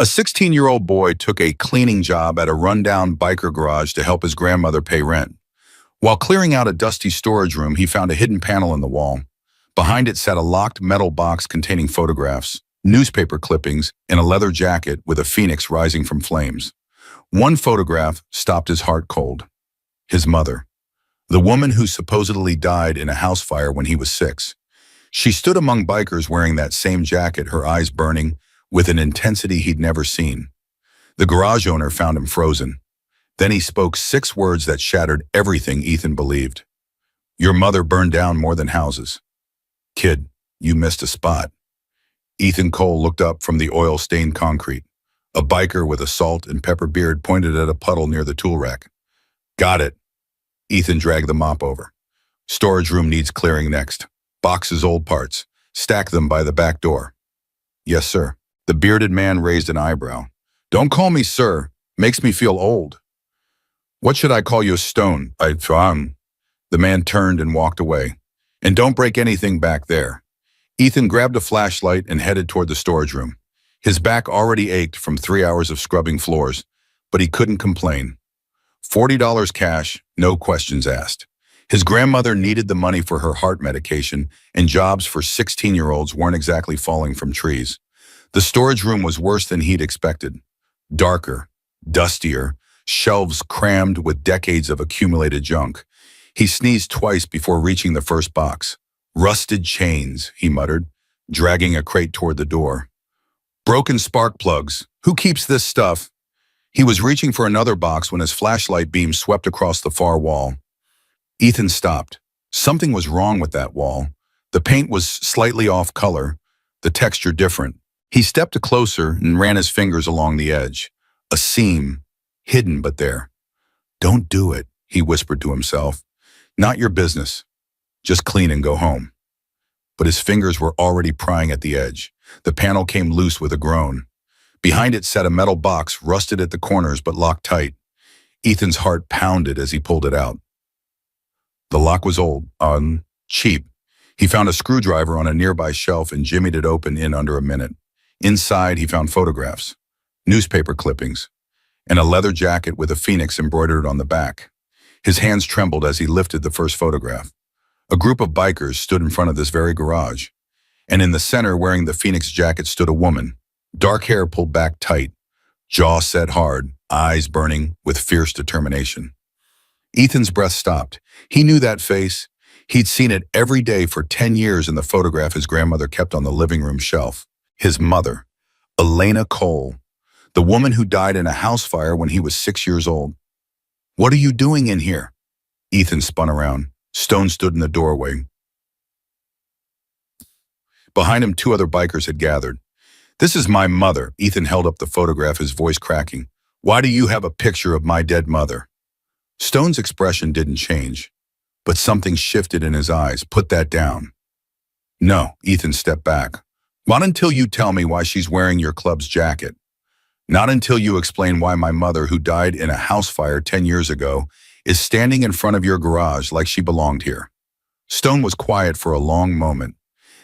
A 16-year-old boy took a cleaning job at a rundown biker garage to help his grandmother pay rent. While clearing out a dusty storage room, he found a hidden panel in the wall. Behind it sat a locked metal box containing photographs, newspaper clippings, and a leather jacket with a phoenix rising from flames. One photograph stopped his heart cold. His mother, the woman who supposedly died in a house fire when he was 6. She stood among bikers wearing that same jacket, her eyes burning with an intensity he'd never seen. The garage owner found him frozen. Then he spoke 6 words that shattered everything Ethan believed. "Your mother burned down more than houses. Kid, you missed a spot." Ethan Cole looked up from the oil-stained concrete. A biker with a salt and pepper beard pointed at a puddle near the tool rack. "Got it." Ethan dragged the mop over. "Storage room needs clearing next. Boxes, old parts. Stack them by the back door." "Yes, sir." The bearded man raised an eyebrow. "Don't call me sir. Makes me feel old." "What should I call you, Stone?" The man turned and walked away. "And don't break anything back there." Ethan grabbed a flashlight and headed toward the storage room. His back already ached from 3 hours of scrubbing floors, but he couldn't complain. $40 cash, no questions asked. His grandmother needed the money for her heart medication, and jobs for 16-year-olds weren't exactly falling from trees. The storage room was worse than he'd expected. Darker, dustier, shelves crammed with decades of accumulated junk. He sneezed twice before reaching the first box. "Rusted chains," he muttered, dragging a crate toward the door. "Broken spark plugs. Who keeps this stuff?" He was reaching for another box when his flashlight beam swept across the far wall. Ethan stopped. Something was wrong with that wall. The paint was slightly off color, the texture different. He stepped closer and ran his fingers along the edge. A seam, hidden but there. "Don't do it," he whispered to himself. "Not your business. Just clean and go home." But his fingers were already prying at the edge. The panel came loose with a groan. Behind it sat a metal box, rusted at the corners but locked tight. Ethan's heart pounded as he pulled it out. The lock was old, cheap. He found a screwdriver on a nearby shelf and jimmied it open in under a minute. Inside, he found photographs, newspaper clippings, and a leather jacket with a phoenix embroidered on the back. His hands trembled as he lifted the first photograph. A group of bikers stood in front of this very garage, and in the center, wearing the phoenix jacket, stood a woman. Dark hair pulled back tight, jaw set hard, eyes burning with fierce determination. Ethan's breath stopped. He knew that face. He'd seen it every day for 10 years in the photograph his grandmother kept on the living room shelf. His mother, Elena Cole, the woman who died in a house fire when he was 6 years old. "What are you doing in here?" Ethan spun around. Stone stood in the doorway. Behind him, 2 other bikers had gathered. "This is my mother." Ethan held up the photograph, his voice cracking. "Why do you have a picture of my dead mother?" Stone's expression didn't change, but something shifted in his eyes. "Put that down." "No." Ethan stepped back. "Not until you tell me why she's wearing your club's jacket. Not until you explain why my mother, who died in a house fire 10 years ago, is standing in front of your garage like she belonged here." Stone was quiet for a long moment.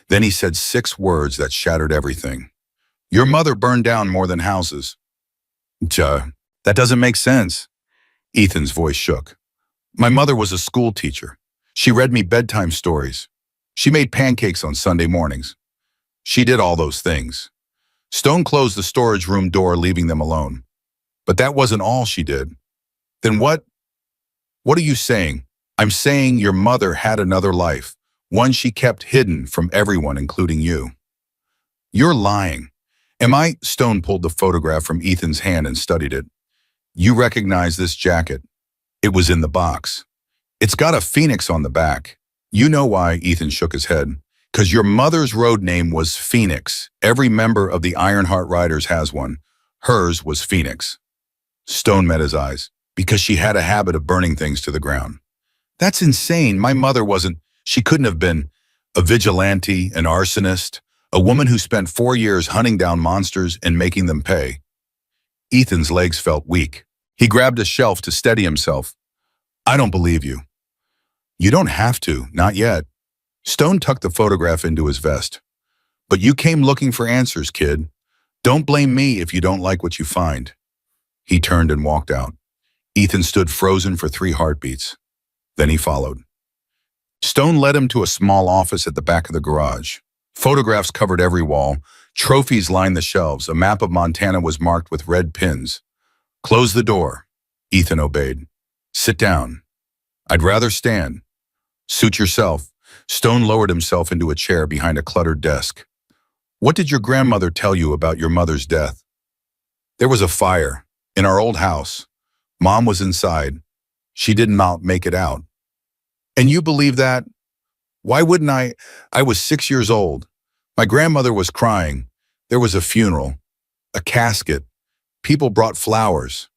Then he said 6 words that shattered everything. "Your mother burned down more than houses." That doesn't make sense." Ethan's voice shook. "My mother was a school teacher. She read me bedtime stories. She made pancakes on Sunday mornings. She did all those things." Stone closed the storage room door, leaving them alone. "But that wasn't all she did." "Then what? What are you saying?" "I'm saying your mother had another life, one she kept hidden from everyone, including you." "You're lying." "Am I?" Stone pulled the photograph from Ethan's hand and studied it. "You recognize this jacket? It was in the box. It's got a phoenix on the back." "You know why?" Ethan shook his head. "'Cause your mother's road name was Phoenix. Every member of the Ironheart Riders has one. Hers was Phoenix." Stone met his eyes. "Because she had a habit of burning things to the ground." "That's insane. My mother wasn't. She couldn't have been a vigilante, an arsonist, a woman who spent 4 years hunting down monsters and making them pay." Ethan's legs felt weak. He grabbed a shelf to steady himself. "I don't believe you." "You don't have to, not yet." Stone tucked the photograph into his vest. "But you came looking for answers, kid. Don't blame me if you don't like what you find. He turned and walked out. Ethan stood frozen for 3 heartbeats. Then he followed. Stone led him to a small office at the back of the garage. Photographs covered every wall. Trophies lined the shelves. A map of Montana was marked with red pins. Close the door. Ethan obeyed. Sit down. I'd rather stand. Suit yourself. Stone lowered himself into a chair behind a cluttered desk. What did your grandmother tell you about your mother's death? There was a fire in our old house. Mom was inside. She did not make it out. And you believe that? Why wouldn't I? I was 6 years old. My grandmother was crying. There was a funeral, a casket. People brought flowers.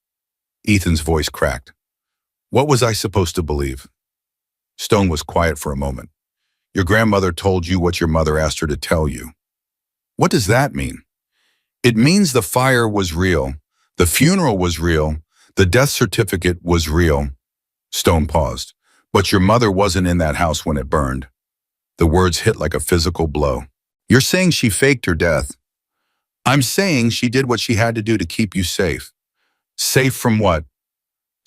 Ethan's voice cracked. What was I supposed to believe? Stone was quiet for a moment. Your grandmother told you what your mother asked her to tell you. What does that mean? It means the fire was real. The funeral was real. The death certificate was real. Stone paused. But your mother wasn't in that house when it burned. The words hit like a physical blow. You're saying she faked her death. I'm saying she did what she had to do to keep you safe. Safe from what?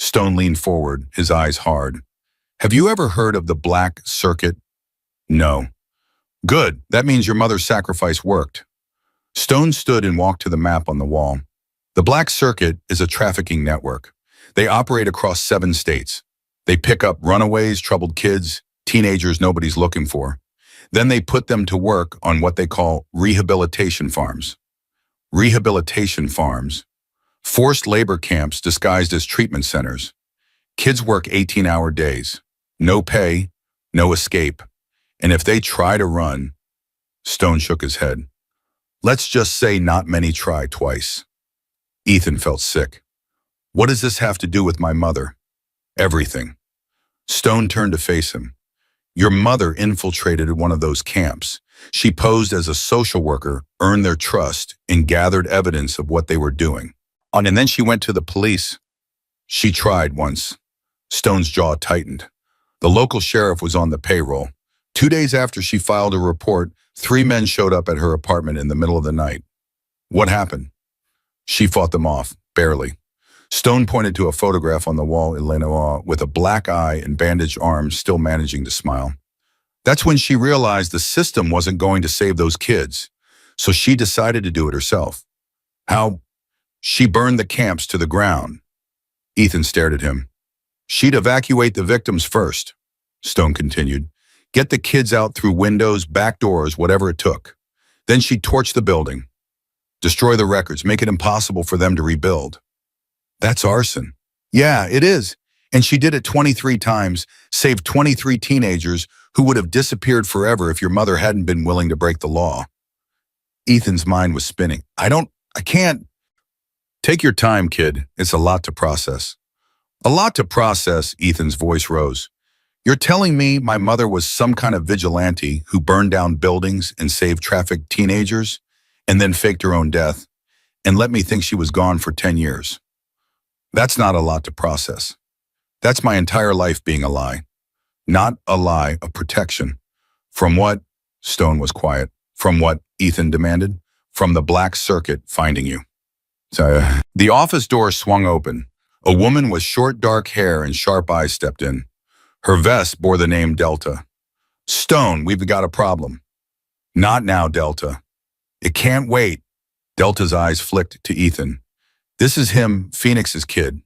Stone leaned forward, his eyes hard. Have you ever heard of the Black Circuit? No. Good, that means your mother's sacrifice worked. Stone stood and walked to the map on the wall. The Black Circuit is a trafficking network. They operate across 7 states. They pick up runaways, troubled kids, teenagers nobody's looking for. Then they put them to work on what they call rehabilitation farms. Rehabilitation farms. Forced labor camps disguised as treatment centers. Kids work 18-hour days. No pay, no escape. And if they try to run, Stone shook his head. Let's just say not many try twice. Ethan felt sick. What does this have to do with my mother? Everything. Stone turned to face him. Your mother infiltrated one of those camps. She posed as a social worker, earned their trust, and gathered evidence of what they were doing. And then she went to the police. She tried once. Stone's jaw tightened. The local sheriff was on the payroll. 2 days after she filed a report, 3 men showed up at her apartment in the middle of the night. What happened? She fought them off, barely. Stone pointed to a photograph on the wall in Lenoir with a black eye and bandaged arms still managing to smile. That's when she realized the system wasn't going to save those kids, so she decided to do it herself. How? She burned the camps to the ground. Ethan stared at him. She'd evacuate the victims first, Stone continued. Get the kids out through windows, back doors, whatever it took. Then she'd torch the building. Destroy the records, make it impossible for them to rebuild. That's arson. Yeah, it is. And she did it 23 times, saved 23 teenagers who would have disappeared forever if your mother hadn't been willing to break the law. Ethan's mind was spinning. I can't. Take your time, kid. It's a lot to process. A lot to process, Ethan's voice rose. You're telling me my mother was some kind of vigilante who burned down buildings and saved trafficked teenagers, and then faked her own death, and let me think she was gone for 10 years. That's not a lot to process. That's my entire life being a lie. Not a lie of protection. From what? Stone was quiet. From what? Ethan demanded. From the Black Circuit finding you. The office door swung open. A woman with short dark hair and sharp eyes stepped in. Her vest bore the name Delta. Stone, we've got a problem. Not now, Delta. It can't wait. Delta's eyes flicked to Ethan. This is him, Phoenix's kid.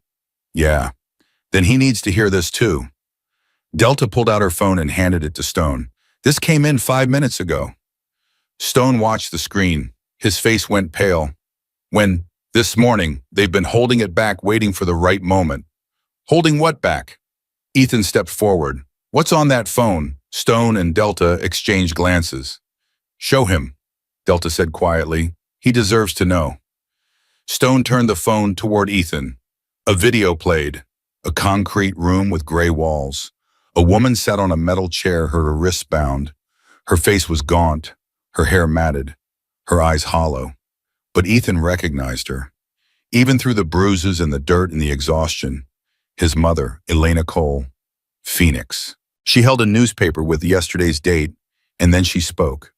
Yeah. Then he needs to hear this too. Delta pulled out her phone and handed it to Stone. This came in 5 minutes ago. Stone watched the screen. His face went pale. When, this morning, they've been holding it back, waiting for the right moment. Holding what back? Ethan stepped forward. What's on that phone? Stone and Delta exchanged glances. Show him, Delta said quietly. He deserves to know. Stone turned the phone toward Ethan. A video played. A concrete room with gray walls. A woman sat on a metal chair, her wrists bound. Her face was gaunt, her hair matted, her eyes hollow. But Ethan recognized her. Even through the bruises and the dirt and the exhaustion, his mother, Elena Cole, Phoenix. She held a newspaper with yesterday's date, and then she spoke.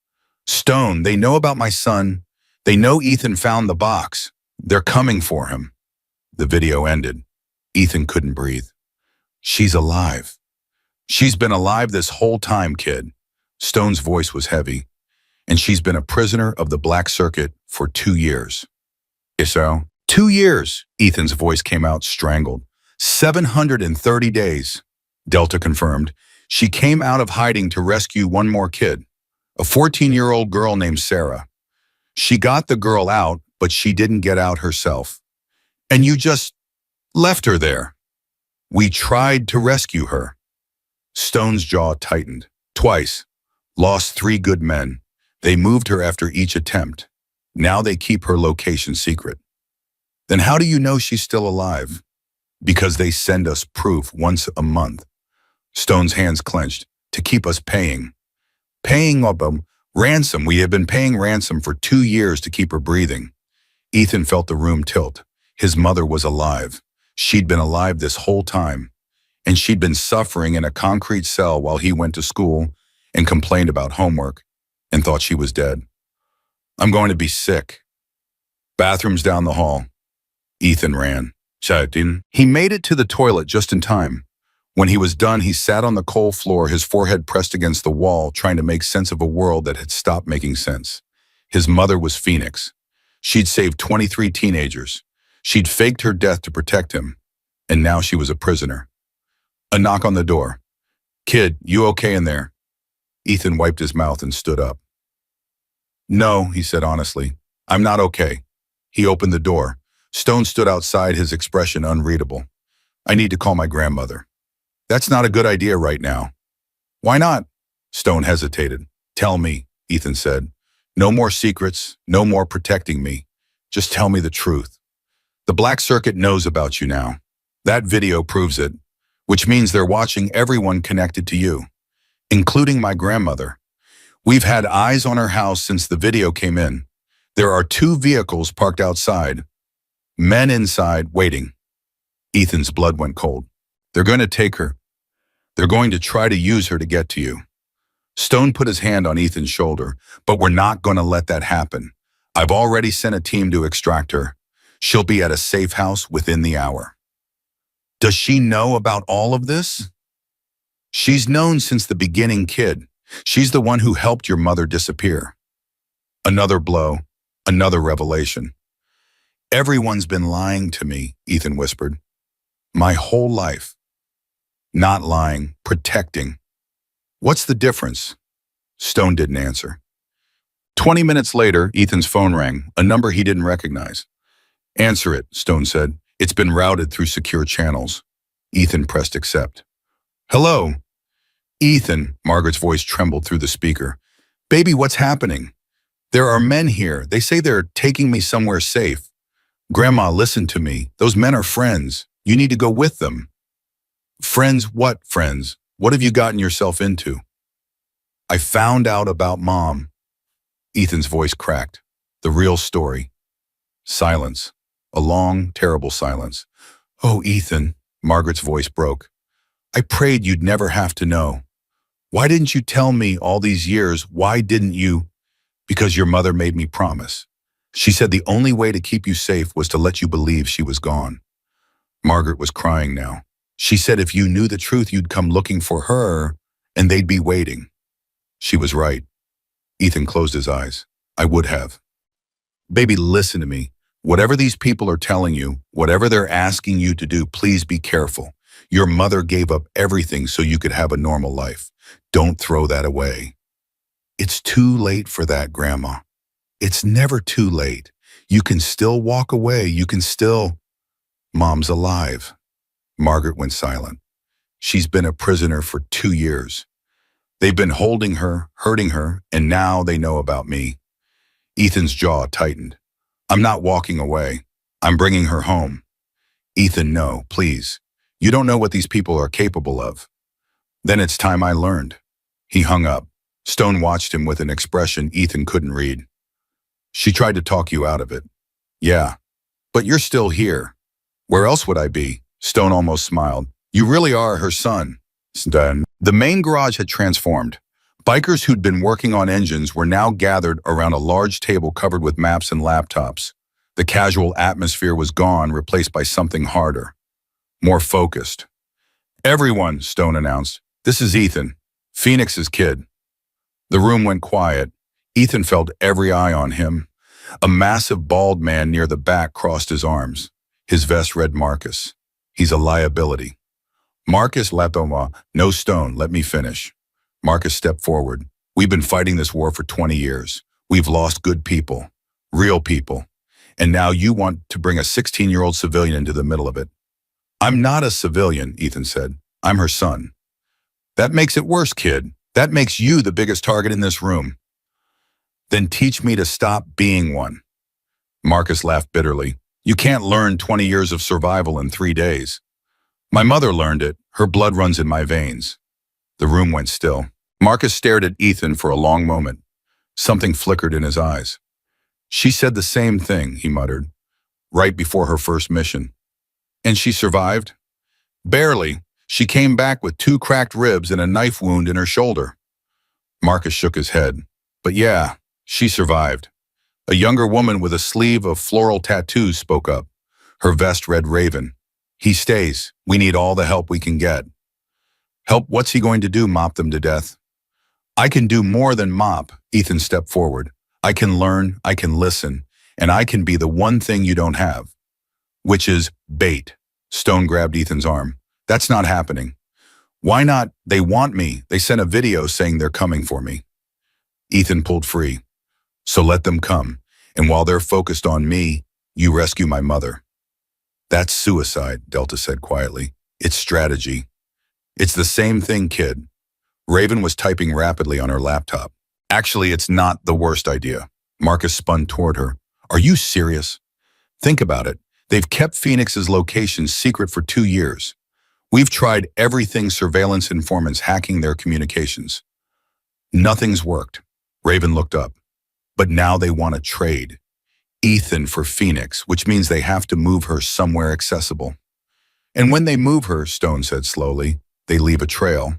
Stone, they know about my son. They know Ethan found the box. They're coming for him. The video ended. Ethan couldn't breathe. She's alive. She's been alive this whole time, kid. Stone's voice was heavy. And she's been a prisoner of the Black Circuit for 2 years. So? 2 years, Ethan's voice came out strangled. 730 days, Delta confirmed. She came out of hiding to rescue one more kid, a 14-year-old girl named Sarah. She got the girl out, but she didn't get out herself. And you just left her there. We tried to rescue her. Stone's jaw tightened. Twice. Lost 3 good men. They moved her after each attempt. Now they keep her location secret. Then how do you know she's still alive? Because they send us proof once a month. Stone's hands clenched. To keep us paying. Paying up a ransom. We have been paying ransom for 2 years to keep her breathing. Ethan felt the room tilt. His mother was alive. She'd been alive this whole time. And she'd been suffering in a concrete cell while he went to school and complained about homework and thought she was dead. I'm going to be sick. Bathrooms down the hall. Ethan ran. He made it to the toilet just in time. When he was done, he sat on the cold floor, his forehead pressed against the wall, trying to make sense of a world that had stopped making sense. His mother was Phoenix. She'd saved 23 teenagers. She'd faked her death to protect him. And now she was a prisoner. A knock on the door. Kid, you okay in there? Ethan wiped his mouth and stood up. No, he said honestly. I'm not okay. He opened the door. Stone stood outside, his expression unreadable. I need to call my grandmother. That's not a good idea right now. Why not? Stone hesitated. Tell me, Ethan said. No more secrets, no more protecting me. Just tell me the truth. The Black Circuit knows about you now. That video proves it, which means they're watching everyone connected to you, including my grandmother. We've had eyes on her house since the video came in. There are 2 vehicles parked outside. Men inside, waiting. Ethan's blood went cold. They're going to take her. They're going to try to use her to get to you. Stone put his hand on Ethan's shoulder, but we're not going to let that happen. I've already sent a team to extract her. She'll be at a safe house within the hour. Does she know about all of this? She's known since the beginning, kid. She's the one who helped your mother disappear. Another blow, another revelation. Everyone's been lying to me, Ethan whispered. My whole life. Not lying, protecting. What's the difference? Stone didn't answer. 20 minutes later, Ethan's phone rang, a number he didn't recognize. Answer it, Stone said. It's been routed through secure channels. Ethan pressed accept. Hello? Ethan, Margaret's voice trembled through the speaker. Baby, what's happening? There are men here. They say they're taking me somewhere safe. Grandma, listen to me. Those men are friends. You need to go with them. Friends? What friends? What have you gotten yourself into? I found out about Mom. Ethan's voice cracked. The real story. Silence. A long, terrible silence. Oh, Ethan, Margaret's voice broke. I prayed you'd never have to know. Why didn't you tell me all these years? Why didn't you? Because your mother made me promise. She said the only way to keep you safe was to let you believe she was gone. Margaret was crying now. She said if you knew the truth, you'd come looking for her, and they'd be waiting. She was right. Ethan closed his eyes. I would have. Baby, listen to me. Whatever these people are telling you, whatever they're asking you to do, please be careful. Your mother gave up everything so you could have a normal life. Don't throw that away. It's too late for that, Grandma. It's never too late. You can still walk away. You can still... Mom's alive. Margaret went silent. She's been a prisoner for 2 years. They've been holding her, hurting her, and now they know about me. Ethan's jaw tightened. I'm not walking away. I'm bringing her home. Ethan, no, please. You don't know what these people are capable of. Then it's time I learned. He hung up. Stone watched him with an expression Ethan couldn't read. She tried to talk you out of it. Yeah, but you're still here. Where else would I be? Stone almost smiled. You really are her son. The main garage had transformed. Bikers who'd been working on engines were now gathered around a large table covered with maps and laptops. The casual atmosphere was gone, replaced by something harder, more focused. "Everyone," Stone announced. "This is Ethan, Phoenix's kid." The room went quiet. Ethan felt every eye on him. A massive bald man near the back crossed his arms. His vest read Marcus. "He's a liability." "Marcus Latoma, no Stone, let me finish." Marcus stepped forward. "We've been fighting this war for 20 years. We've lost good people, real people. And now you want to bring a 16-year-old civilian into the middle of it." "I'm not a civilian," Ethan said. "I'm her son." "That makes it worse, kid. That makes you the biggest target in this room." "Then teach me to stop being one." Marcus laughed bitterly. "You can't learn 20 years of survival in 3 days. My mother learned it. Her blood runs in my veins." The room went still. Marcus stared at Ethan for a long moment. Something flickered in his eyes. "She said the same thing," he muttered, "right before her first mission." "And she survived?" "Barely. She came back with 2 cracked ribs and a knife wound in her shoulder." Marcus shook his head. "But yeah, she survived." A younger woman with a sleeve of floral tattoos spoke up. Her vest read Raven. "He stays. We need all the help we can get." "Help? What's he going to do, mop them to death?" "I can do more than mop," Ethan stepped forward. "I can learn, I can listen, and I can be the one thing you don't have." "Which is bait." Stone grabbed Ethan's arm. "That's not happening." "Why not? They want me. They sent a video saying they're coming for me." Ethan pulled free. "So let them come. And while they're focused on me, you rescue my mother." "That's suicide," Delta said quietly. "It's strategy." "It's the same thing, kid." Raven was typing rapidly on her laptop. "Actually, it's not the worst idea." Marcus spun toward her. "Are you serious? Think about it. They've kept Phoenix's location secret for 2 years. We've tried everything, surveillance informants hacking their communications. Nothing's worked." Raven looked up. "But now they want to trade Ethan for Phoenix, which means they have to move her somewhere accessible. And when they move her," Stone said slowly, "they leave a trail."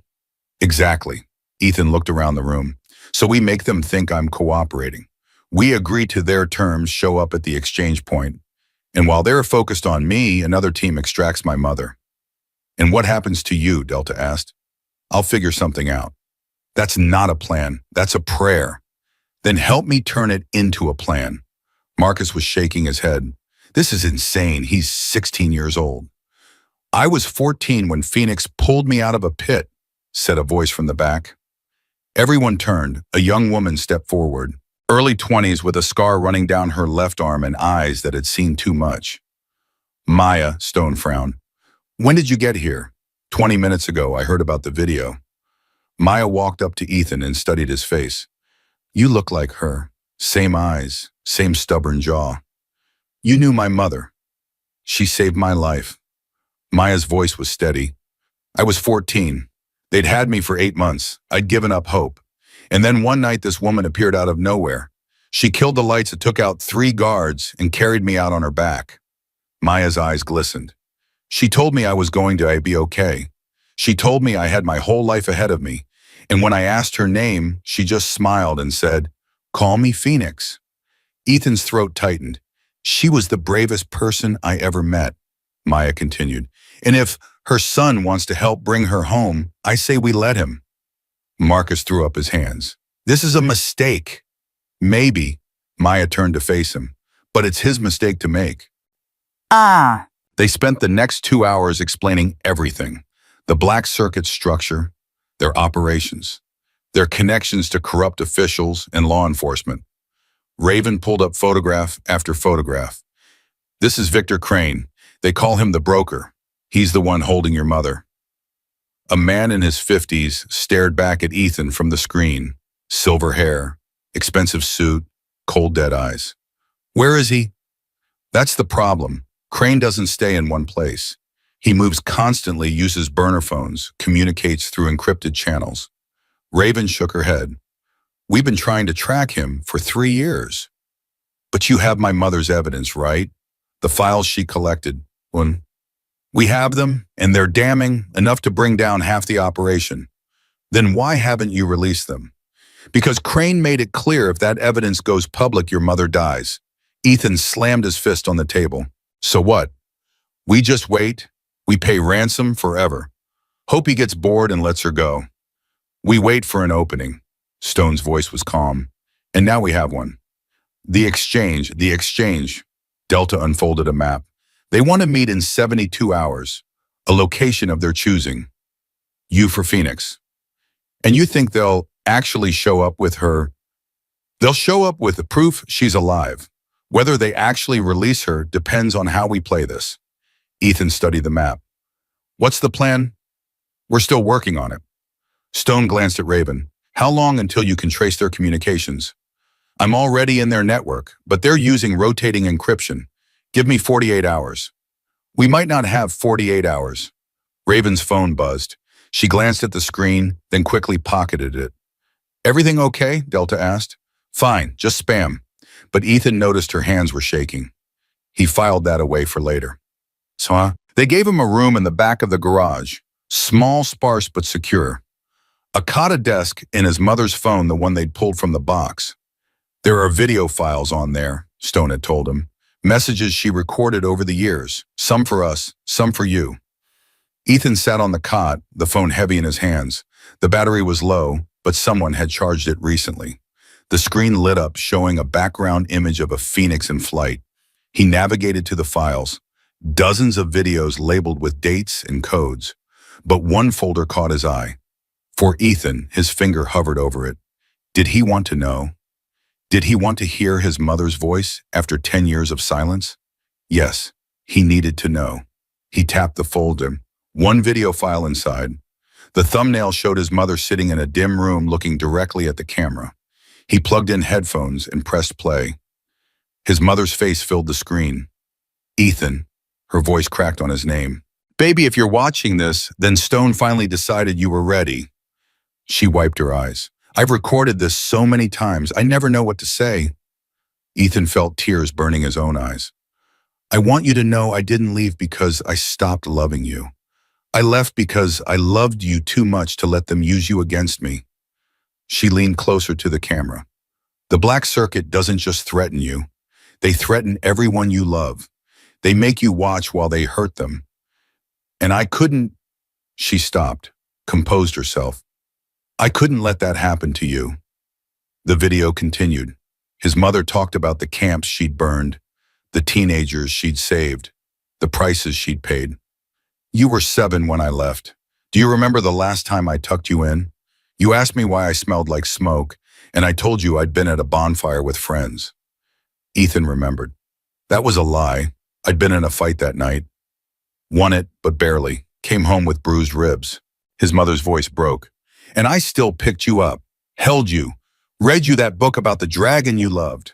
"Exactly." Ethan looked around the room. "So we make them think I'm cooperating. We agree to their terms, show up at the exchange point. And while they're focused on me, another team extracts my mother." "And what happens to you?" Delta asked. "I'll figure something out." "That's not a plan. That's a prayer." "Then help me turn it into a plan." Marcus was shaking his head. "This is insane. He's 16 years old." "I was 14 when Phoenix pulled me out of a pit," said a voice from the back. Everyone turned. A young woman stepped forward, early 20s with a scar running down her left arm and eyes that had seen too much. "Maya," Stone frowned. "When did you get here?" 20 minutes ago. I heard about the video." Maya walked up to Ethan and studied his face. "You look like her. Same eyes, same stubborn jaw. You knew my mother. She saved my life." Maya's voice was steady. "I was 14. They'd had me for 8 months. I'd given up hope. And then one night this woman appeared out of nowhere. She killed the lights and took out 3 guards and carried me out on her back." Maya's eyes glistened. "She told me I was going to be okay. She told me I had my whole life ahead of me. And when I asked her name, she just smiled and said, 'Call me Phoenix.'" Ethan's throat tightened. "She was the bravest person I ever met," Maya continued. "And if her son wants to help bring her home, I say we let him." Marcus threw up his hands. "This is a mistake." "Maybe." Maya turned to face him. "But it's his mistake to make." They spent the next 2 hours explaining everything. The Black Circuit structure, their operations, their connections to corrupt officials and law enforcement. Raven pulled up photograph after photograph. "This is Victor Crane. They call him the broker. He's the one holding your mother." A man in his 50s stared back at Ethan from the screen. Silver hair, expensive suit, cold dead eyes. "Where is he?" "That's the problem. Crane doesn't stay in one place. He moves constantly, uses burner phones, communicates through encrypted channels." Raven shook her head. "We've been trying to track him for 3 years." "But you have my mother's evidence, right? The files she collected." "We have them, and they're damning, enough to bring down half the operation." Then why haven't you released them? Because Crane made it clear if that evidence goes public, your mother dies. Ethan slammed his fist on the table. So what? We just wait. We pay ransom forever. Hope he gets bored and lets her go. We wait for an opening. Stone's voice was calm. And now we have one. The exchange. Delta unfolded a map. They want to meet in 72 hours. A location of their choosing. You for Phoenix. And you think they'll actually show up with her? They'll show up with the proof she's alive. Whether they actually release her depends on how we play this. Ethan studied the map. What's the plan? We're still working on it. Stone glanced at Raven. How long until you can trace their communications? I'm already in their network, but they're using rotating encryption. Give me 48 hours. We might not have 48 hours. Raven's phone buzzed. She glanced at the screen, then quickly pocketed it. Everything okay? Delta asked. Fine, just spam. But Ethan noticed her hands were shaking. He filed that away for later. They gave him a room in the back of the garage. Small, sparse, but secure. A cot, a desk, and his mother's phone, the one they'd pulled from the box. There are video files on there, Stone had told him. Messages she recorded over the years. Some for us, some for you. Ethan sat on the cot, the phone heavy in his hands. The battery was low, but someone had charged it recently. The screen lit up, showing a background image of a phoenix in flight. He navigated to the files. Dozens of videos labeled with dates and codes. But one folder caught his eye. For Ethan, his finger hovered over it. Did he want to know? Did he want to hear his mother's voice after 10 years of silence? Yes, he needed to know. He tapped the folder. One video file inside. The thumbnail showed his mother sitting in a dim room looking directly at the camera. He plugged in headphones and pressed play. His mother's face filled the screen. Ethan. Her voice cracked on his name. Baby, if you're watching this, then Stone finally decided you were ready. She wiped her eyes. I've recorded this so many times, I never know what to say. Ethan felt tears burning his own eyes. I want you to know I didn't leave because I stopped loving you. I left because I loved you too much to let them use you against me. She leaned closer to the camera. The black circuit doesn't just threaten you. They threaten everyone you love. They make you watch while they hurt them. And I couldn't. She stopped, composed herself. I couldn't let that happen to you. The video continued. His mother talked about the camps she'd burned, the teenagers she'd saved, the prices she'd paid. You were 7 when I left. Do you remember the last time I tucked you in? You asked me why I smelled like smoke, and I told you I'd been at a bonfire with friends. Ethan remembered. That was a lie. I'd been in a fight that night. Won it, but barely. Came home with bruised ribs. His mother's voice broke. And I still picked you up, held you, read you that book about the dragon you loved.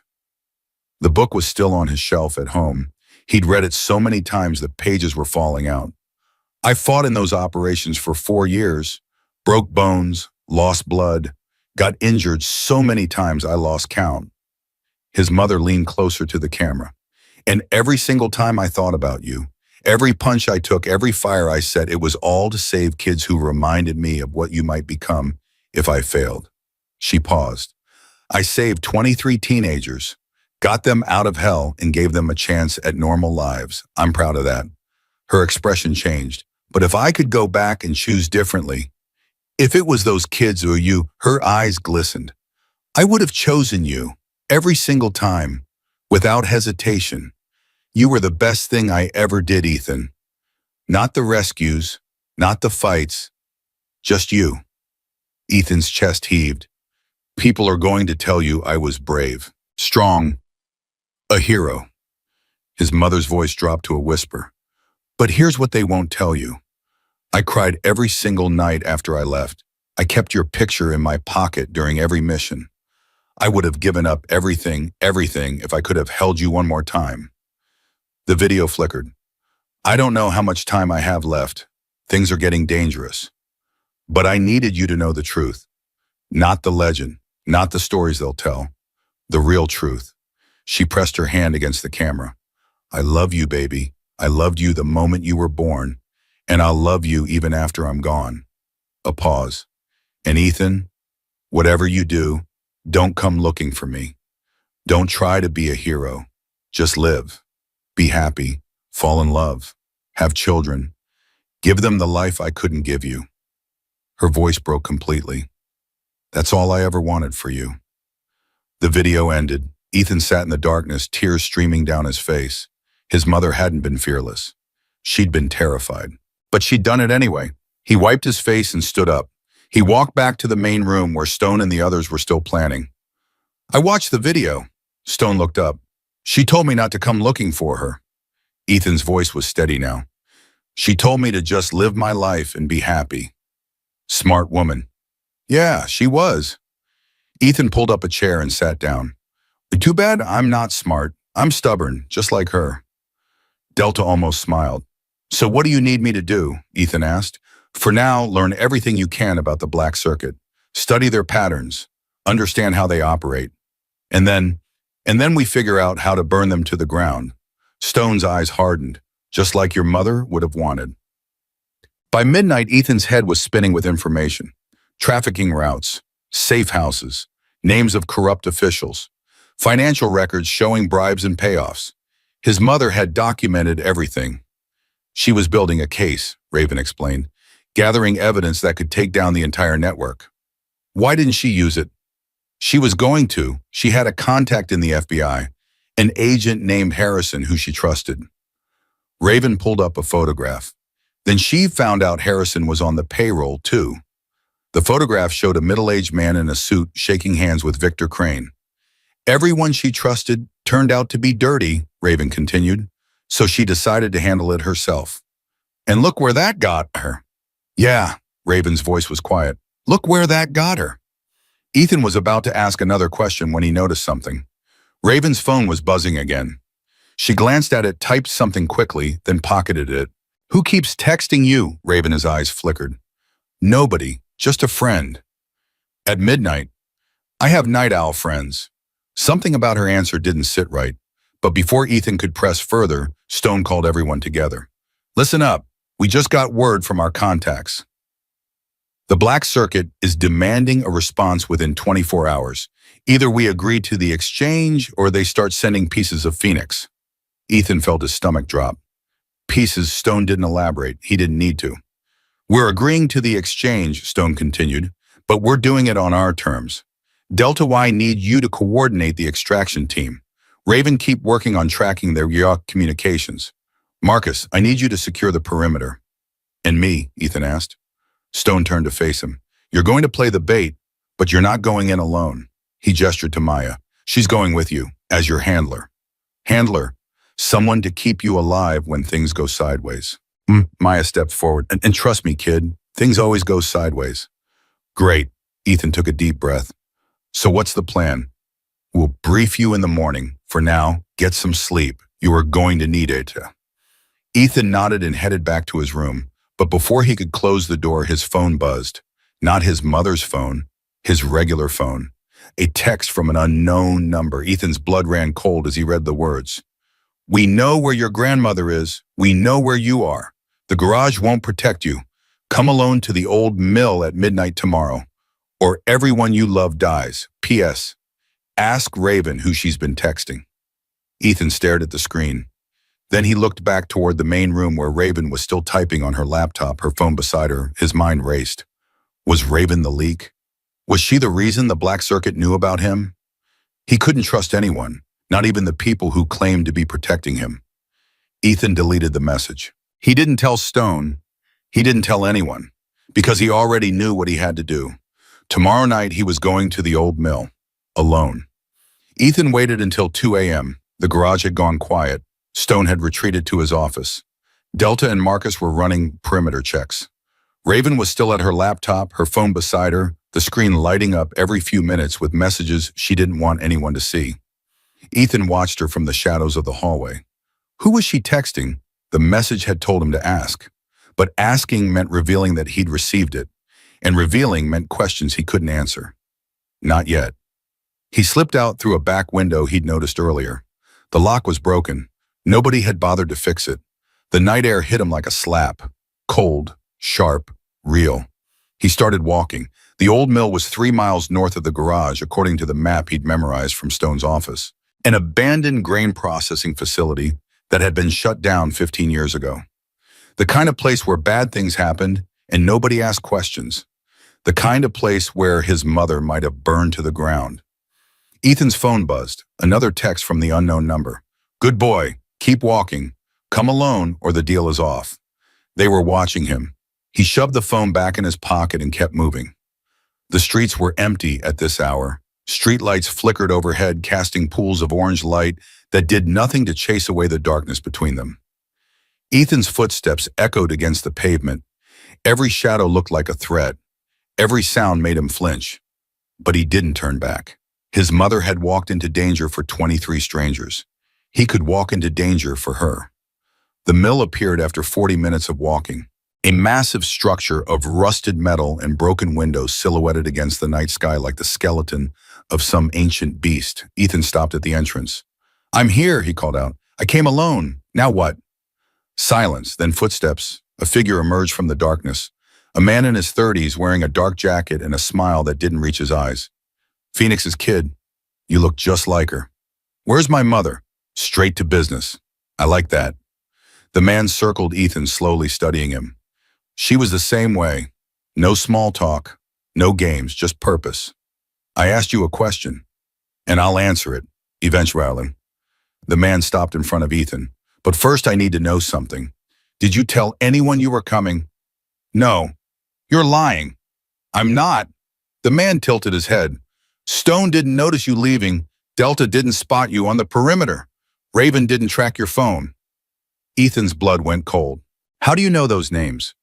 The book was still on his shelf at home. He'd read it so many times the pages were falling out. I fought in those operations for 4 years, broke bones, lost blood, got injured so many times I lost count. His mother leaned closer to the camera. And every single time I thought about you, every punch I took, every fire I set, it was all to save kids who reminded me of what you might become if I failed. She paused. I saved 23 teenagers, got them out of hell and gave them a chance at normal lives. I'm proud of that. Her expression changed. But if I could go back and choose differently, if it was those kids or you, her eyes glistened. I would have chosen you every single time, without hesitation. You were the best thing I ever did, Ethan. Not the rescues, not the fights, just you. Ethan's chest heaved. People are going to tell you I was brave, strong, a hero. His mother's voice dropped to a whisper. But here's what they won't tell you. I cried every single night after I left. I kept your picture in my pocket during every mission. I would have given up everything, if I could have held you one more time. The video flickered. I don't know how much time I have left. Things are getting dangerous. But I needed you to know the truth. Not the legend, not the stories they'll tell. The real truth. She pressed her hand against the camera. I love you, baby. I loved you the moment you were born, and I'll love you even after I'm gone. A pause. And Ethan, whatever you do, don't come looking for me. Don't try to be a hero. Just live. Be happy. Fall in love. Have children. Give them the life I couldn't give you. Her voice broke completely. That's all I ever wanted for you. The video ended. Ethan sat in the darkness, tears streaming down his face. His mother hadn't been fearless. She'd been terrified. But she'd done it anyway. He wiped his face and stood up. He walked back to the main room where Stone and the others were still planning. I watched the video. Stone looked up. She told me not to come looking for her. Ethan's voice was steady now. She told me to just live my life and be happy. Smart woman. Yeah, she was. Ethan pulled up a chair and sat down. Too bad I'm not smart. I'm stubborn, just like her. Delta almost smiled. So what do you need me to do? Ethan asked. For now, learn everything you can about the Black Circuit. Study their patterns. Understand how they operate. And then we figure out how to burn them to the ground. Stone's eyes hardened, just like your mother would have wanted. By midnight, Ethan's head was spinning with information. Trafficking routes, safe houses, names of corrupt officials, financial records showing bribes and payoffs. His mother had documented everything. She was building a case, Raven explained, gathering evidence that could take down the entire network. Why didn't she use it? She was going to. She had a contact in the FBI, an agent named Harrison who she trusted. Raven pulled up a photograph. Then she found out Harrison was on the payroll too. The photograph showed a middle-aged man in a suit shaking hands with Victor Crane. Everyone she trusted turned out to be dirty, Raven continued, so she decided to handle it herself. And look where that got her. Yeah, Raven's voice was quiet. Look where that got her. Ethan was about to ask another question when he noticed something. Raven's phone was buzzing again. She glanced at it, typed something quickly, then pocketed it. Who keeps texting you? Raven, his eyes flickered. Nobody, just a friend. At midnight, I have night owl friends. Something about her answer didn't sit right, but before Ethan could press further, Stone called everyone together. Listen up, we just got word from our contacts. The Black Circuit is demanding a response within 24 hours. Either we agree to the exchange or they start sending pieces of Phoenix. Ethan felt his stomach drop. Pieces. Stone didn't elaborate. He didn't need to. We're agreeing to the exchange, Stone continued, but we're doing it on our terms. Delta Y need you to coordinate the extraction team. Raven, keep working on tracking their yacht communications. Marcus, I need you to secure the perimeter. And me? Ethan asked. Stone turned to face him. You're going to play the bait, but you're not going in alone. He gestured to Maya. She's going with you, as your handler. Handler, someone to keep you alive when things go sideways. Maya stepped forward. And trust me, kid, things always go sideways. Great. Ethan took a deep breath. So what's the plan? We'll brief you in the morning. For now, get some sleep. You are going to need it. Ethan nodded and headed back to his room, but before he could close the door, his phone buzzed. Not his mother's phone, his regular phone. A text from an unknown number. Ethan's blood ran cold as he read the words. We know where your grandmother is. We know where you are. The garage won't protect you. Come alone to the old mill at midnight tomorrow, or everyone you love dies. P.S. Ask Raven who she's been texting. Ethan stared at the screen. Then he looked back toward the main room where Raven was still typing on her laptop, her phone beside her. His mind raced. Was Raven the leak? Was she the reason the Black Circuit knew about him? He couldn't trust anyone, not even the people who claimed to be protecting him. Ethan deleted the message. He didn't tell Stone. He didn't tell anyone, because he already knew what he had to do. Tomorrow night he was going to the old mill, alone. Ethan waited until 2 a.m. The garage had gone quiet. Stone had retreated to his office. Delta and Marcus were running perimeter checks. Raven was still at her laptop, her phone beside her, the screen lighting up every few minutes with messages she didn't want anyone to see. Ethan watched her from the shadows of the hallway. Who was she texting? The message had told him to ask. But asking meant revealing that he'd received it, and revealing meant questions he couldn't answer. Not yet. He slipped out through a back window he'd noticed earlier. The lock was broken. Nobody had bothered to fix it. The night air hit him like a slap. Cold, sharp, real. He started walking. The old mill was 3 miles north of the garage, according to the map he'd memorized from Stone's office. An abandoned grain processing facility that had been shut down 15 years ago. The kind of place where bad things happened and nobody asked questions. The kind of place where his mother might have burned to the ground. Ethan's phone buzzed, another text from the unknown number. Good boy, keep walking. Come alone or the deal is off. They were watching him. He shoved the phone back in his pocket and kept moving. The streets were empty at this hour. Streetlights flickered overhead, casting pools of orange light that did nothing to chase away the darkness between them. Ethan's footsteps echoed against the pavement. Every shadow looked like a threat. Every sound made him flinch. But he didn't turn back. His mother had walked into danger for 23 strangers. He could walk into danger for her. The mill appeared after 40 minutes of walking. A massive structure of rusted metal and broken windows silhouetted against the night sky like the skeleton of some ancient beast. Ethan stopped at the entrance. I'm here, he called out. I came alone. Now what? Silence, then footsteps. A figure emerged from the darkness. A man in his 30s wearing a dark jacket and a smile that didn't reach his eyes. Phoenix's kid. You look just like her. Where's my mother? Straight to business. I like that. The man circled Ethan, slowly studying him. She was the same way. No small talk, no games, just purpose. I asked you a question, and I'll answer it, eventually. The man stopped in front of Ethan. But first I need to know something. Did you tell anyone you were coming? No. You're lying. I'm not. The man tilted his head. Stone didn't notice you leaving. Delta didn't spot you on the perimeter. Raven didn't track your phone. Ethan's blood went cold. How do you know those names?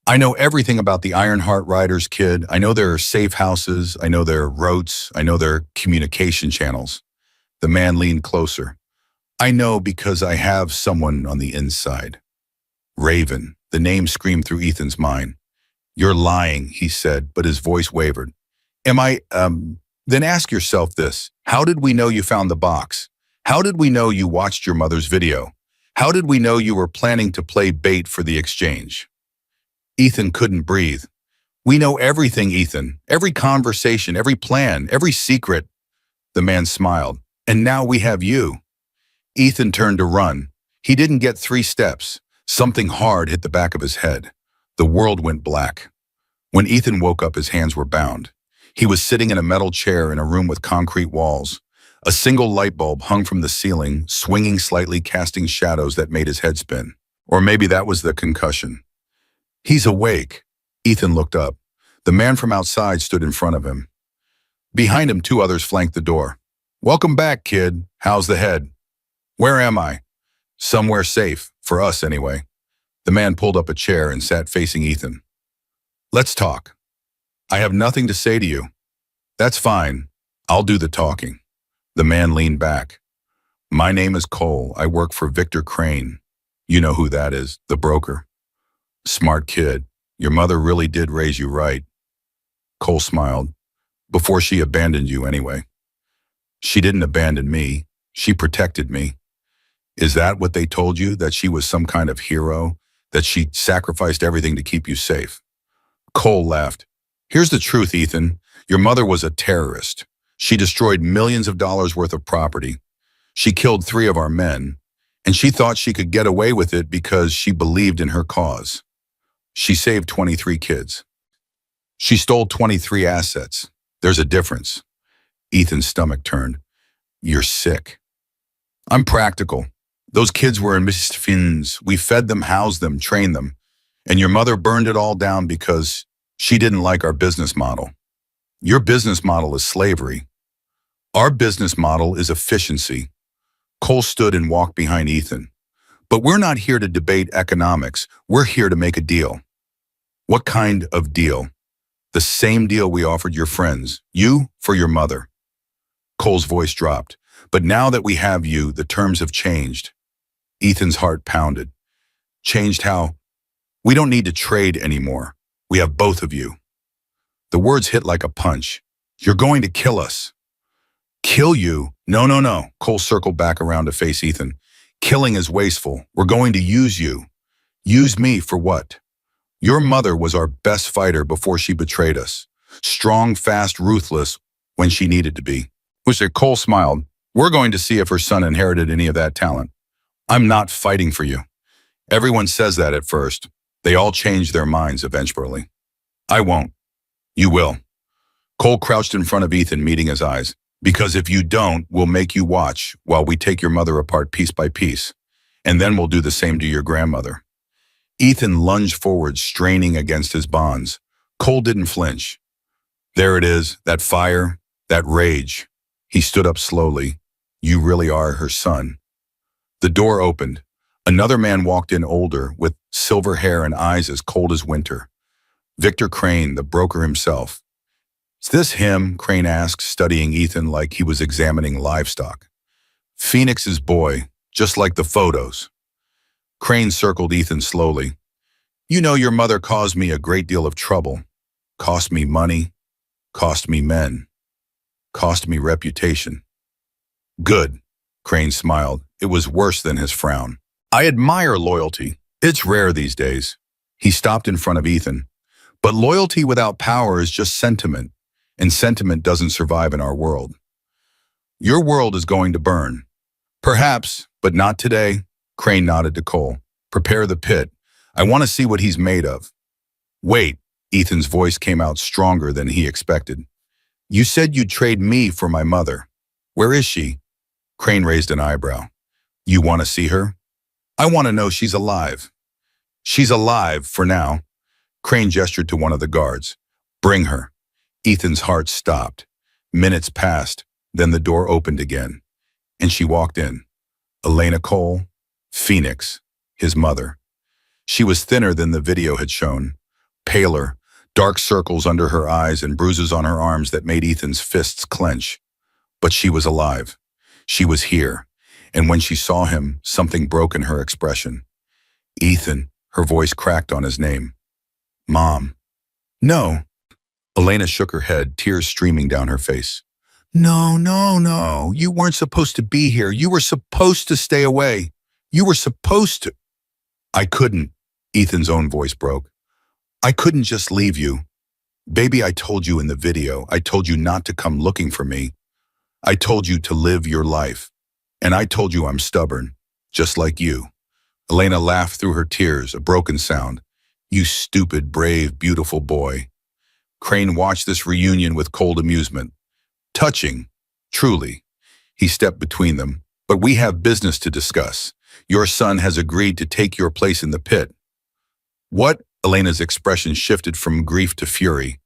I know everything about the Ironheart Riders, kid. I know their safe houses. I know their routes. I know their communication channels. The man leaned closer. I know because I have someone on the inside. Raven. The name screamed through Ethan's mind. You're lying, he said, but his voice wavered. Am I, Then ask yourself this. How did we know you found the box? How did we know you watched your mother's video? How did we know you were planning to play bait for the exchange? Ethan couldn't breathe. We know everything, Ethan. Every conversation, every plan, every secret. The man smiled. And now we have you. Ethan turned to run. He didn't get 3 steps. Something hard hit the back of his head. The world went black. When Ethan woke up, his hands were bound. He was sitting in a metal chair in a room with concrete walls. A single light bulb hung from the ceiling, swinging slightly, casting shadows that made his head spin. Or maybe that was the concussion. He's awake. Ethan looked up. The man from outside stood in front of him. Behind him, 2 others flanked the door. Welcome back, kid. How's the head? Where am I? Somewhere safe, for us anyway. The man pulled up a chair and sat facing Ethan. Let's talk. I have nothing to say to you. That's fine. I'll do the talking. The man leaned back. My name is Cole. I work for Victor Crane. You know who that is, the broker. Smart kid. Your mother really did raise you right. Cole smiled. Before she abandoned you anyway. She didn't abandon me. She protected me. Is that what they told you, that she was some kind of hero, that she sacrificed everything to keep you safe? Cole laughed. Here's the truth, Ethan. Your mother was a terrorist. She destroyed millions of dollars worth of property. She killed 3 of our men, and she thought she could get away with it because she believed in her cause. She saved 23 kids. She stole 23 assets. There's a difference. Ethan's stomach turned. You're sick. I'm practical. Those kids were in misfits. We fed them, housed them, trained them. And your mother burned it all down because she didn't like our business model. Your business model is slavery. Our business model is efficiency. Cole stood and walked behind Ethan. But we're not here to debate economics. We're here to make a deal. What kind of deal? The same deal we offered your friends. You for your mother. Cole's voice dropped. But now that we have you, the terms have changed. Ethan's heart pounded. Changed how? We don't need to trade anymore. We have both of you. The words hit like a punch. You're going to kill us. Kill you? No, no, no. Cole circled back around to face Ethan. Killing is wasteful. We're going to use you. Use me for what? Your mother was our best fighter before she betrayed us. Strong, fast, ruthless when she needed to be. Mr. Cole smiled. We're going to see if her son inherited any of that talent. I'm not fighting for you. Everyone says that at first. They all change their minds eventually. I won't. You will. Cole crouched in front of Ethan, meeting his eyes. Because if you don't, we'll make you watch while we take your mother apart piece by piece. And then we'll do the same to your grandmother. Ethan lunged forward, straining against his bonds. Cole didn't flinch. There it is, that fire, that rage. He stood up slowly. You really are her son. The door opened. Another man walked in, older, with silver hair and eyes as cold as winter. Victor Crane, the broker himself. Is this him? Crane asked, studying Ethan like he was examining livestock. Phoenix's boy, just like the photos. Crane circled Ethan slowly. You know, your mother caused me a great deal of trouble. Cost me money, cost me men, cost me reputation. Good, Crane smiled. It was worse than his frown. I admire loyalty. It's rare these days. He stopped in front of Ethan. But loyalty without power is just sentiment, and sentiment doesn't survive in our world. Your world is going to burn. Perhaps, but not today. Crane nodded to Cole. Prepare the pit. I want to see what he's made of. Wait, Ethan's voice came out stronger than he expected. You said you'd trade me for my mother. Where is she? Crane raised an eyebrow. You want to see her? I want to know she's alive. She's alive for now. Crane gestured to one of the guards. Bring her. Ethan's heart stopped. Minutes passed, then the door opened again, and she walked in. Elena Cole, Phoenix, his mother. She was thinner than the video had shown, paler, dark circles under her eyes and bruises on her arms that made Ethan's fists clench. But she was alive. She was here, and when she saw him, something broke in her expression. Ethan, her voice cracked on his name. Mom. No. Elena shook her head, tears streaming down her face. No, no, no. You weren't supposed to be here. You were supposed to stay away. You were supposed to. I couldn't. Ethan's own voice broke. I couldn't just leave you. Baby, I told you in the video. I told you not to come looking for me. I told you to live your life. And I told you I'm stubborn, just like you. Elena laughed through her tears, a broken sound. You stupid, brave, beautiful boy. Crane watched this reunion with cold amusement. Touching, truly. He stepped between them. But we have business to discuss. Your son has agreed to take your place in the pit. What? Elena's expression shifted from grief to fury.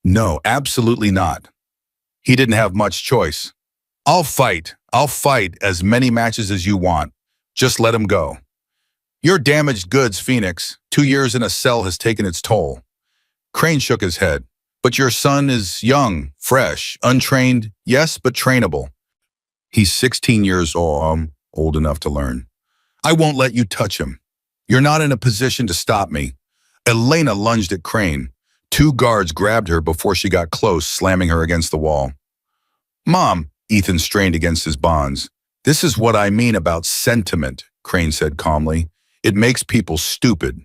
No, absolutely not. He didn't have much choice. I'll fight. I'll fight as many matches as you want. Just let him go. You're damaged goods, Phoenix. 2 years in a cell has taken its toll. Crane shook his head. But your son is young, fresh, untrained, yes, but trainable. He's 16 years old enough to learn. I won't let you touch him. You're not in a position to stop me. Elena lunged at Crane. 2 guards grabbed her before she got close, slamming her against the wall. Mom, Ethan strained against his bonds. This is what I mean about sentiment, Crane said calmly. It makes people stupid,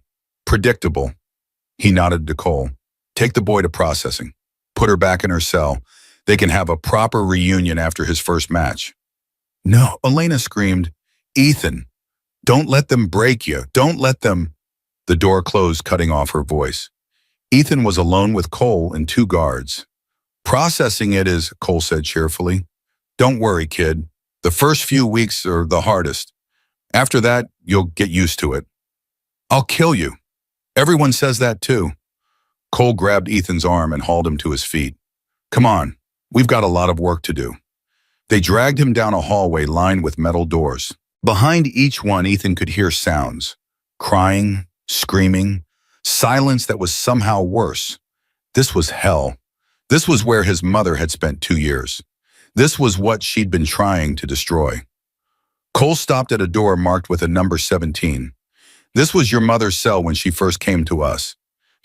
predictable. He nodded to Cole. Take the boy to processing. Put her back in her cell. They can have a proper reunion after his first match. No, Elena screamed. Ethan, don't let them break you. Don't let them. The door closed, cutting off her voice. Ethan was alone with Cole and 2 guards. Processing it is, Cole said cheerfully. Don't worry, kid. The first few weeks are the hardest. After that, you'll get used to it. I'll kill you. Everyone says that too. Cole grabbed Ethan's arm and hauled him to his feet. Come on, we've got a lot of work to do. They dragged him down a hallway lined with metal doors. Behind each one, Ethan could hear sounds. Crying, screaming, silence that was somehow worse. This was hell. This was where his mother had spent 2 years. This was what she'd been trying to destroy. Cole stopped at a door marked with a number 17. This was your mother's cell when she first came to us.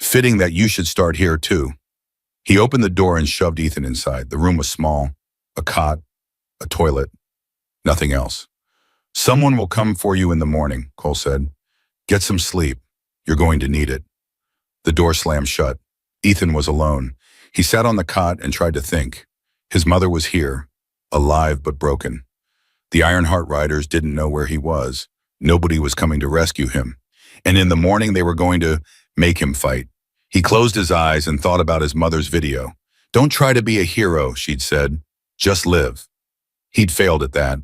Fitting that you should start here too. He opened the door and shoved Ethan inside. The room was small. A cot, a toilet, nothing else. Someone will come for you in the morning, Cole said. Get some sleep. You're going to need it. The door slammed shut. Ethan was alone. He sat on the cot and tried to think. His mother was here, alive but broken. The Ironheart Riders didn't know where he was. Nobody was coming to rescue him. And in the morning they were going to make him fight. He closed his eyes and thought about his mother's video. "Don't try to be a hero," she'd said. "Just live." He'd failed at that,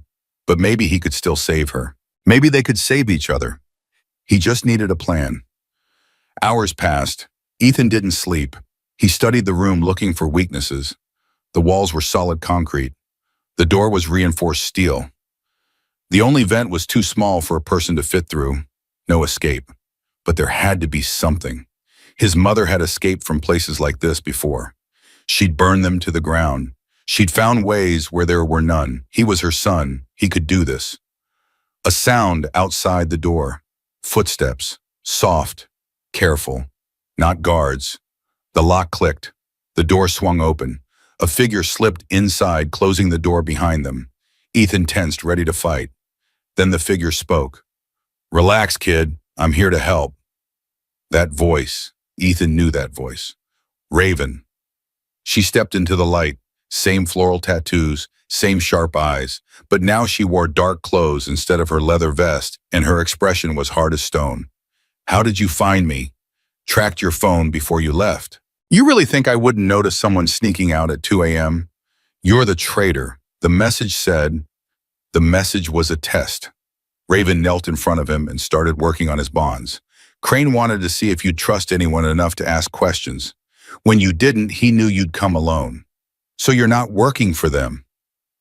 but maybe he could still save her. Maybe they could save each other. He just needed a plan. Hours passed. Ethan didn't sleep. He studied the room looking for weaknesses. The walls were solid concrete. The door was reinforced steel. The only vent was too small for a person to fit through. No escape. But there had to be something. His mother had escaped from places like this before. She'd burned them to the ground. She'd found ways where there were none. He was her son. He could do this. A sound outside the door. Footsteps. Soft. Careful. Not guards. The lock clicked. The door swung open. A figure slipped inside, closing the door behind them. Ethan tensed, ready to fight. Then the figure spoke. "Relax, kid. I'm here to help." That voice. Ethan knew that voice. Raven. She stepped into the light. Same floral tattoos, same sharp eyes, but now she wore dark clothes instead of her leather vest, and her expression was hard as stone. "How did you find me?" "Tracked your phone before you left." "You really think I wouldn't notice someone sneaking out at 2 a.m.? You're the traitor." The message said. The message was a test. Raven knelt in front of him and started working on his bonds. Crane wanted to see if you'd trust anyone enough to ask questions. When you didn't, he knew you'd come alone. "So you're not working for them?"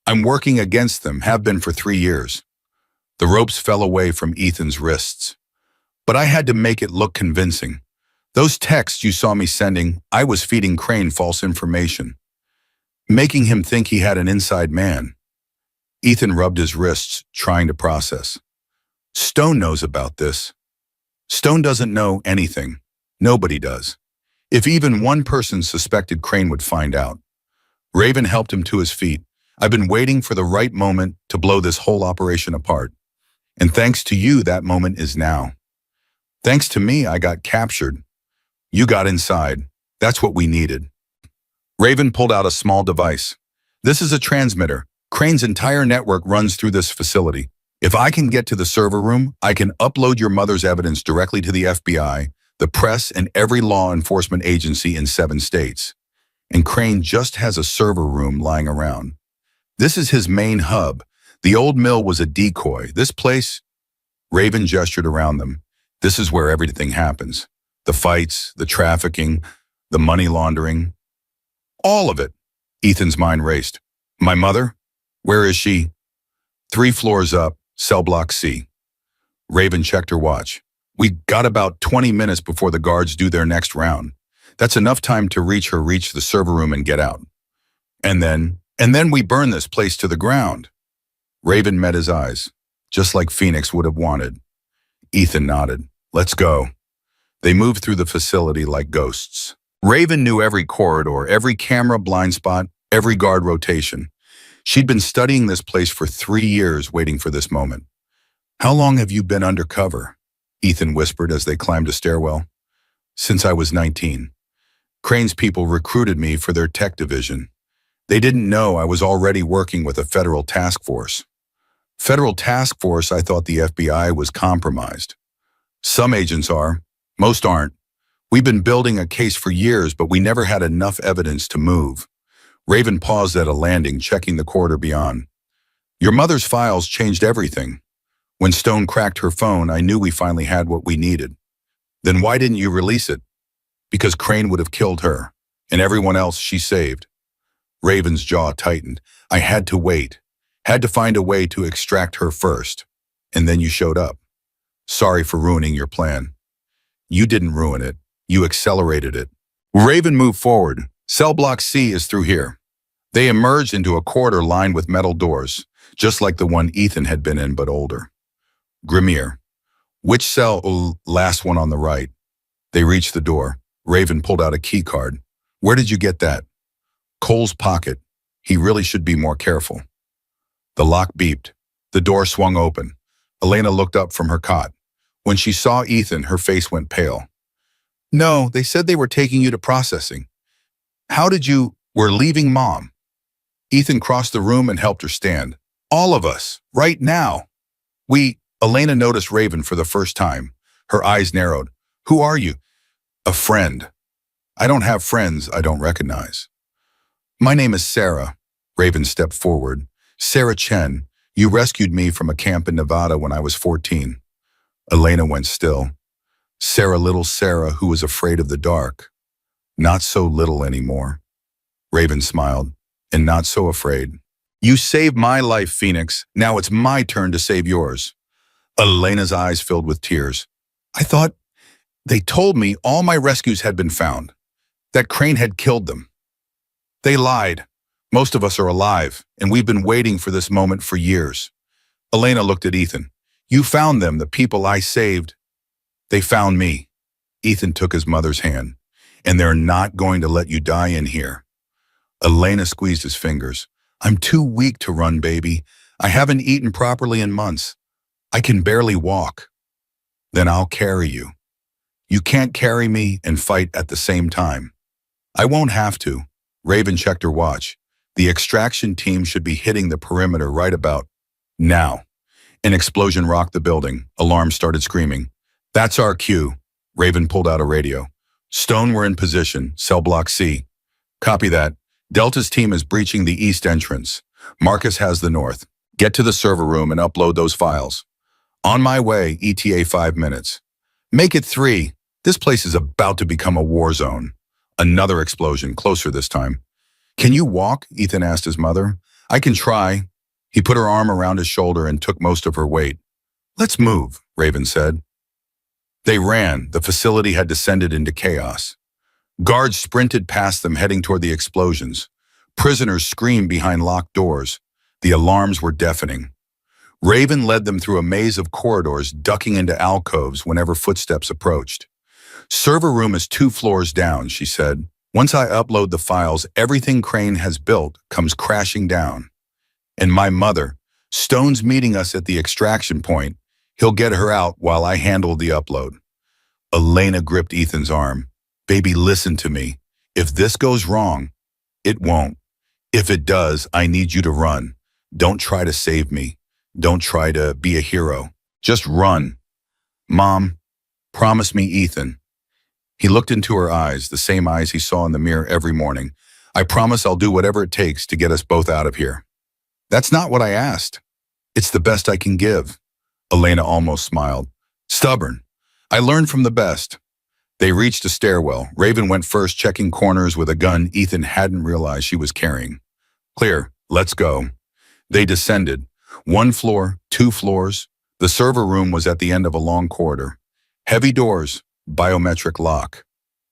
"I'm working against them, have been for 3 years." The ropes fell away from Ethan's wrists. "But I had to make it look convincing. Those texts you saw me sending, I was feeding Crane false information, making him think he had an inside man." Ethan rubbed his wrists, trying to process. "Stone knows about this." "Stone doesn't know anything. Nobody does. If even one person suspected, Crane would find out." Raven helped him to his feet. "I've been waiting for the right moment to blow this whole operation apart. And thanks to you, that moment is now. Thanks to me, I got captured. You got inside. That's what we needed." Raven pulled out a small device. "This is a transmitter. Crane's entire network runs through this facility. If I can get to the server room, I can upload your mother's evidence directly to the FBI, the press, and every law enforcement agency in 7 states. And Crane just has a server room lying around. This is his main hub. The old mill was a decoy. This place," Raven gestured around them, "this is where everything happens. The fights, the trafficking, the money laundering. All of it." Ethan's mind raced. "My mother? Where is she?" 3 floors up, cell block C. Raven checked her watch. "We got about 20 minutes before the guards do their next round. That's enough time to reach the server room and get out. And then we burn this place to the ground." Raven met his eyes, just like Phoenix would have wanted. Ethan nodded. "Let's go." They moved through the facility like ghosts. Raven knew every corridor, every camera blind spot, every guard rotation. She'd been studying this place for 3 years, waiting for this moment. "How long have you been undercover?" Ethan whispered as they climbed a stairwell. "Since I was 19. Crane's people recruited me for their tech division. They didn't know I was already working with a federal task force." "Federal task force?" I thought the FBI was compromised. "Some agents are. Most aren't. We've been building a case for years, but we never had enough evidence to move." Raven paused at a landing, checking the corridor beyond. "Your mother's files changed everything. When Stone cracked her phone, I knew we finally had what we needed." "Then why didn't you release it?" "Because Crane would have killed her, and everyone else she saved." Raven's jaw tightened. "I had to wait. Had to find a way to extract her first. And then you showed up. Sorry for ruining your plan." "You didn't ruin it. You accelerated it." Raven moved forward. "Cell block C is through here." They emerged into a corridor lined with metal doors, just like the one Ethan had been in, but older. "Grimmier. Which cell?" "Oh, last one on the right." They reached the door. Raven pulled out a key card. "Where did you get that?" "Cole's pocket. He really should be more careful." The lock beeped. The door swung open. Elena looked up from her cot. When she saw Ethan, her face went pale. "No, they said they were taking you to processing." How did you... We're leaving, Mom. Ethan crossed the room and helped her stand. All of us, right now. Elena noticed Raven for the first time. Her eyes narrowed. Who are you? A friend. I don't have friends I don't recognize. My name is Sarah. Raven stepped forward. Sarah Chen, you rescued me from a camp in Nevada when I was 14. Elena went still. Sarah, little Sarah, who was afraid of the dark. Not so little anymore. Raven smiled, and not so afraid. You saved my life, Phoenix. Now it's my turn to save yours. Elena's eyes filled with tears. I thought they told me all my rescues had been found, that Crane had killed them. They lied. Most of us are alive, and we've been waiting for this moment for years. Elena looked at Ethan. You found them, the people I saved. They found me. Ethan took his mother's hand. And they're not going to let you die in here. Elena squeezed his fingers. I'm too weak to run, baby. I haven't eaten properly in months. I can barely walk. Then I'll carry you. You can't carry me and fight at the same time. I won't have to. Raven checked her watch. The extraction team should be hitting the perimeter right about now. An explosion rocked the building. Alarms started screaming. That's our cue. Raven pulled out a radio. Stone, we're in position. Cell block C. Copy that. Delta's team is breaching the east entrance. Marcus has the north. Get to the server room and upload those files. On my way, ETA 5 minutes. Make it 3. This place is about to become a war zone. Another explosion, closer this time. Can you walk? Ethan asked his mother. I can try. He put her arm around his shoulder and took most of her weight. Let's move, Raven said. They ran. The facility had descended into chaos. Guards sprinted past them, heading toward the explosions. Prisoners screamed behind locked doors. The alarms were deafening. Raven led them through a maze of corridors, ducking into alcoves whenever footsteps approached. Server room is 2 floors down, she said. Once I upload the files, everything Crane has built comes crashing down. And my mother, Stone's meeting us at the extraction point. He'll get her out while I handle the upload. Elena gripped Ethan's arm. Baby, listen to me. If this goes wrong, it won't. If it does, I need you to run. Don't try to save me. Don't try to be a hero. Just run. Mom, promise me, Ethan. He looked into her eyes, the same eyes he saw in the mirror every morning. I promise I'll do whatever it takes to get us both out of here. That's not what I asked. It's the best I can give. Elena almost smiled. Stubborn. I learned from the best. They reached a stairwell. Raven went first, checking corners with a gun Ethan hadn't realized she was carrying. Clear. Let's go. They descended. 1 floor, 2 floors. The server room was at the end of a long corridor. Heavy doors, biometric lock.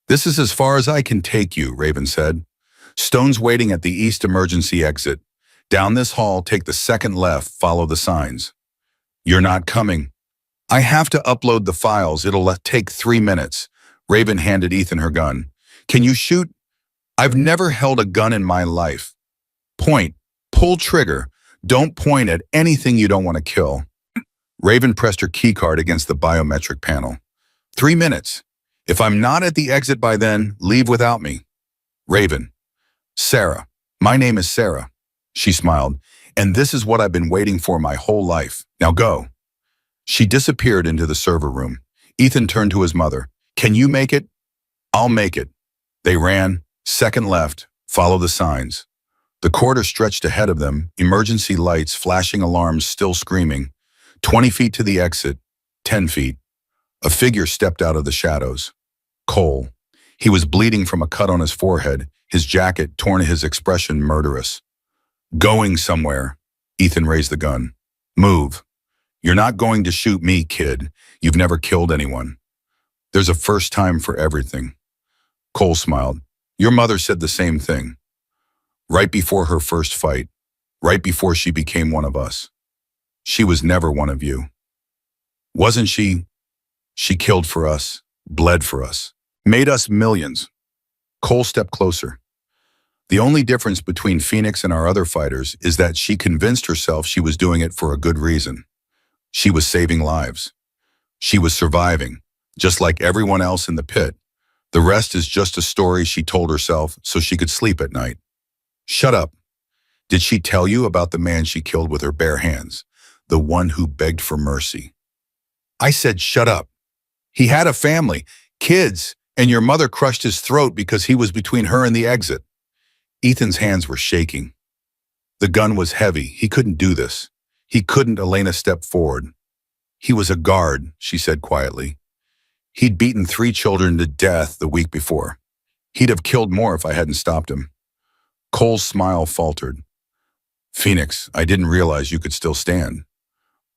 This is as far as I can take you, Raven said. Stone's waiting at the east emergency exit. Down this hall, take the second left, follow the signs. You're not coming. I have to upload the files. It'll take 3 minutes. Raven handed Ethan her gun. Can you shoot? I've never held a gun in my life. Point. Pull trigger. Don't point at anything you don't want to kill. Raven pressed her keycard against the biometric panel. 3 minutes. If I'm not at the exit by then, leave without me. Raven. Sarah. My name is Sarah. She smiled. And this is what I've been waiting for my whole life. Now go. She disappeared into the server room. Ethan turned to his mother. Can you make it? I'll make it. They ran. Second left. Follow the signs. The corridor stretched ahead of them, emergency lights, flashing alarms still screaming. 20 feet to the exit. 10 feet. A figure stepped out of the shadows. Cole. He was bleeding from a cut on his forehead, his jacket torn, his expression murderous. Going somewhere. Ethan raised the gun. Move. You're not going to shoot me, kid. You've never killed anyone. There's a first time for everything. Cole smiled. Your mother said the same thing. Right before her first fight. Right before she became one of us. She was never one of you. Wasn't she? She killed for us, bled for us, made us millions. Cole stepped closer. The only difference between Phoenix and our other fighters is that she convinced herself she was doing it for a good reason. She was saving lives. She was surviving, just like everyone else in the pit. The rest is just a story she told herself so she could sleep at night. Shut up. Did she tell you about the man she killed with her bare hands? The one who begged for mercy? I said shut up. He had a family, kids, and your mother crushed his throat because he was between her and the exit. Ethan's hands were shaking. The gun was heavy. He couldn't do this. He couldn't. Elena stepped forward. He was a guard, she said quietly. He'd beaten 3 children to death the week before. He'd have killed more if I hadn't stopped him. Cole's smile faltered. Phoenix, I didn't realize you could still stand.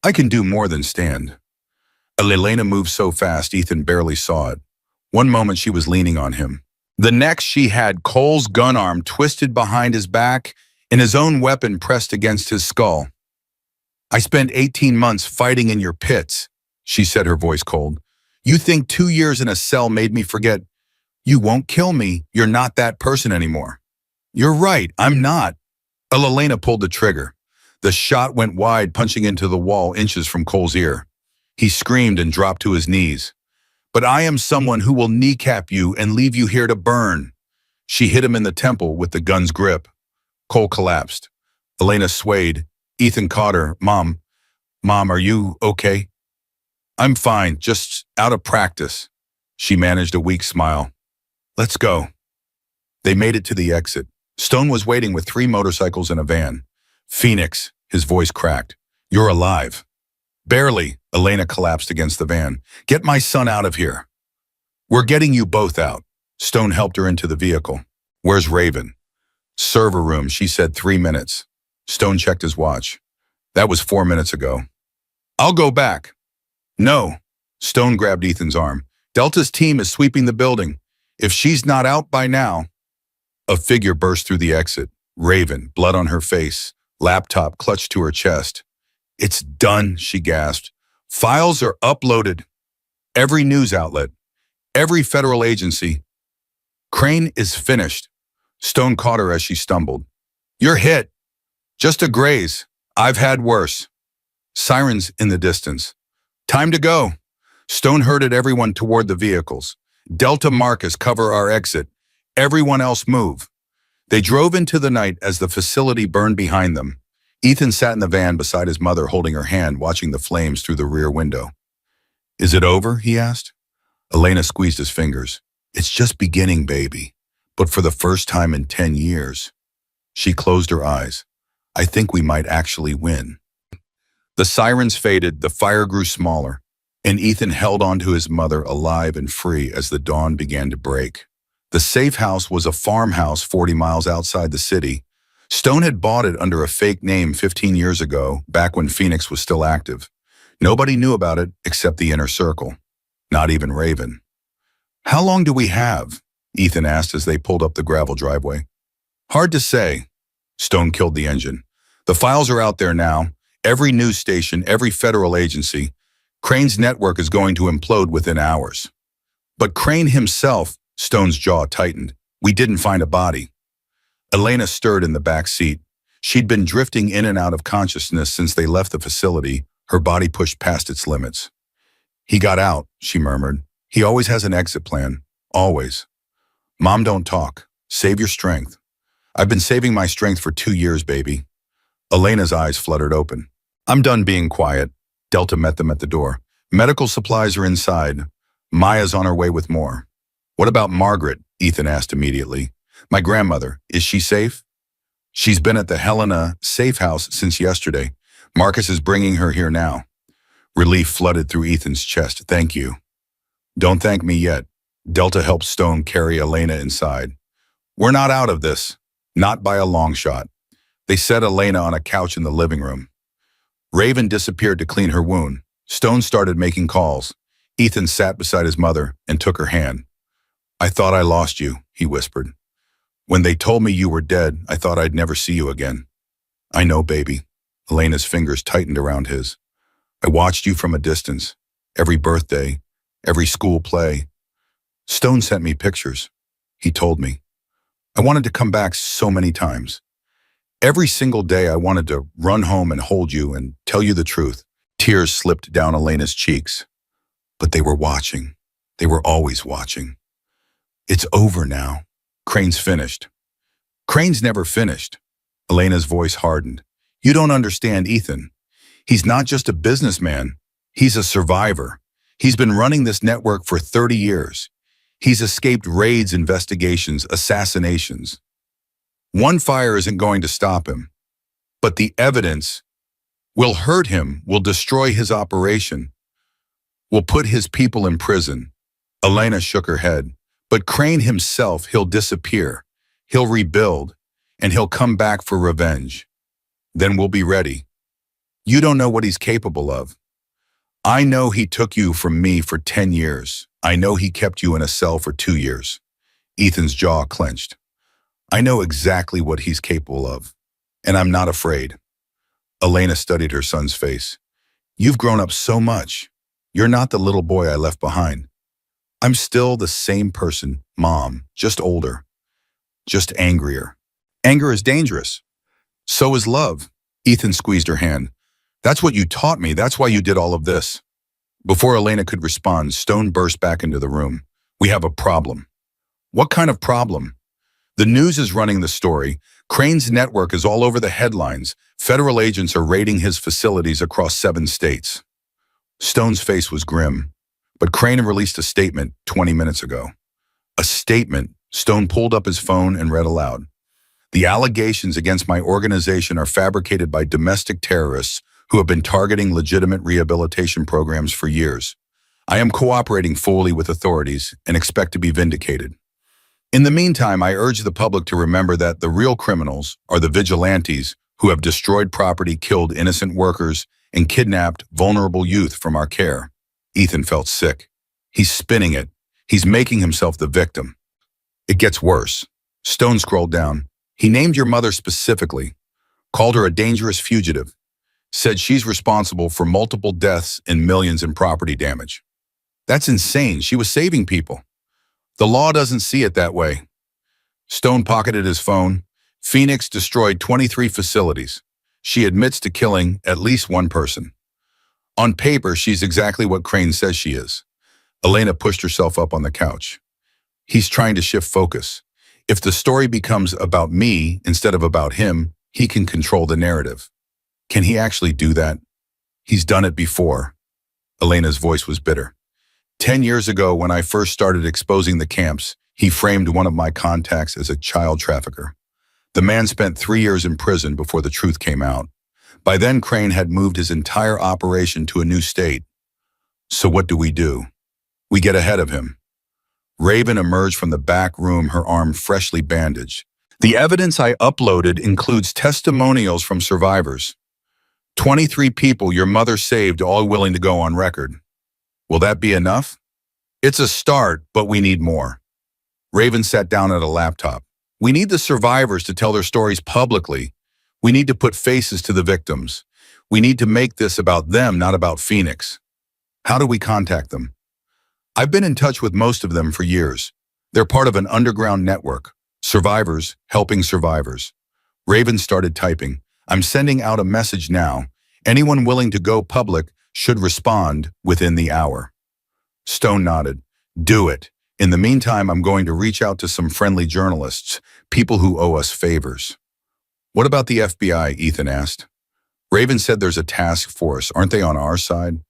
I can do more than stand. Elena moved so fast Ethan barely saw it. One moment she was leaning on him. The next she had Cole's gun arm twisted behind his back and his own weapon pressed against his skull. I spent 18 months fighting in your pits, she said, her voice cold. You think 2 years in a cell made me forget? You won't kill me. You're not that person anymore. You're right, I'm not. Elena pulled the trigger. The shot went wide, punching into the wall inches from Cole's ear. He screamed and dropped to his knees. But I am someone who will kneecap you and leave you here to burn. She hit him in the temple with the gun's grip. Cole collapsed. Elena swayed. Ethan caught her. Mom, are you okay? I'm fine, just out of practice. She managed a weak smile. Let's go. They made it to the exit. Stone was waiting with 3 motorcycles and a van. Phoenix, his voice cracked. You're alive. Barely. Elena collapsed against the van. Get my son out of here. We're getting you both out. Stone helped her into the vehicle. Where's Raven? Server room, she said 3 minutes. Stone checked his watch. That was 4 minutes ago. I'll go back. No. Stone grabbed Ethan's arm. Delta's team is sweeping the building. If she's not out by now. A figure burst through the exit. Raven, blood on her face, laptop clutched to her chest. It's done, she gasped. Files are uploaded. Every news outlet, every federal agency. Crane is finished. Stone caught her as she stumbled. You're hit. Just a graze. I've had worse. Sirens in the distance. Time to go. Stone herded everyone toward the vehicles. Delta Marcus, cover our exit. Everyone else move. They drove into the night as the facility burned behind them. Ethan sat in the van beside his mother, holding her hand, watching the flames through the rear window. Is it over? He asked. Elena squeezed his fingers. It's just beginning, baby. But for the first time in 10 years. She closed her eyes. I think we might actually win. The sirens faded, the fire grew smaller, and Ethan held on to his mother, alive and free, as the dawn began to break. The safe house was a farmhouse 40 miles outside the city. Stone had bought it under a fake name 15 years ago, back when Phoenix was still active. Nobody knew about it except the inner circle. Not even Raven. How long do we have? Ethan asked as they pulled up the gravel driveway. Hard to say. Stone killed the engine. The files are out there now. Every news station, every federal agency. Crane's network is going to implode within hours. But Crane himself, Stone's jaw tightened. We didn't find a body. Elena stirred in the back seat. She'd been drifting in and out of consciousness since they left the facility, her body pushed past its limits. He got out, she murmured. He always has an exit plan. Always. Mom, don't talk. Save your strength. I've been saving my strength for 2 years, baby. Elena's eyes fluttered open. I'm done being quiet. Delta met them at the door. Medical supplies are inside. Maya's on her way with more. What about Margaret? Ethan asked immediately. My grandmother, is she safe? She's been at the Helena safe house since yesterday. Marcus is bringing her here now. Relief flooded through Ethan's chest. Thank you. Don't thank me yet. Delta helped Stone carry Elena inside. We're not out of this. Not by a long shot. They set Elena on a couch in the living room. Raven disappeared to clean her wound. Stone started making calls. Ethan sat beside his mother and took her hand. I thought I lost you, he whispered. When they told me you were dead, I thought I'd never see you again. I know, baby. Elena's fingers tightened around his. I watched you from a distance. Every birthday, every school play. Stone sent me pictures. He told me. I wanted to come back so many times. Every single day I wanted to run home and hold you and tell you the truth. Tears slipped down Elena's cheeks. But they were watching. They were always watching. It's over now. Crane's finished. Crane's never finished. Elena's voice hardened. You don't understand Ethan. He's not just a businessman. He's a survivor. He's been running this network for 30 years. He's escaped raids, investigations, assassinations. One fire isn't going to stop him. But the evidence will hurt him, will destroy his operation, will put his people in prison. Elena shook her head. But Crane himself, he'll disappear. He'll rebuild, and he'll come back for revenge. Then we'll be ready. You don't know what he's capable of. I know he took you from me for 10 years. I know he kept you in a cell for 2 years. Ethan's jaw clenched. I know exactly what he's capable of, and I'm not afraid. Elena studied her son's face. You've grown up so much. You're not the little boy I left behind. I'm still the same person, Mom, just older, just angrier. Anger is dangerous. So is love. Ethan squeezed her hand. That's what you taught me. That's why you did all of this. Before Elena could respond, Stone burst back into the room. We have a problem. What kind of problem? The news is running the story. Crane's network is all over the headlines. Federal agents are raiding his facilities across 7 states. Stone's face was grim, but Crane released a statement 20 minutes ago. A statement. Stone pulled up his phone and read aloud. The allegations against my organization are fabricated by domestic terrorists who have been targeting legitimate rehabilitation programs for years. I am cooperating fully with authorities and expect to be vindicated. In the meantime, I urge the public to remember that the real criminals are the vigilantes who have destroyed property, killed innocent workers, and kidnapped vulnerable youth from our care. Ethan felt sick. He's spinning it. He's making himself the victim. It gets worse. Stone scrolled down. He named your mother specifically, called her a dangerous fugitive, said she's responsible for multiple deaths and millions in property damage. That's insane. She was saving people. The law doesn't see it that way. Stone pocketed his phone. Phoenix destroyed 23 facilities. She admits to killing at least one person. On paper, she's exactly what Crane says she is. Elena pushed herself up on the couch. He's trying to shift focus. If the story becomes about me instead of about him, he can control the narrative. Can he actually do that? He's done it before. Elena's voice was bitter. 10 years ago, when I first started exposing the camps, he framed one of my contacts as a child trafficker. The man spent 3 years in prison before the truth came out. By then, Crane had moved his entire operation to a new state. So what do? We get ahead of him. Raven emerged from the back room, her arm freshly bandaged. The evidence I uploaded includes testimonials from survivors. 23 people your mother saved, all willing to go on record. Will that be enough? It's a start, but we need more. Raven sat down at a laptop. We need the survivors to tell their stories publicly. We need to put faces to the victims. We need to make this about them, not about Phoenix. How do we contact them? I've been in touch with most of them for years. They're part of an underground network. Survivors helping survivors. Raven started typing. I'm sending out a message now. Anyone willing to go public should respond within the hour. Stone nodded. Do it. In the meantime, I'm going to reach out to some friendly journalists, people who owe us favors. What about the FBI? Ethan asked. Raven said there's a task force. Aren't they on our side?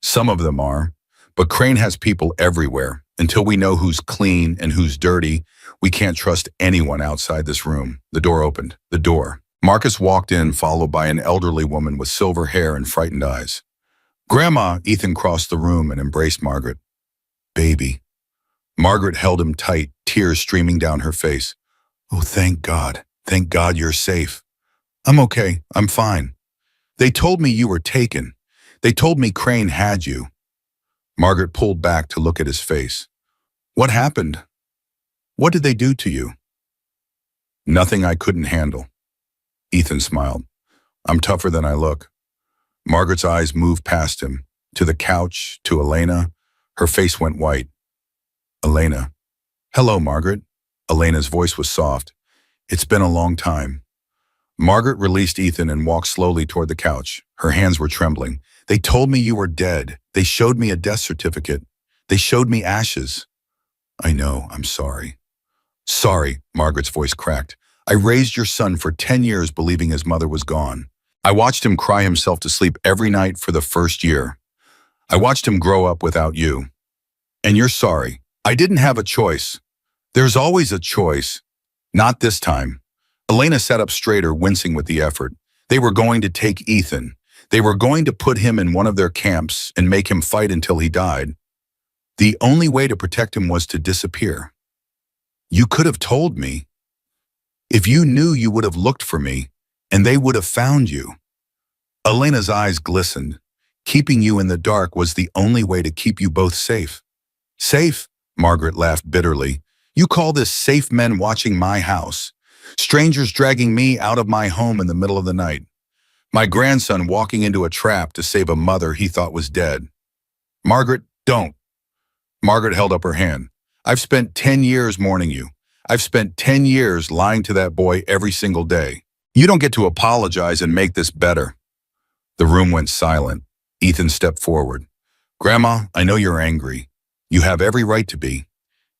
Some of them are, but Crane has people everywhere. Until we know who's clean and who's dirty, we can't trust anyone outside this room. The door opened. The door. Marcus walked in, followed by an elderly woman with silver hair and frightened eyes. Grandma! Ethan crossed the room and embraced Margaret. Baby. Margaret held him tight, tears streaming down her face. Oh, thank God. Thank God you're safe. I'm okay. I'm fine. They told me you were taken. They told me Crane had you. Margaret pulled back to look at his face. What happened? What did they do to you? Nothing I couldn't handle. Ethan smiled. I'm tougher than I look. Margaret's eyes moved past him, to the couch, to Elena. Her face went white. Elena. Hello, Margaret. Elena's voice was soft. It's been a long time. Margaret released Ethan and walked slowly toward the couch. Her hands were trembling. They told me you were dead. They showed me a death certificate. They showed me ashes. I know, I'm sorry. Sorry, Margaret's voice cracked. I raised your son for 10 years believing his mother was gone. I watched him cry himself to sleep every night for the first year. I watched him grow up without you. And you're sorry. I didn't have a choice. There's always a choice. Not this time. Elena sat up straighter, wincing with the effort. They were going to take Ethan. They were going to put him in one of their camps and make him fight until he died. The only way to protect him was to disappear. You could have told me. If you knew, you would have looked for me, and they would have found you. Elena's eyes glistened. Keeping you in the dark was the only way to keep you both safe. Safe? Margaret laughed bitterly. You call this safe, men watching my house? Strangers dragging me out of my home in the middle of the night. My grandson walking into a trap to save a mother he thought was dead. Margaret, don't. Margaret held up her hand. I've spent 10 years mourning you. I've spent 10 years lying to that boy every single day. You don't get to apologize and make this better. The room went silent. Ethan stepped forward. Grandma, I know you're angry. You have every right to be.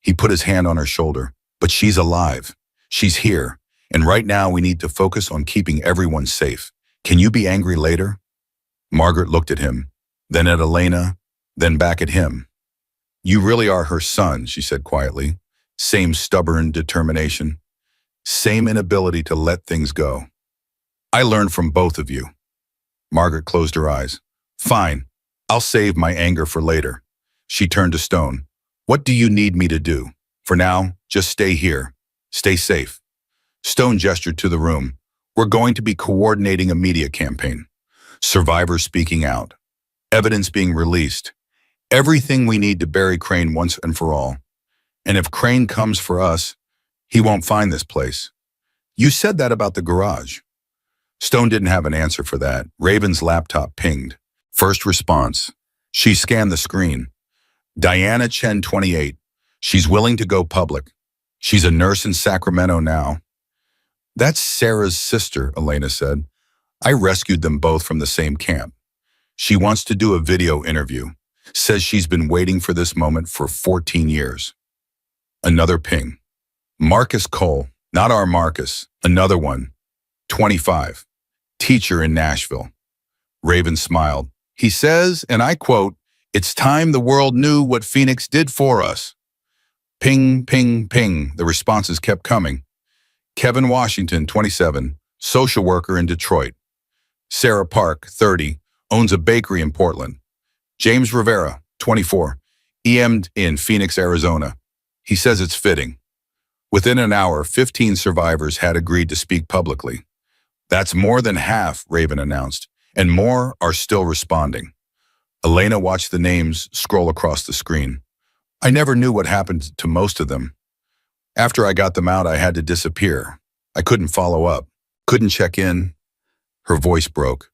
He put his hand on her shoulder. But she's alive. She's here. And right now we need to focus on keeping everyone safe. Can you be angry later? Margaret looked at him, then at Elena, then back at him. You really are her son, she said quietly. Same stubborn determination. Same inability to let things go. I learned from both of you. Margaret closed her eyes. Fine. I'll save my anger for later. She turned to Stone. What do you need me to do? For now, just stay here. Stay safe. Stone gestured to the room. We're going to be coordinating a media campaign. Survivors speaking out. Evidence being released. Everything we need to bury Crane once and for all. And if Crane comes for us, he won't find this place. You said that about the garage. Stone didn't have an answer for that. Raven's laptop pinged. First response. She scanned the screen. Diana Chen, 28. She's willing to go public. She's a nurse in Sacramento now. That's Sarah's sister, Elena said. I rescued them both from the same camp. She wants to do a video interview. Says she's been waiting for this moment for 14 years. Another ping. Marcus Cole, not our Marcus, another one. 25. Teacher in Nashville. Raven smiled. He says, and I quote, "It's time the world knew what Phoenix did for us." Ping, ping, ping. The responses kept coming. Kevin Washington, 27, social worker in Detroit. Sarah Park, 30, owns a bakery in Portland. James Rivera, 24, EM'd in Phoenix, Arizona. He says it's fitting. Within an hour, 15 survivors had agreed to speak publicly. That's more than half, Raven announced, and more are still responding. Elena watched the names scroll across the screen. I never knew what happened to most of them. After I got them out, I had to disappear. I couldn't follow up, couldn't check in. Her voice broke.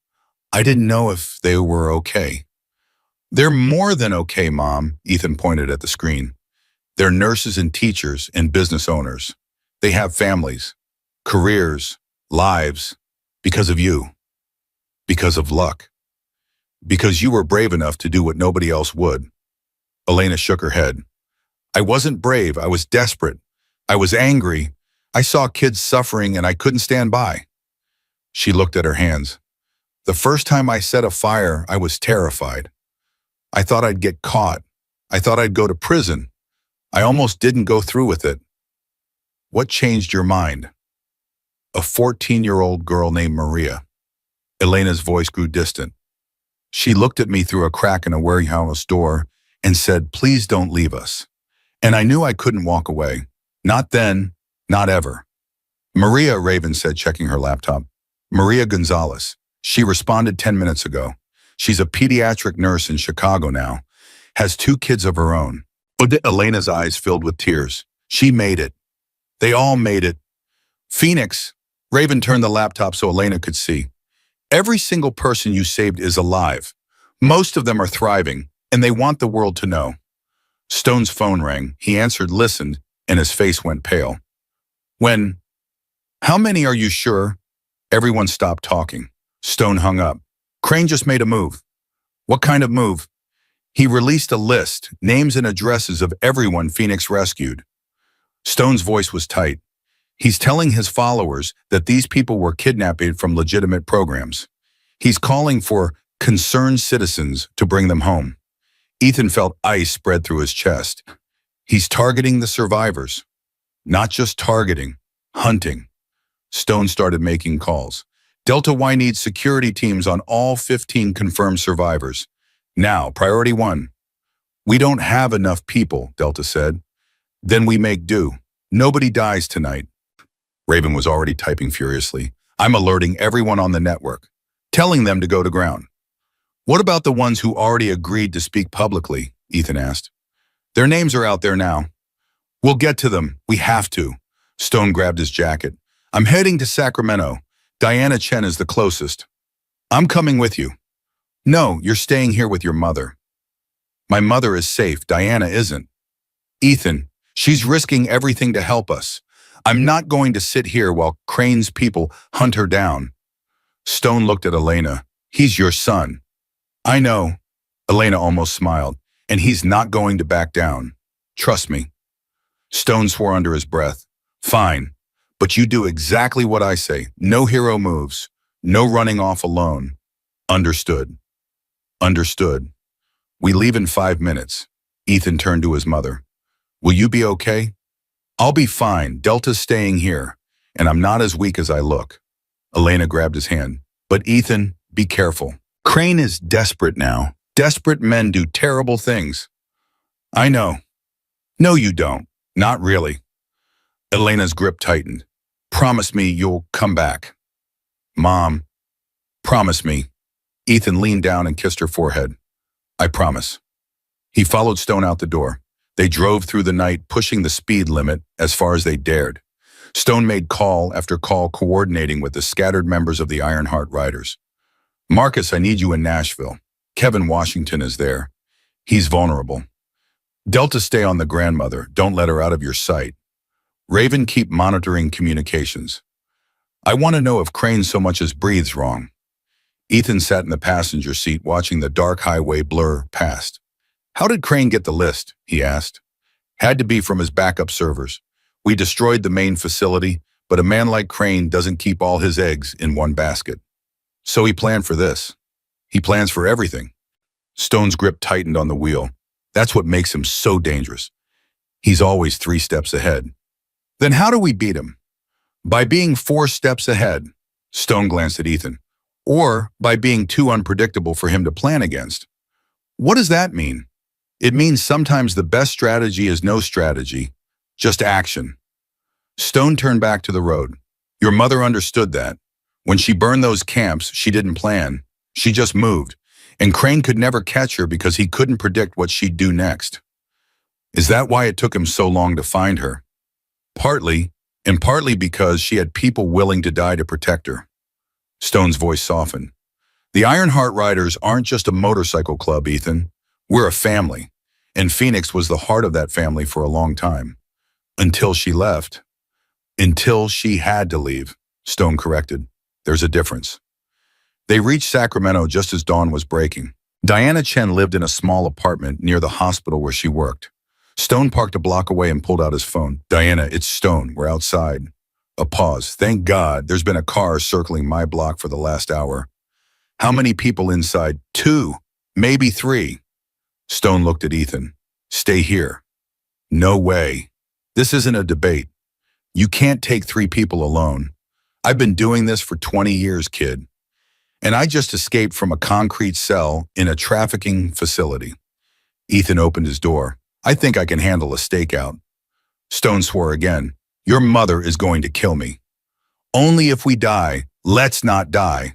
I didn't know if they were okay. They're more than okay, Mom, Ethan pointed at the screen. They're nurses and teachers and business owners. They have families, careers, lives, because of you, because of luck, because you were brave enough to do what nobody else would. Elena shook her head. I wasn't brave, I was desperate. I was angry. I saw kids suffering and I couldn't stand by. She looked at her hands. The first time I set a fire, I was terrified. I thought I'd get caught. I thought I'd go to prison. I almost didn't go through with it. What changed your mind? A 14-year-old girl named Maria. Elena's voice grew distant. She looked at me through a crack in a warehouse door and said, please don't leave us. And I knew I couldn't walk away. Not then, not ever. Maria, Raven said, checking her laptop. Maria Gonzalez. She responded 10 minutes ago. She's a pediatric nurse in Chicago now. Has 2 kids of her own. Elena's eyes filled with tears. She made it. They all made it. Phoenix. Raven turned the laptop so Elena could see. Every single person you saved is alive. Most of them are thriving, and they want the world to know. Stone's phone rang. He answered, listened, and his face went pale. When? How many are you sure? Everyone stopped talking. Stone hung up. Crane just made a move. What kind of move? He released a list, names and addresses of everyone Phoenix rescued. Stone's voice was tight. He's telling his followers that these people were kidnapped from legitimate programs. He's calling for concerned citizens to bring them home. Ethan felt ice spread through his chest. He's targeting the survivors. Not just targeting, hunting. Stone started making calls. Delta Y needs security teams on all 15 confirmed survivors. Now, priority 1. We don't have enough people, Delta said. Then we make do. Nobody dies tonight. Raven was already typing furiously. I'm alerting everyone on the network, telling them to go to ground. What about the ones who already agreed to speak publicly? Ethan asked. Their names are out there now. We'll get to them. We have to. Stone grabbed his jacket. I'm heading to Sacramento. Diana Chen is the closest. I'm coming with you. No, you're staying here with your mother. My mother is safe. Diana isn't. Ethan, she's risking everything to help us. I'm not going to sit here while Crane's people hunt her down. Stone looked at Elena. He's your son. I know. Elena almost smiled. And he's not going to back down. Trust me. Stone swore under his breath. Fine. But you do exactly what I say. No hero moves. No running off alone. Understood. Understood. We leave in 5 minutes. Ethan turned to his mother. Will you be okay? I'll be fine. Delta's staying here. And I'm not as weak as I look. Elena grabbed his hand. But Ethan, be careful. Crane is desperate now. Desperate men do terrible things. I know. No, you don't. Not really. Elena's grip tightened. Promise me you'll come back. Mom, promise me. Ethan leaned down and kissed her forehead. I promise. He followed Stone out the door. They drove through the night, pushing the speed limit as far as they dared. Stone made call after call, coordinating with the scattered members of the Ironheart Riders. Marcus, I need you in Nashville. Kevin Washington is there. He's vulnerable. Delta, stay on the grandmother. Don't let her out of your sight. Raven, keep monitoring communications. I want to know if Crane so much as breathes wrong. Ethan sat in the passenger seat watching the dark highway blur past. How did Crane get the list? He asked. Had to be from his backup servers. We destroyed the main facility, but a man like Crane doesn't keep all his eggs in one basket. So he planned for this. He plans for everything. Stone's grip tightened on the wheel. That's what makes him so dangerous. He's always 3 steps ahead. Then how do we beat him? By being 4 steps ahead. Stone glanced at Ethan. Or by being too unpredictable for him to plan against. What does that mean? It means sometimes the best strategy is no strategy, just action. Stone turned back to the road. Your mother understood that. When she burned those camps, she didn't plan. She just moved. And Crane could never catch her because he couldn't predict what she'd do next. Is that why it took him so long to find her? Partly, and partly because she had people willing to die to protect her. Stone's voice softened. The Ironheart Riders aren't just a motorcycle club, Ethan. We're a family. And Phoenix was the heart of that family for a long time. Until she left. Until she had to leave, Stone corrected. There's a difference. They reached Sacramento just as dawn was breaking. Diana Chen lived in a small apartment near the hospital where she worked. Stone parked a block away and pulled out his phone. Diana, it's Stone. We're outside. A pause. Thank God, there's been a car circling my block for the last hour. How many people inside? 2, maybe 3. Stone looked at Ethan. Stay here. No way. This isn't a debate. You can't take 3 people alone. I've been doing this for 20 years, kid. And I just escaped from a concrete cell in a trafficking facility. Ethan opened his door. I think I can handle a stakeout. Stone swore again. Your mother is going to kill me. Only if we die. Let's not die.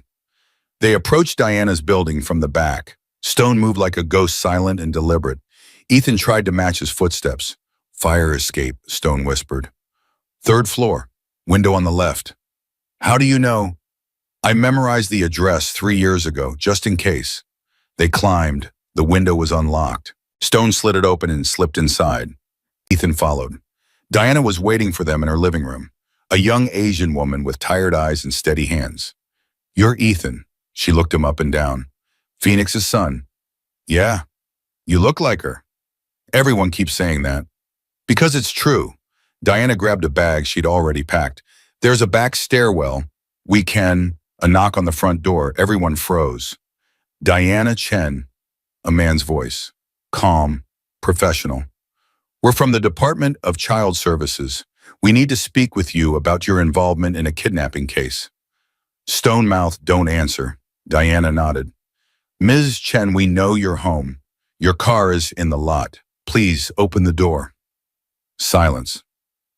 They approached Diana's building from the back. Stone moved like a ghost, silent and deliberate. Ethan tried to match his footsteps. Fire escape, Stone whispered. 3rd floor, window on the left. How do you know? I memorized the address 3 years ago, just in case. They climbed. The window was unlocked. Stone slid it open and slipped inside. Ethan followed. Diana was waiting for them in her living room, a young Asian woman with tired eyes and steady hands. You're Ethan. She looked him up and down. Phoenix's son. Yeah. You look like her. Everyone keeps saying that. Because it's true. Diana grabbed a bag she'd already packed. There's a back stairwell. We can. A knock on the front door. Everyone froze. Diana Chen, a man's voice. Calm, professional. We're from the Department of Child Services. We need to speak with you about your involvement in a kidnapping case. Stone mouth, don't answer. Diana nodded. Ms. Chen, we know you're home. Your car is in the lot. Please open the door. Silence.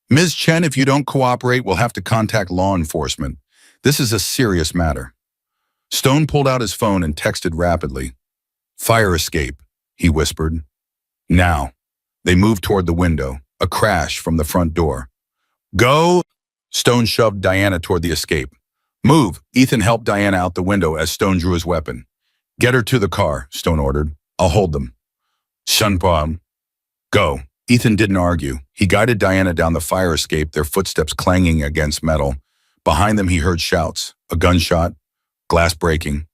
Ms. Chen, if you don't cooperate, we'll have to contact law enforcement. This is a serious matter. Stone pulled out his phone and texted rapidly. Fire escape, he whispered. Now. They moved toward the window. A crash from the front door. Go! Stone shoved Diana toward the escape. Move! Ethan helped Diana out the window as Stone drew his weapon. Get her to the car, Stone ordered. I'll hold them. Shunpam. Go. Ethan didn't argue. He guided Diana down the fire escape, their footsteps clanging against metal. Behind them he heard shouts. A gunshot. Glass breaking.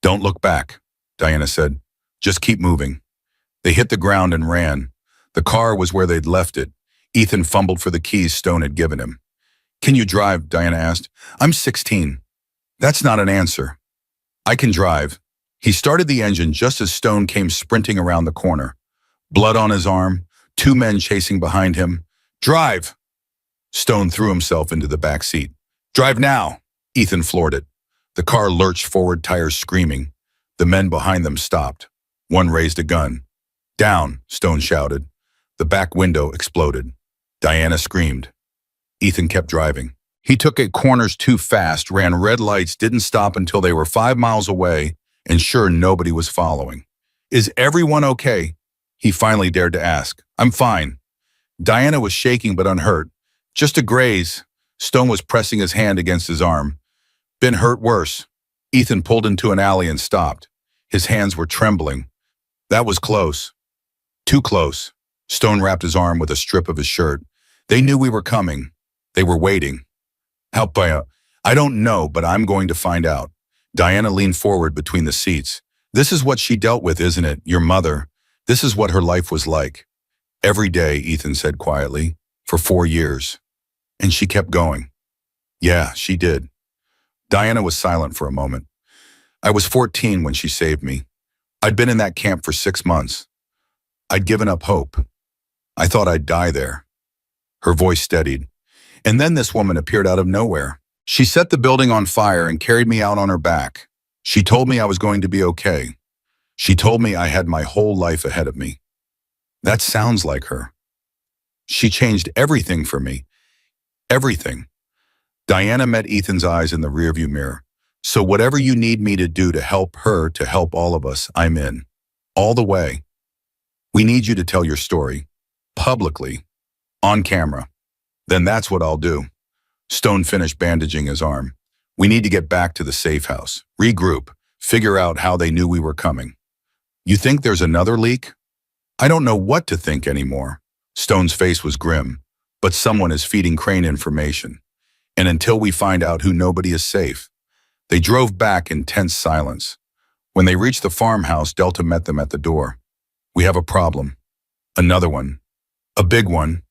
Don't look back, Diana said. Just keep moving. They hit the ground and ran. The car was where they'd left it. Ethan fumbled for the keys Stone had given him. Can you drive? Diana asked. I'm 16. That's not an answer. I can drive. He started the engine just as Stone came sprinting around the corner. Blood on his arm, 2 men chasing behind him. Drive! Stone threw himself into the back seat. Drive now! Ethan floored it. The car lurched forward, tires screaming. The men behind them stopped. One raised a gun. Down, Stone shouted. The back window exploded. Diana screamed. Ethan kept driving. He took 8 corners too fast, ran red lights, didn't stop until they were 5 miles away, and sure nobody was following. Is everyone okay? He finally dared to ask. I'm fine. Diana was shaking but unhurt. Just a graze. Stone was pressing his hand against his arm. Been hurt worse. Ethan pulled into an alley and stopped. His hands were trembling. That was close. Too close. Stone wrapped his arm with a strip of his shirt. They knew we were coming. They were waiting. Help by I don't know, but I'm going to find out. Diana leaned forward between the seats. This is what she dealt with, isn't it? Your mother. This is what her life was like. Every day, Ethan said quietly, for 4 years. And she kept going. Yeah, she did. Diana was silent for a moment. I was 14 when she saved me. I'd been in that camp for 6 months. I'd given up hope. I thought I'd die there. Her voice steadied. And then this woman appeared out of nowhere. She set the building on fire and carried me out on her back. She told me I was going to be okay. She told me I had my whole life ahead of me. That sounds like her. She changed everything for me. Everything. Diana met Ethan's eyes in the rearview mirror. So whatever you need me to do to help her, to help all of us, I'm in. All the way. We need you to tell your story. Publicly. On camera. Then that's what I'll do. Stone finished bandaging his arm. We need to get back to the safe house. Regroup. Figure out how they knew we were coming. You think there's another leak? I don't know what to think anymore. Stone's face was grim. But someone is feeding Crane information. And until we find out who, nobody is safe. They drove back in tense silence. When they reached the farmhouse, Delta met them at the door. We have a problem. Another one. A big one.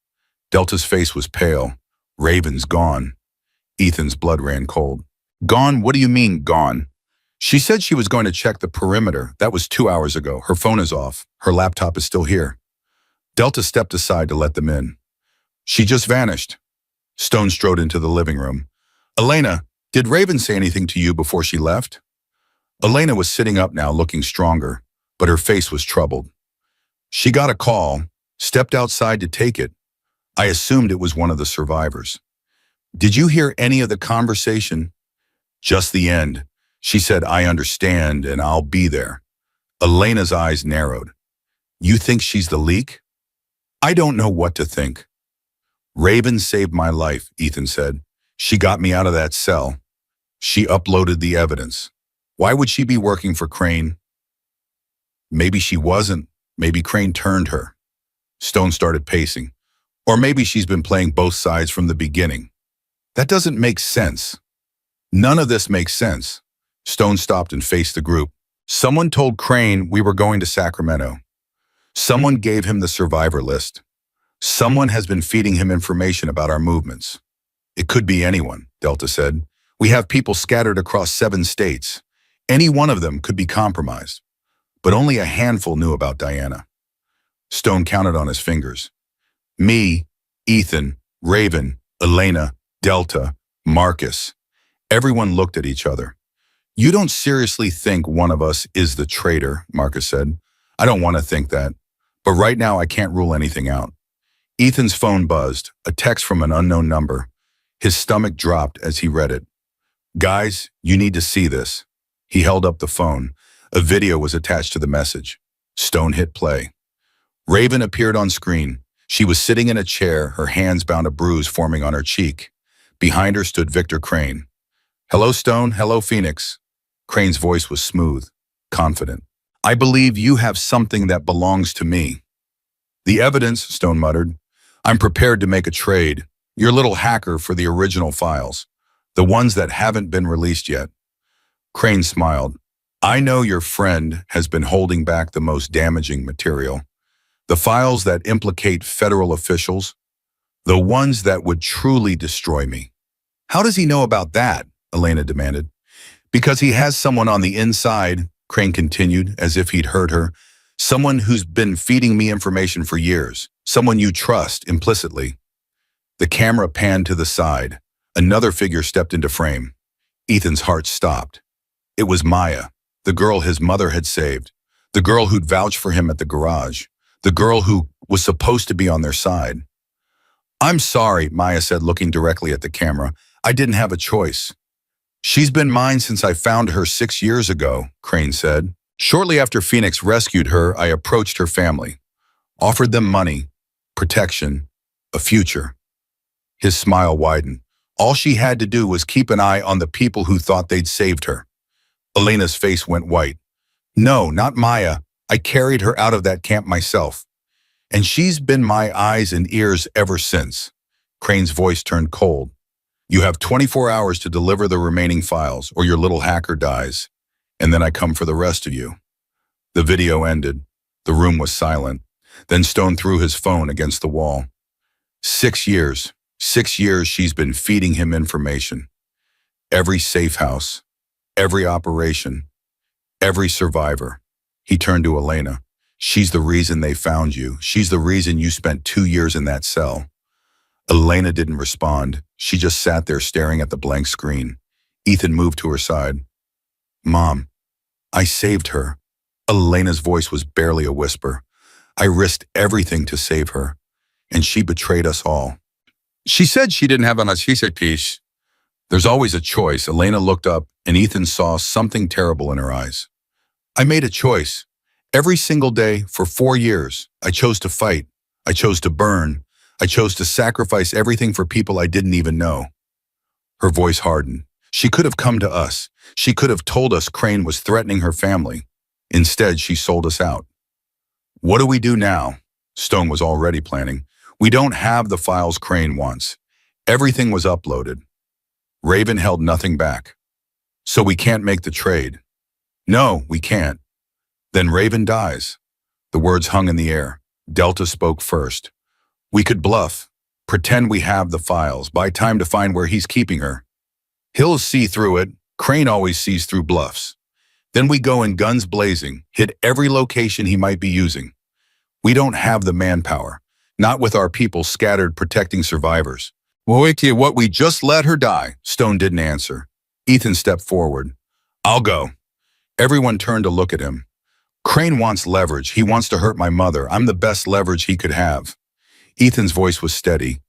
Delta's face was pale. Raven's gone. Ethan's blood ran cold. Gone? What do you mean, gone? She said she was going to check the perimeter. That was 2 hours ago. Her phone is off. Her laptop is still here. Delta stepped aside to let them in. She just vanished. Stone strode into the living room. Elena, did Raven say anything to you before she left? Elena was sitting up now, looking stronger, but her face was troubled. She got a call, stepped outside to take it. I assumed it was one of the survivors. Did you hear any of the conversation? Just the end. She said, I understand and I'll be there. Elena's eyes narrowed. You think she's the leak? I don't know what to think. Raven saved my life, Ethan said. She got me out of that cell. She uploaded the evidence. Why would she be working for Crane? Maybe she wasn't. Maybe Crane turned her. Stone started pacing. Or maybe she's been playing both sides from the beginning. That doesn't make sense. None of this makes sense. Stone stopped and faced the group. Someone told Crane we were going to Sacramento. Someone gave him the survivor list. Someone has been feeding him information about our movements. It could be anyone, Delta said. We have people scattered across 7 states. Any one of them could be compromised. But only a handful knew about Diana. Stone counted on his fingers. Me, Ethan, Raven, Elena, Delta, Marcus. Everyone looked at each other. You don't seriously think one of us is the traitor, Marcus said. I don't want to think that. But right now I can't rule anything out. Ethan's phone buzzed, a text from an unknown number. His stomach dropped as he read it. Guys, you need to see this. He held up the phone. A video was attached to the message. Stone hit play. Raven appeared on screen. She was sitting in a chair, her hands bound a bruise forming on her cheek. Behind her stood Victor Crane. Hello, Stone. Hello, Phoenix. Crane's voice was smooth, confident. I believe you have something that belongs to me. The evidence, Stone muttered. I'm prepared to make a trade. Your little hacker for the original files. The ones that haven't been released yet. Crane smiled. I know your friend has been holding back the most damaging material. The files that implicate federal officials. The ones that would truly destroy me. How does he know about that? Elena demanded. Because he has someone on the inside, Crane continued, as if he'd heard her. Someone who's been feeding me information for years. Someone you trust implicitly. The camera panned to the side. Another figure stepped into frame. Ethan's heart stopped. It was Maya, the girl his mother had saved. The girl who'd vouched for him at the garage. The girl who was supposed to be on their side. I'm sorry, Maya said, looking directly at the camera. I didn't have a choice. She's been mine since I found her 6 years ago, Crane said. Shortly after Phoenix rescued her, I approached her family. Offered them money, protection, a future. His smile widened. All she had to do was keep an eye on the people who thought they'd saved her. Elena's face went white. No, not Maya. I carried her out of that camp myself. And she's been my eyes and ears ever since. Crane's voice turned cold. You have 24 hours to deliver the remaining files, or your little hacker dies. And then I come for the rest of you. The video ended. The room was silent. Then Stone threw his phone against the wall. 6 years. 6 years she's been feeding him information. Every safe house. Every operation. Every survivor. He turned to Elena. She's the reason they found you. She's the reason you spent 2 years in that cell. Elena didn't respond. She just sat there staring at the blank screen. Ethan moved to her side. Mom, I saved her. Elena's voice was barely a whisper. I risked everything to save her, and she betrayed us all. She said she didn't have an artistic piece. There's always a choice. Elena looked up, and Ethan saw something terrible in her eyes. I made a choice. Every single day for 4 years, I chose to fight. I chose to burn. I chose to sacrifice everything for people I didn't even know. Her voice hardened. She could have come to us. She could have told us Crane was threatening her family. Instead, she sold us out. What do we do now? Stone was already planning. We don't have the files Crane wants. Everything was uploaded. Raven held nothing back. So we can't make the trade. No, we can't. Then Raven dies. The words hung in the air. Delta spoke first. We could bluff, pretend we have the files, buy time to find where he's keeping her. He'll see through it. Crane always sees through bluffs. Then we go in guns blazing, hit every location he might be using. We don't have the manpower, not with our people scattered protecting survivors. What we just let her die. Stone didn't answer. Ethan stepped forward. I'll go. Everyone turned to look at him. Crane wants leverage. He wants to hurt my mother. I'm the best leverage he could have. Ethan's voice was steady.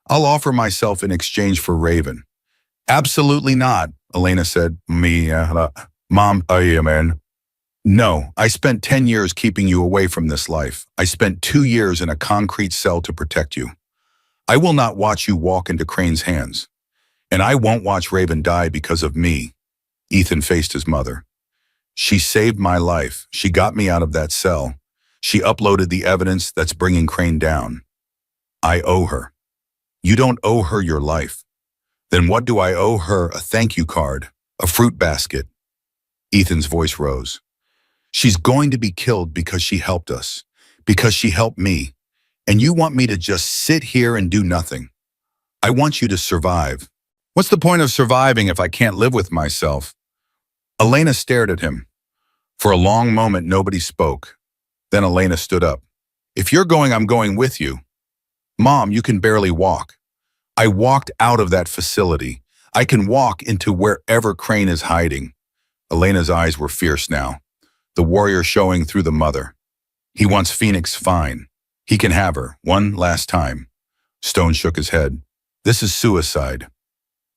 I'll offer myself in exchange for Raven. Absolutely not, Elena said. Mom, man. No, I spent 10 years keeping you away from this life. I spent 2 years in a concrete cell to protect you. I will not watch you walk into Crane's hands. And I won't watch Raven die because of me. Ethan faced his mother. She saved my life. She got me out of that cell. She uploaded the evidence that's bringing Crane down. I owe her. You don't owe her your life. Then what do I owe her? A thank you card, a fruit basket. Ethan's voice rose. She's going to be killed because she helped us, Because she helped me. And you want me to just sit here and do nothing. I want you to survive. What's the point of surviving if I can't live with myself? Elena stared at him. For a long moment, nobody spoke. Then Elena stood up. If you're going, I'm going with you. Mom, you can barely walk. I walked out of that facility. I can walk into wherever Crane is hiding. Elena's eyes were fierce now, the warrior showing through the mother. He wants Phoenix fine. He can have her, one last time. Stone shook his head. This is suicide.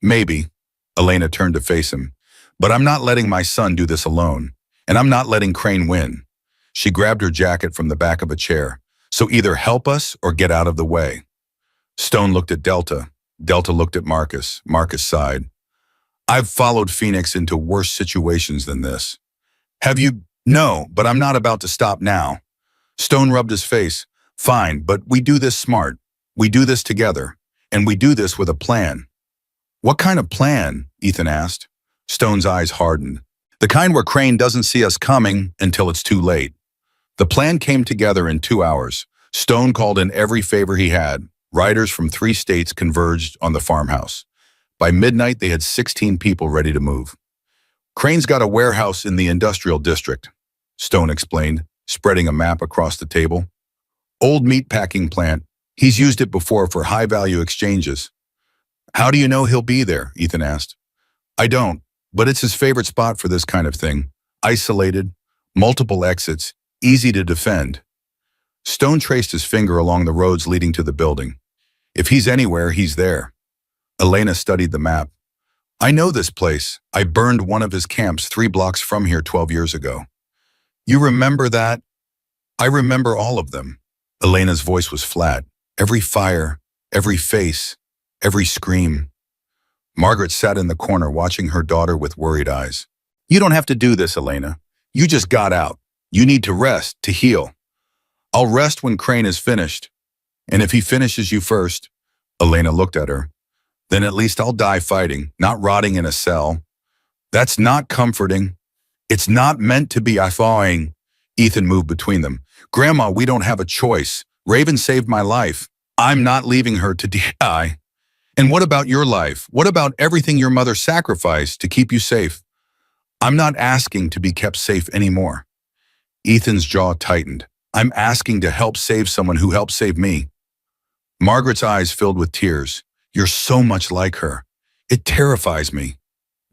Maybe. Elena turned to face him. But I'm not letting my son do this alone. And I'm not letting Crane win. She grabbed her jacket from the back of a chair. So either help us or get out of the way. Stone looked at Delta. Delta looked at Marcus. Marcus sighed. I've followed Phoenix into worse situations than this. Have you? No, but I'm not about to stop now. Stone rubbed his face. Fine, but we do this smart. We do this together. And we do this with a plan. What kind of plan? Ethan asked. Stone's eyes hardened. The kind where Crane doesn't see us coming until it's too late. The plan came together in 2 hours. Stone called in every favor he had. Riders from 3 states converged on the farmhouse. By midnight, they had 16 people ready to move. Crane's got a warehouse in the industrial district, Stone explained, spreading a map across the table. Old meatpacking plant. He's used it before for high-value exchanges. How do you know he'll be there? Ethan asked. I don't, but it's his favorite spot for this kind of thing. Isolated, multiple exits, easy to defend. Stone traced his finger along the roads leading to the building. If he's anywhere, he's there. Elena studied the map. I know this place. I burned one of his camps 3 blocks from here 12 years ago. You remember that? I remember all of them. Elena's voice was flat. Every fire, every face, every scream. Margaret sat in the corner watching her daughter with worried eyes. You don't have to do this, Elena. You just got out. You need to rest, to heal. I'll rest when Crane is finished. And if he finishes you first, Elena looked at her, then at least I'll die fighting, not rotting in a cell. That's not comforting. It's not meant to be thawing. Ethan moved between them. Grandma, we don't have a choice. Raven saved my life. I'm not leaving her to die. And what about your life? What about everything your mother sacrificed to keep you safe? I'm not asking to be kept safe anymore. Ethan's jaw tightened. I'm asking to help save someone who helped save me. Margaret's eyes filled with tears. You're so much like her. It terrifies me.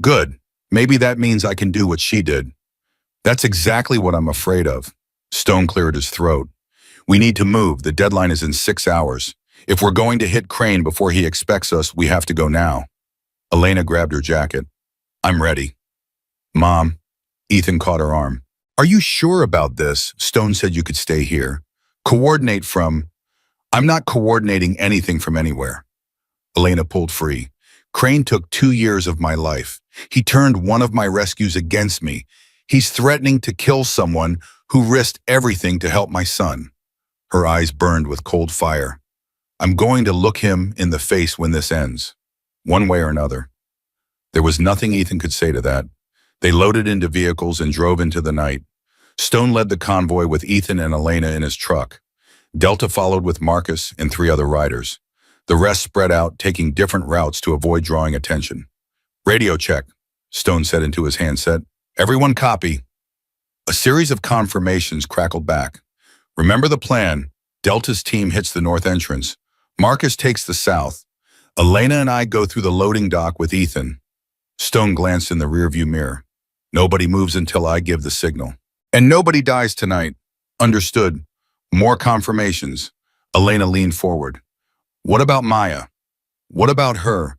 Good. Maybe that means I can do what she did. That's exactly what I'm afraid of. Stone cleared his throat. We need to move. The deadline is in 6 hours. If we're going to hit Crane before he expects us, we have to go now. Elena grabbed her jacket. I'm ready. Mom. Ethan caught her arm. Are you sure about this? Stone said you could stay here. Coordinate from... I'm not coordinating anything from anywhere. Elena pulled free. Crane took 2 years of my life. He turned one of my rescues against me. He's threatening to kill someone who risked everything to help my son. Her eyes burned with cold fire. I'm going to look him in the face when this ends, one way or another. There was nothing Ethan could say to that. They loaded into vehicles and drove into the night. Stone led the convoy with Ethan and Elena in his truck. Delta followed with Marcus and 3 other riders. The rest spread out, taking different routes to avoid drawing attention. Radio check, Stone said into his handset. Everyone copy. A series of confirmations crackled back. Remember the plan. Delta's team hits the north entrance. Marcus takes the south. Elena and I go through the loading dock with Ethan. Stone glanced in the rearview mirror. Nobody moves until I give the signal. And nobody dies tonight. Understood. More confirmations. Elena leaned forward. What about Maya? What about her?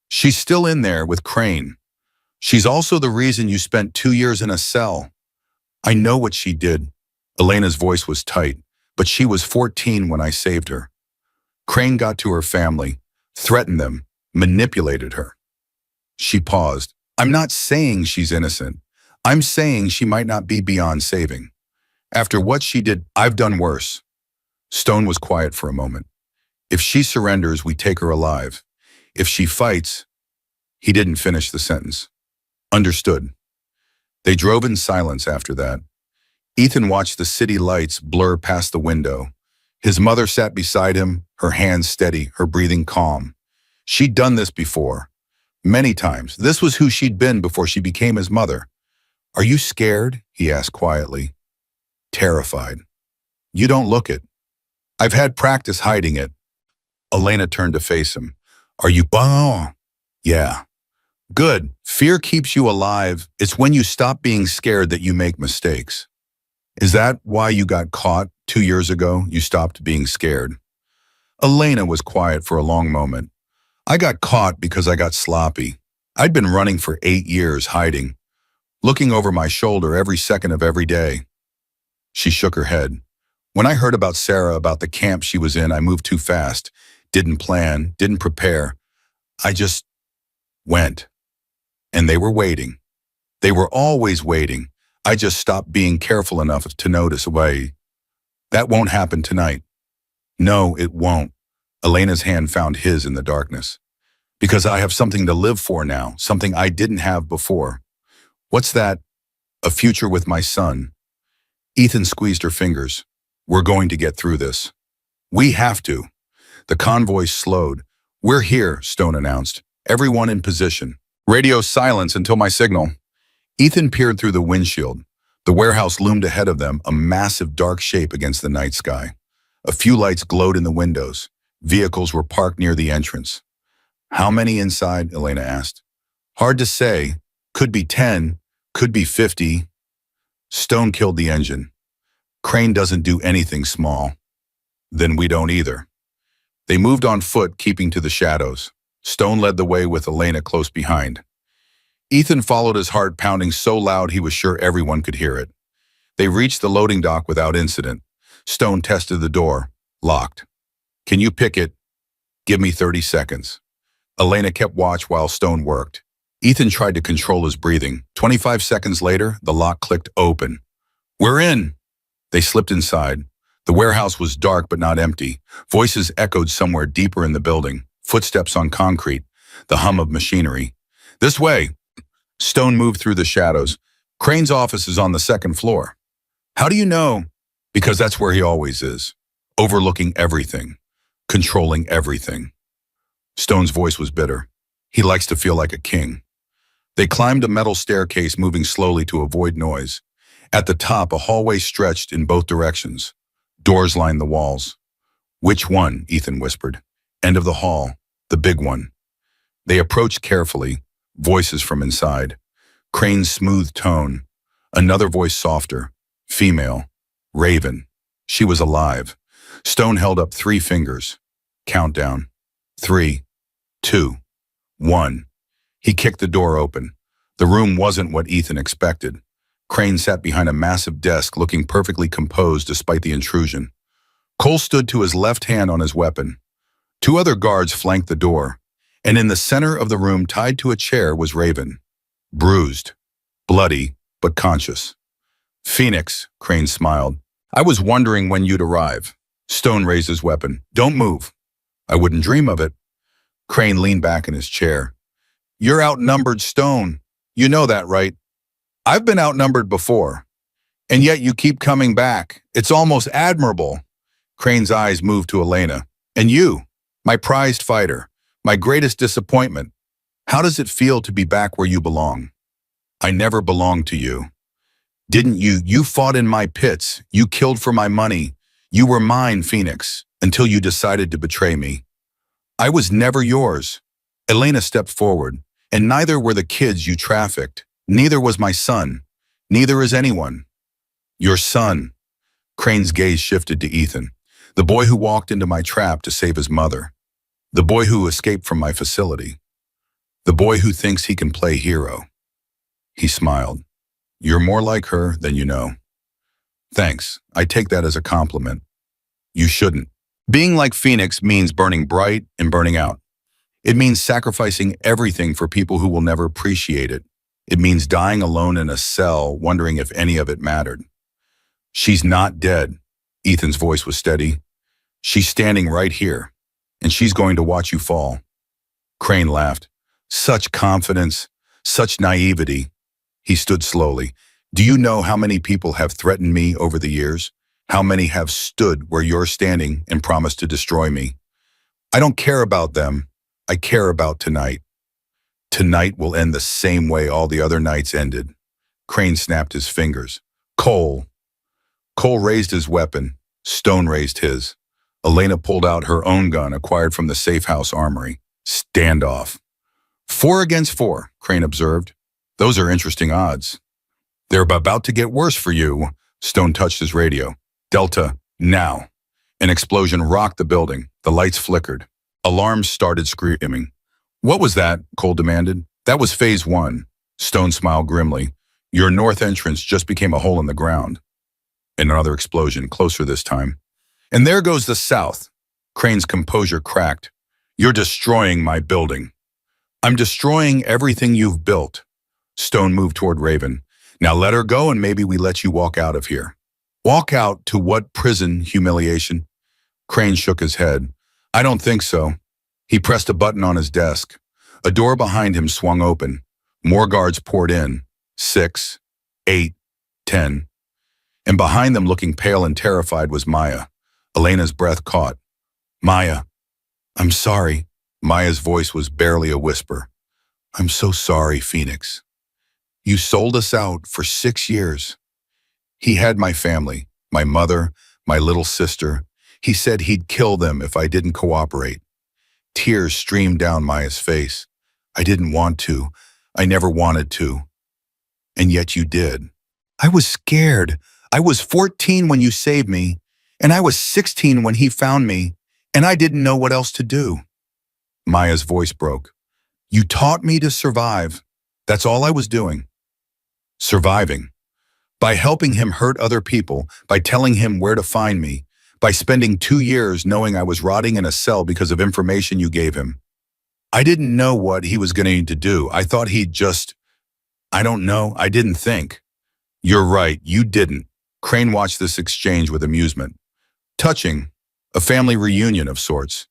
She's still in there with Crane. She's also the reason you spent 2 years in a cell. I know what she did. Elena's voice was tight, but she was 14 when I saved her. Crane got to her family, threatened them, manipulated her. She paused. I'm not saying she's innocent. I'm saying she might not be beyond saving. After what she did, I've done worse. Stone was quiet for a moment. If she surrenders, we take her alive. If she fights... He didn't finish the sentence. Understood. They drove in silence after that. Ethan watched the city lights blur past the window. His mother sat beside him, her hands steady, her breathing calm. She'd done this before, many times. This was who she'd been before she became his mother. "Are you scared?" he asked quietly. "Terrified." "You don't look it." "I've had practice hiding it." Elena turned to face him. "Are you— Oh, yeah. Good. Fear keeps you alive. It's when you stop being scared that you make mistakes." "Is that why you got caught 2 years ago? You stopped being scared?" Elena was quiet for a long moment. "I got caught because I got sloppy. I'd been running for 8 years, hiding, looking over my shoulder every second of every day." She shook her head. "When I heard about Sarah, about the camp she was in, I moved too fast. Didn't plan, didn't prepare. I just went. And they were waiting. They were always waiting. I just stopped being careful enough to notice. Wait, that won't happen tonight." "No, it won't." Elena's hand found his in the darkness. "Because I have something to live for now, something I didn't have before." "What's that?" "A future with my son." Ethan squeezed her fingers. "We're going to get through this. We have to." The convoy slowed. "We're here," Stone announced. "Everyone in position. Radio silence until my signal." Ethan peered through the windshield. The warehouse loomed ahead of them, a massive dark shape against the night sky. A few lights glowed in the windows. Vehicles were parked near the entrance. "How many inside?" Elena asked. "Hard to say. Could be 10, could be 50. Stone killed the engine. Crane doesn't do anything small." "Then we don't either." They moved on foot, keeping to the shadows. Stone led the way with Elena close behind. Ethan followed, his heart pounding so loud he was sure everyone could hear it. They reached the loading dock without incident. Stone tested the door. Locked. "Can you pick it?" "Give me 30 seconds." Elena kept watch while Stone worked. Ethan tried to control his breathing. 25 seconds later, the lock clicked open. "We're in." They slipped inside. The warehouse was dark but not empty. Voices echoed somewhere deeper in the building. Footsteps on concrete. The hum of machinery. "This way." Stone moved through the shadows. "Crane's office is on the second floor." "How do you know?" "Because that's where he always is. Overlooking everything. Controlling everything." Stone's voice was bitter. "He likes to feel like a king." They climbed a metal staircase, moving slowly to avoid noise. At the top, a hallway stretched in both directions. Doors lined the walls. "Which one?" Ethan whispered. "End of the hall. The big one." They approached carefully. Voices from inside. Crane's smooth tone. Another voice softer. Female. Raven. She was alive. Stone held up 3 fingers. Countdown. 3, 2, 1. He kicked the door open. The room wasn't what Ethan expected. Crane sat behind a massive desk, looking perfectly composed despite the intrusion. Cole stood to his left, hand on his weapon. 2 other guards flanked the door, and in the center of the room, tied to a chair, was Raven. Bruised, bloody, but conscious. "Phoenix," Crane smiled. "I was wondering when you'd arrive." Stone raised his weapon. "Don't move." "I wouldn't dream of it." Crane leaned back in his chair. "You're outnumbered, Stone. You know that, right? I've been outnumbered before. And yet you keep coming back. It's almost admirable." Crane's eyes moved to Elena. "And you, my prized fighter, my greatest disappointment. How does it feel to be back where you belong?" "I never belonged to you." "Didn't you? You fought in my pits. You killed for my money. You were mine, Phoenix, until you decided to betray me." "I was never yours." Elena stepped forward. "And neither were the kids you trafficked. Neither was my son. Neither is anyone." "Your son." Crane's gaze shifted to Ethan. "The boy who walked into my trap to save his mother. The boy who escaped from my facility. The boy who thinks he can play hero." He smiled. "You're more like her than you know." "Thanks. I take that as a compliment." "You shouldn't. Being like Phoenix means burning bright and burning out. It means sacrificing everything for people who will never appreciate it. It means dying alone in a cell, wondering if any of it mattered." "She's not dead." Ethan's voice was steady. "She's standing right here, and she's going to watch you fall." Crane laughed. "Such confidence, such naivety." He stood slowly. Do you know how many people have threatened me over the years? How many have stood where you're standing and promised to destroy me? I don't care about them. I care about tonight. Tonight will end the same way all the other nights ended. Crane snapped his fingers. Cole. Cole raised his weapon. Stone raised his. Elena pulled out her own gun acquired from the safe house armory. Standoff. 4 against 4, Crane observed. Those are interesting odds. They're about to get worse for you. Stone touched his radio. Delta, now. An explosion rocked the building. The lights flickered. Alarms started screaming. What was that? Cole demanded. That was phase 1. Stone smiled grimly. Your north entrance just became a hole in the ground. Another explosion, closer this time. And there goes the south. Crane's composure cracked. You're destroying my building. I'm destroying everything you've built. Stone moved toward Raven. Now let her go and maybe we let you walk out of here. Walk out to what prison humiliation? Crane shook his head. I don't think so. He pressed a button on his desk. A door behind him swung open. More guards poured in. 6, 8, 10. And behind them, looking pale and terrified, was Maya. Elena's breath caught. Maya. I'm sorry. Maya's voice was barely a whisper. I'm so sorry, Phoenix. You sold us out for 6 years. He had my family, my mother, my little sister. He said he'd kill them if I didn't cooperate. Tears streamed down Maya's face. I didn't want to. I never wanted to. And yet you did. I was scared. I was 14 when you saved me, and I was 16 when he found me, and I didn't know what else to do. Maya's voice broke. You taught me to survive. That's all I was doing. Surviving. By helping him hurt other people, by telling him where to find me, by spending 2 years knowing I was rotting in a cell because of information you gave him. I didn't know what he was going to need to do. I thought he'd just... I don't know. I didn't think. You're right. You didn't. Crane watched this exchange with amusement. Touching. A family reunion of sorts.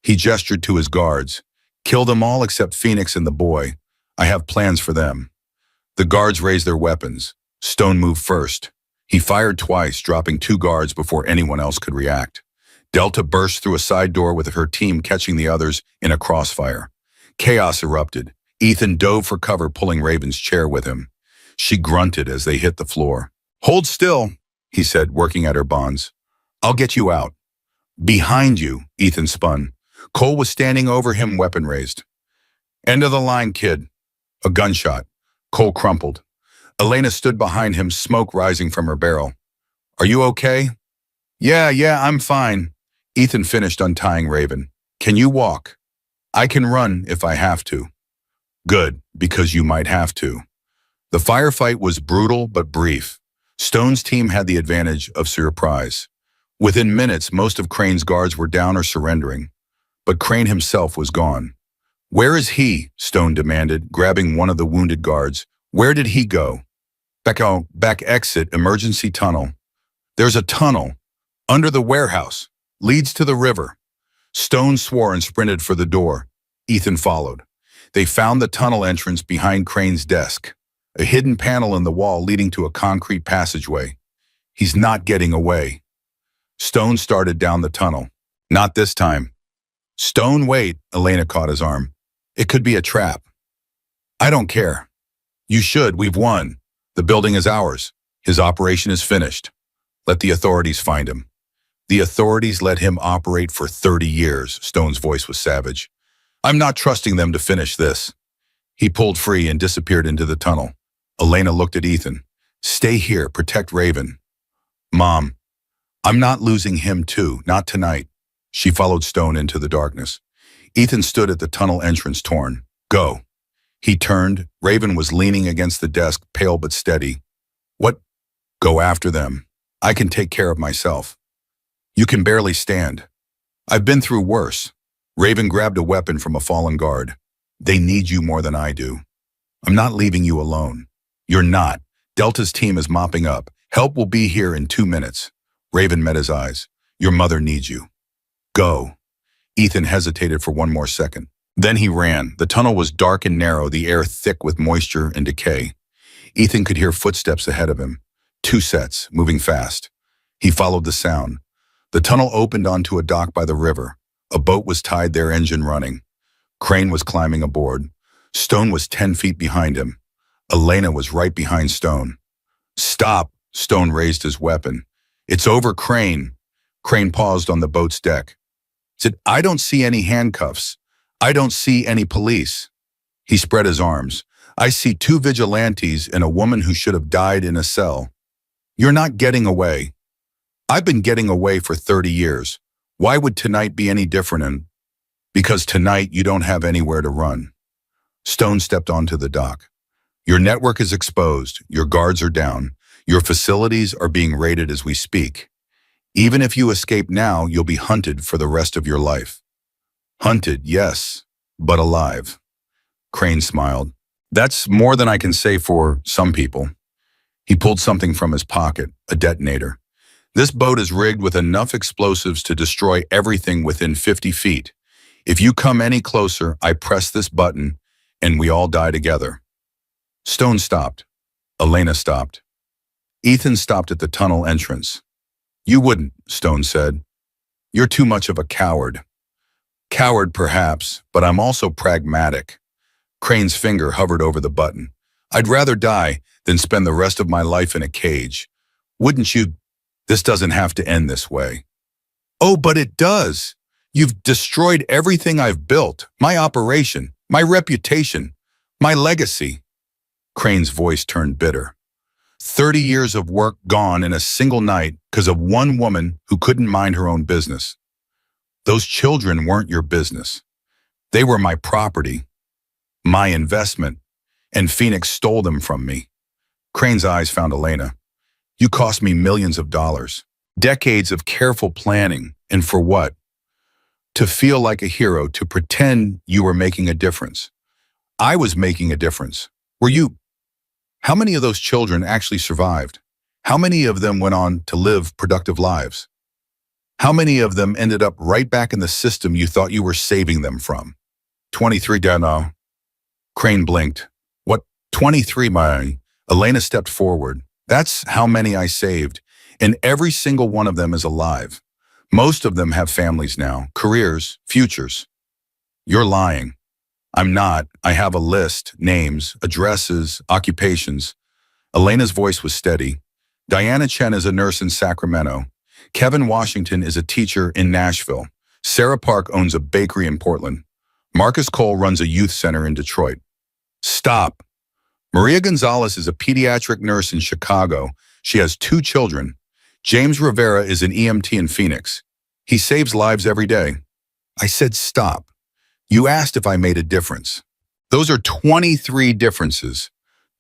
He gestured to his guards. Kill them all except Phoenix and the boy. I have plans for them. The guards raised their weapons. Stone moved first. He fired twice, dropping 2 guards before anyone else could react. Delta burst through a side door with her team catching the others in a crossfire. Chaos erupted. Ethan dove for cover, pulling Raven's chair with him. She grunted as they hit the floor. Hold still, he said, working at her bonds. I'll get you out. Behind you, Ethan spun. Cole was standing over him, weapon raised. End of the line, kid. A gunshot. Cole crumpled. Elena stood behind him, smoke rising from her barrel. Are you okay? Yeah, I'm fine. Ethan finished untying Raven. Can you walk? I can run if I have to. Good, because you might have to. The firefight was brutal but brief. Stone's team had the advantage of surprise. Within minutes, most of Crane's guards were down or surrendering. But Crane himself was gone. Where is he? Stone demanded, grabbing one of the wounded guards. Where did he go? Back exit, emergency tunnel. There's a tunnel. Under the warehouse. Leads to the river. Stone swore and sprinted for the door. Ethan followed. They found the tunnel entrance behind Crane's desk. A hidden panel in the wall leading to a concrete passageway. He's not getting away. Stone started down the tunnel. Not this time. Stone, wait, Elena caught his arm. It could be a trap. I don't care. You should, we've won. The building is ours. His operation is finished. Let the authorities find him. The authorities let him operate for 30 years, Stone's voice was savage. I'm not trusting them to finish this. He pulled free and disappeared into the tunnel. Elena looked at Ethan. Stay here, protect Raven. Mom, I'm not losing him too, not tonight. She followed Stone into the darkness. Ethan stood at the tunnel entrance, torn. Go. He turned. Raven was leaning against the desk, pale but steady. What? Go after them. I can take care of myself. You can barely stand. I've been through worse. Raven grabbed a weapon from a fallen guard. They need you more than I do. I'm not leaving you alone. You're not. Delta's team is mopping up. Help will be here in 2 minutes. Raven met his eyes. Your mother needs you. Go. Ethan hesitated for 1 more second. Then he ran. The tunnel was dark and narrow, the air thick with moisture and decay. Ethan could hear footsteps ahead of him. 2 sets, moving fast. He followed the sound. The tunnel opened onto a dock by the river. A boat was tied there, engine running. Crane was climbing aboard. Stone was 10 feet behind him. Elena was right behind Stone. "Stop!" Stone raised his weapon. "It's over, Crane." Crane paused on the boat's deck. Said, "I don't see any handcuffs. I don't see any police." He spread his arms. "I see 2 vigilantes and a woman who should have died in a cell. You're not getting away. I've been getting away for 30 years. Why would tonight be any different? And because tonight you don't have anywhere to run." Stone stepped onto the dock. "Your network is exposed. Your guards are down. Your facilities are being raided as we speak. Even if you escape now, you'll be hunted for the rest of your life." "Hunted, yes, but alive." Crane smiled. "That's more than I can say for some people." He pulled something from his pocket, a detonator. "This boat is rigged with enough explosives to destroy everything within 50 feet. If you come any closer, I press this button, and we all die together." Stone stopped. Elena stopped. Ethan stopped at the tunnel entrance. "You wouldn't," Stone said. "You're too much of a coward." "Coward, perhaps, but I'm also pragmatic." Crane's finger hovered over the button. "I'd rather die than spend the rest of my life in a cage. Wouldn't you? This doesn't have to end this way." "Oh, but it does. You've destroyed everything I've built, my operation, my reputation, my legacy." Crane's voice turned bitter. 30 years of work gone in a single night because of one woman who couldn't mind her own business. Those children weren't your business. They were my property, my investment, and Phoenix stole them from me. Crane's eyes found Elena. "You cost me millions of dollars, decades of careful planning, and for what? To feel like a hero, to pretend you were making a difference. I was making a difference. Were you? How many of those children actually survived? How many of them went on to live productive lives? How many of them ended up right back in the system you thought you were saving them from?" 23 now. Crane blinked. "What, 23, my?" Elena stepped forward. "That's how many I saved, and every single one of them is alive. Most of them have families now, careers, futures." "You're lying." "I'm not. I have a list, names, addresses, occupations." Elena's voice was steady. "Diana Chen is a nurse in Sacramento. Kevin Washington is a teacher in Nashville. Sarah Park owns a bakery in Portland. Marcus Cole runs a youth center in Detroit." "Stop." "Maria Gonzalez is a pediatric nurse in Chicago. She has 2 children. James Rivera is an EMT in Phoenix. He saves lives every day." I said stop. You asked if I made a difference. Those are 23 differences.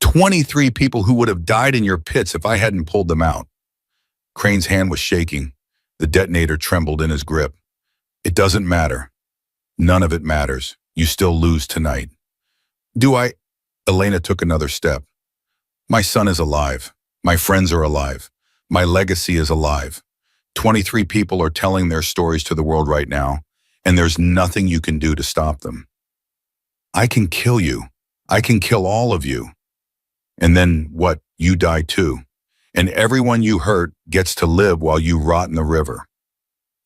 23 people who would have died in your pits if I hadn't pulled them out. Crane's hand was shaking. The detonator trembled in his grip. "It doesn't matter. None of it matters. You still lose tonight." "Do I?" Elena took another step. "My son is alive. My friends are alive. My legacy is alive. 23 people are telling their stories to the world right now, and there's nothing you can do to stop them. I can kill you. I can kill all of you. And then what? You die too. And everyone you hurt gets to live while you rot in the river."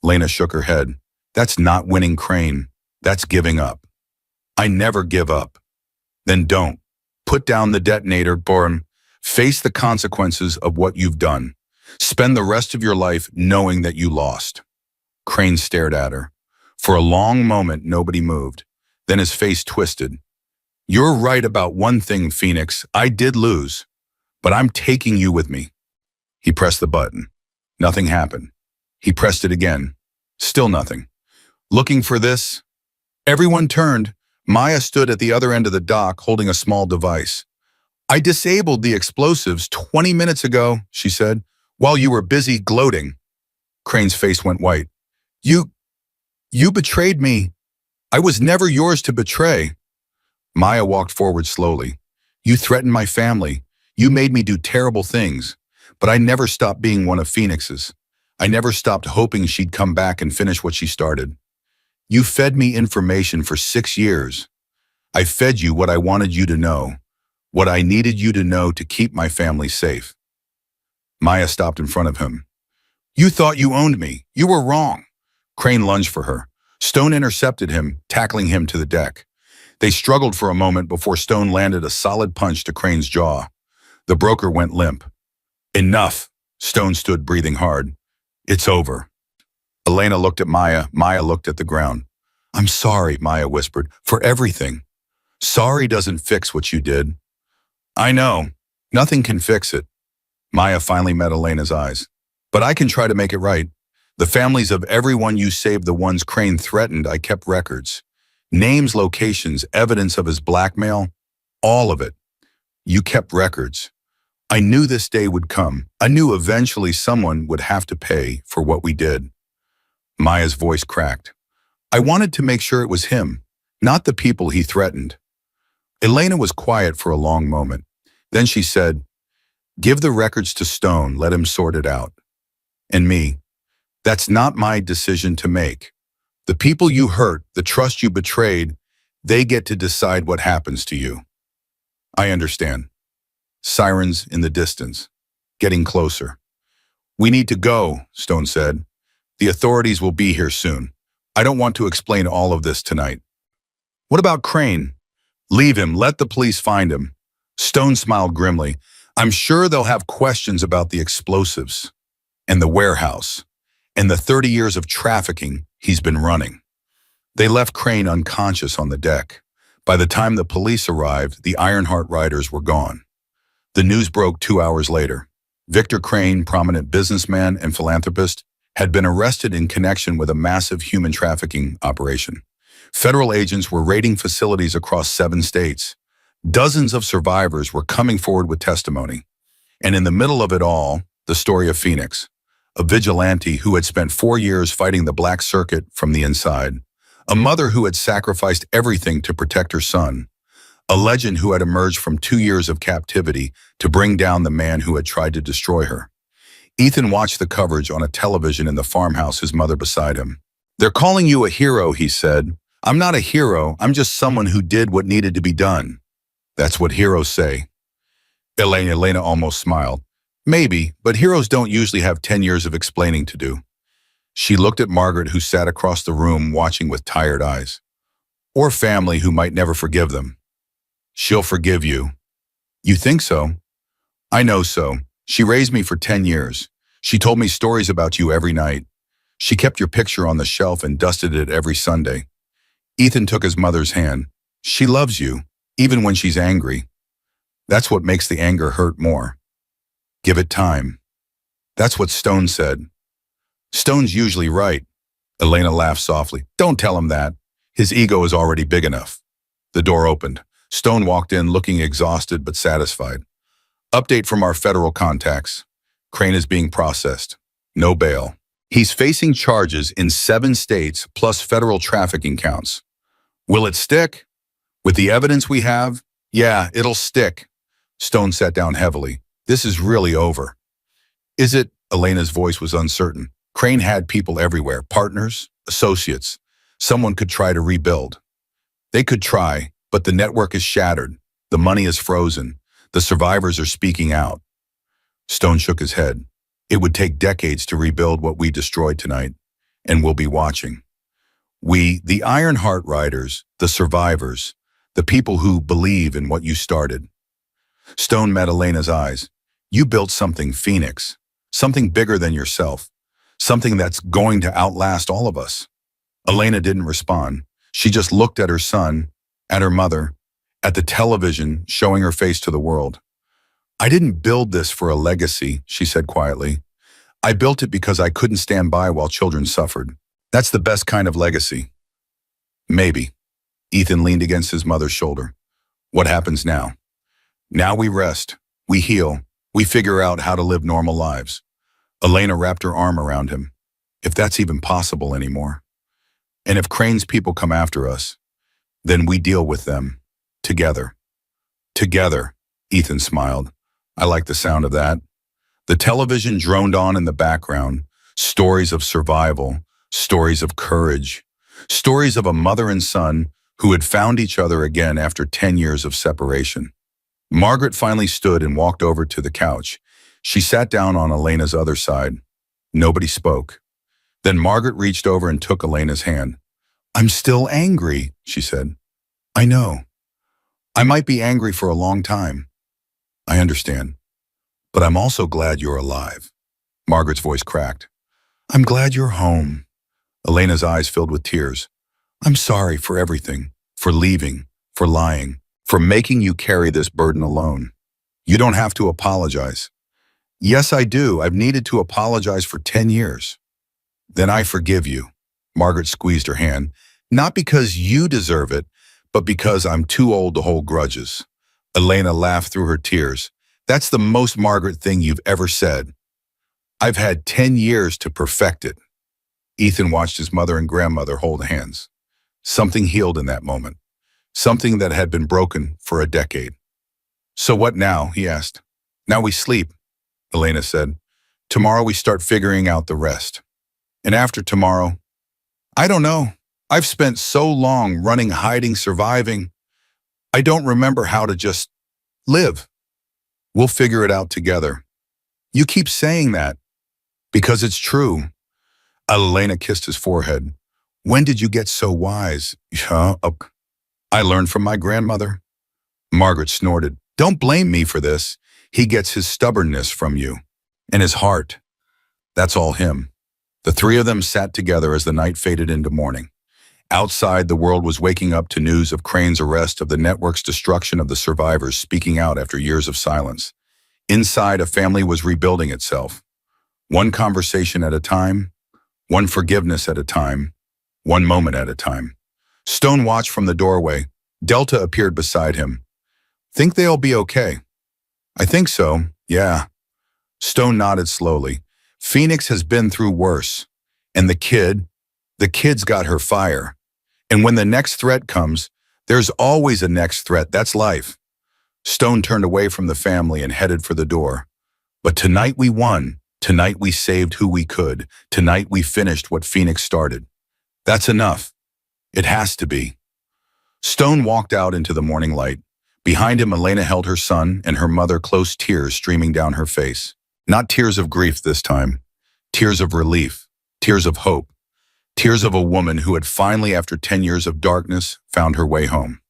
Lena shook her head. "That's not winning, Crane. That's giving up." "I never give up." "Then don't. Put down the detonator, Borum. Face the consequences of what you've done. Spend the rest of your life knowing that you lost." Crane stared at her. For a long moment, nobody moved. Then his face twisted. "You're right about one thing, Phoenix. I did lose. But I'm taking you with me." He pressed the button. Nothing happened. He pressed it again. Still nothing. "Looking for this?" Everyone turned. Maya stood at the other end of the dock holding a small device. "I disabled the explosives 20 minutes ago," she said, "while you were busy gloating." Crane's face went white. You betrayed me. I was never yours to betray." Maya walked forward slowly. "You threatened my family. You made me do terrible things. But I never stopped being one of Phoenix's. I never stopped hoping she'd come back and finish what she started. You fed me information for 6 years. I fed you what I wanted you to know, What I needed you to know to keep my family safe. Maya stopped in front of him. You thought you owned me. You were wrong. Crane lunged for her. Stone intercepted him, tackling him to the deck. They struggled for a moment before Stone landed a solid punch to Crane's jaw. The broker went limp. Enough. Stone stood, breathing hard. It's over. Elena looked at Maya. Maya looked at the ground. I'm sorry, Maya whispered, for everything. Sorry doesn't fix what you did. I know. Nothing can fix it. Maya finally met Elena's eyes. But I can try to make it right. The families of everyone you saved, the ones Crane threatened, I kept records. Names, locations, evidence of his blackmail, all of it. You kept records. I knew this day would come. I knew eventually someone would have to pay for what we did. Maya's voice cracked. I wanted to make sure it was him, not the people he threatened. Elena was quiet for a long moment. Then she said, give the records to Stone, let him sort it out. And me, that's not my decision to make. The people you hurt, the trust you betrayed, they get to decide what happens to you. I understand. Sirens in the distance, getting closer. We need to go, Stone said. The authorities will be here soon. I don't want to explain all of this tonight. What about Crane? Leave him, let the police find him. Stone smiled grimly. I'm sure they'll have questions about the explosives and the warehouse and the 30 years of trafficking he's been running. They left Crane unconscious on the deck. By the time the police arrived, the Ironheart riders were gone. The news broke 2 hours later. Victor Crane, prominent businessman and philanthropist, had been arrested in connection with a massive human trafficking operation. Federal agents were raiding facilities across 7 states. Dozens of survivors were coming forward with testimony. And in the middle of it all, the story of Phoenix, a vigilante who had spent 4 years fighting the black circuit from the inside, a mother who had sacrificed everything to protect her son, a legend who had emerged from 2 years of captivity to bring down the man who had tried to destroy her. Ethan watched the coverage on a television in the farmhouse, his mother beside him. They're calling you a hero, he said. I'm not a hero, I'm just someone who did what needed to be done. That's what heroes say. Elena almost smiled. Maybe, but heroes don't usually have 10 years of explaining to do. She looked at Margaret, who sat across the room watching with tired eyes. Or family who might never forgive them. She'll forgive you. You think so? I know so. She raised me for 10 years. She told me stories about you every night. She kept your picture on the shelf and dusted it every Sunday. Ethan took his mother's hand. She loves you, even when she's angry. That's what makes the anger hurt more. Give it time. That's what Stone said. Stone's usually right. Elena laughed softly. Don't tell him that. His ego is already big enough. The door opened. Stone walked in looking exhausted but satisfied. Update from our federal contacts. Crane is being processed. No bail. He's facing charges in 7 states plus federal trafficking counts. Will it stick? With the evidence we have? Yeah, it'll stick. Stone sat down heavily. This is really over. Is it? Elena's voice was uncertain. Crane had people everywhere, partners, associates. Someone could try to rebuild. They could try, but the network is shattered. The money is frozen. The survivors are speaking out. Stone shook his head. It would take decades to rebuild what we destroyed tonight, and we'll be watching. We, the Ironheart riders, the survivors, the people who believe in what you started. Stone met Elena's eyes. You built something, Phoenix, something bigger than yourself, something that's going to outlast all of us. Elena didn't respond. She just looked at her son, at her mother, at the television showing her face to the world. I didn't build this for a legacy, she said quietly. I built it because I couldn't stand by while children suffered. That's the best kind of legacy. Maybe. Ethan leaned against his mother's shoulder. What happens now? Now we rest. We heal. We figure out how to live normal lives. Elena wrapped her arm around him. If that's even possible anymore. And if Crane's people come after us, then we deal with them. Together. Together, Ethan smiled. I like the sound of that. The television droned on in the background. Stories of survival. Stories of courage. Stories of a mother and son who had found each other again after 10 years of separation. Margaret finally stood and walked over to the couch. She sat down on Elena's other side. Nobody spoke. Then Margaret reached over and took Elena's hand. "I'm still angry," she said. "I know. I might be angry for a long time. I understand. But I'm also glad you're alive." Margaret's voice cracked. "I'm glad you're home." Elena's eyes filled with tears. "I'm sorry for everything, for leaving, for lying, for making you carry this burden alone. You don't have to apologize." "Yes, I do. I've needed to apologize for 10 years. "Then I forgive you." Margaret squeezed her hand. "Not because you deserve it, but because I'm too old to hold grudges." Elena laughed through her tears. "That's the most Margaret thing you've ever said. I've had 10 years to perfect it." Ethan watched his mother and grandmother hold hands. Something healed in that moment. Something that had been broken for a decade. "So what now?" he asked. "Now we sleep," Elena said. "Tomorrow we start figuring out the rest. And after tomorrow, I don't know. I've spent so long running, hiding, surviving. I don't remember how to just live. We'll figure it out together." "You keep saying that." "Because it's true." Elena kissed his forehead. "When did you get so wise?" "I learned from my grandmother." Margaret snorted. "Don't blame me for this. He gets his stubbornness from you. And his heart. That's all him." The three of them sat together as the night faded into morning. Outside, the world was waking up to news of Crane's arrest, of the network's destruction, of the survivors speaking out after years of silence. Inside, a family was rebuilding itself. One conversation at a time, one forgiveness at a time, one moment at a time. Stone watched from the doorway. Delta appeared beside him. "Think they'll be okay?" "I think so, yeah." Stone nodded slowly. "Phoenix has been through worse. And the kid's got her fire. And when the next threat comes, there's always a next threat. That's life." Stone turned away from the family and headed for the door. "But tonight we won. Tonight we saved who we could. Tonight we finished what Phoenix started. That's enough. It has to be." Stone walked out into the morning light. Behind him, Elena held her son and her mother, close, tears streaming down her face. Not tears of grief this time. Tears of relief. Tears of hope. Tears of a woman who had finally, after 10 years of darkness, found her way home.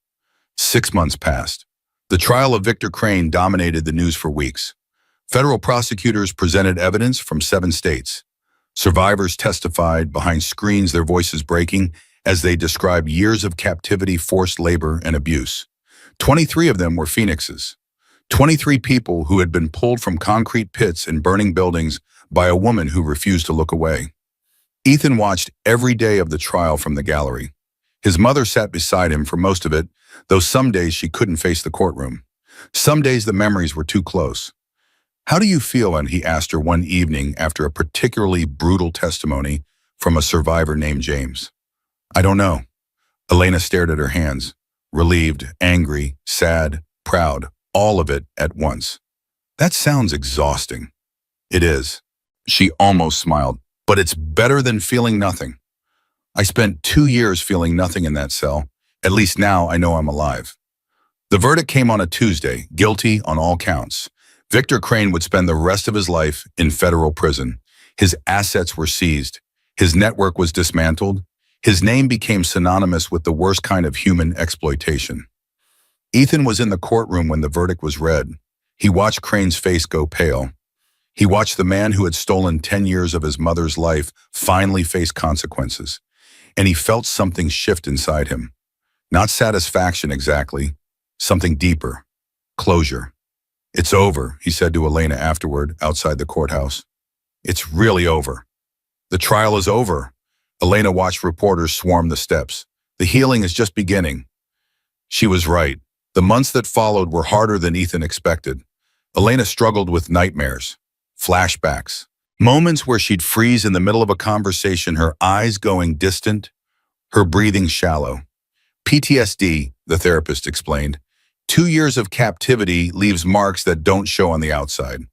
6 months passed. The trial of Victor Crane dominated the news for weeks. Federal prosecutors presented evidence from 7 states. Survivors testified behind screens, their voices breaking as they described years of captivity, forced labor, and abuse. 23 of them were Phoenixes. 23 people who had been pulled from concrete pits and burning buildings by a woman who refused to look away. Ethan watched every day of the trial from the gallery. His mother sat beside him for most of it, though some days she couldn't face the courtroom. Some days the memories were too close. "How do you feel?" and he asked her one evening after a particularly brutal testimony from a survivor named James. "I don't know." Elena stared at her hands, relieved, angry, sad, proud, all of it at once. "That sounds exhausting." "It is." She almost smiled. "But it's better than feeling nothing. I spent 2 years feeling nothing in that cell. At least now I know I'm alive." The verdict came on a Tuesday, guilty on all counts. Victor Crane would spend the rest of his life in federal prison. His assets were seized. His network was dismantled. His name became synonymous with the worst kind of human exploitation. Ethan was in the courtroom when the verdict was read. He watched Crane's face go pale. He watched the man who had stolen 10 years of his mother's life finally face consequences. And he felt something shift inside him. Not satisfaction exactly, something deeper. Closure. "It's over," he said to Elena afterward, outside the courthouse. "It's really over. The trial is over." Elena watched reporters swarm the steps. "The healing is just beginning." She was right. The months that followed were harder than Ethan expected. Elena struggled with nightmares, flashbacks, moments where she'd freeze in the middle of a conversation, her eyes going distant, her breathing shallow. "PTSD," the therapist explained. 2 years of captivity leaves marks that don't show on the outside.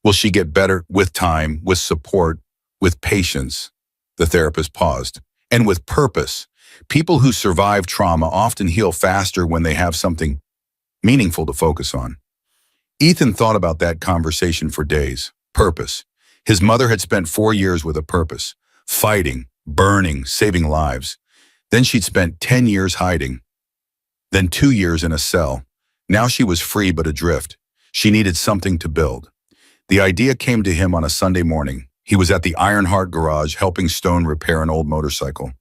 "Will she get better?" "With time, with support, with patience." The therapist paused. "And with purpose. People who survive trauma often heal faster when they have something meaningful to focus on. Ethan thought about that conversation for days. Purpose. His mother had spent 4 years with a purpose, fighting, burning, saving lives. Then she'd spent 10 years hiding, then 2 years in a cell. Now she was free but adrift. She needed something to build. The idea came to him on a Sunday morning. He was at the Ironheart garage helping Stone repair an old motorcycle.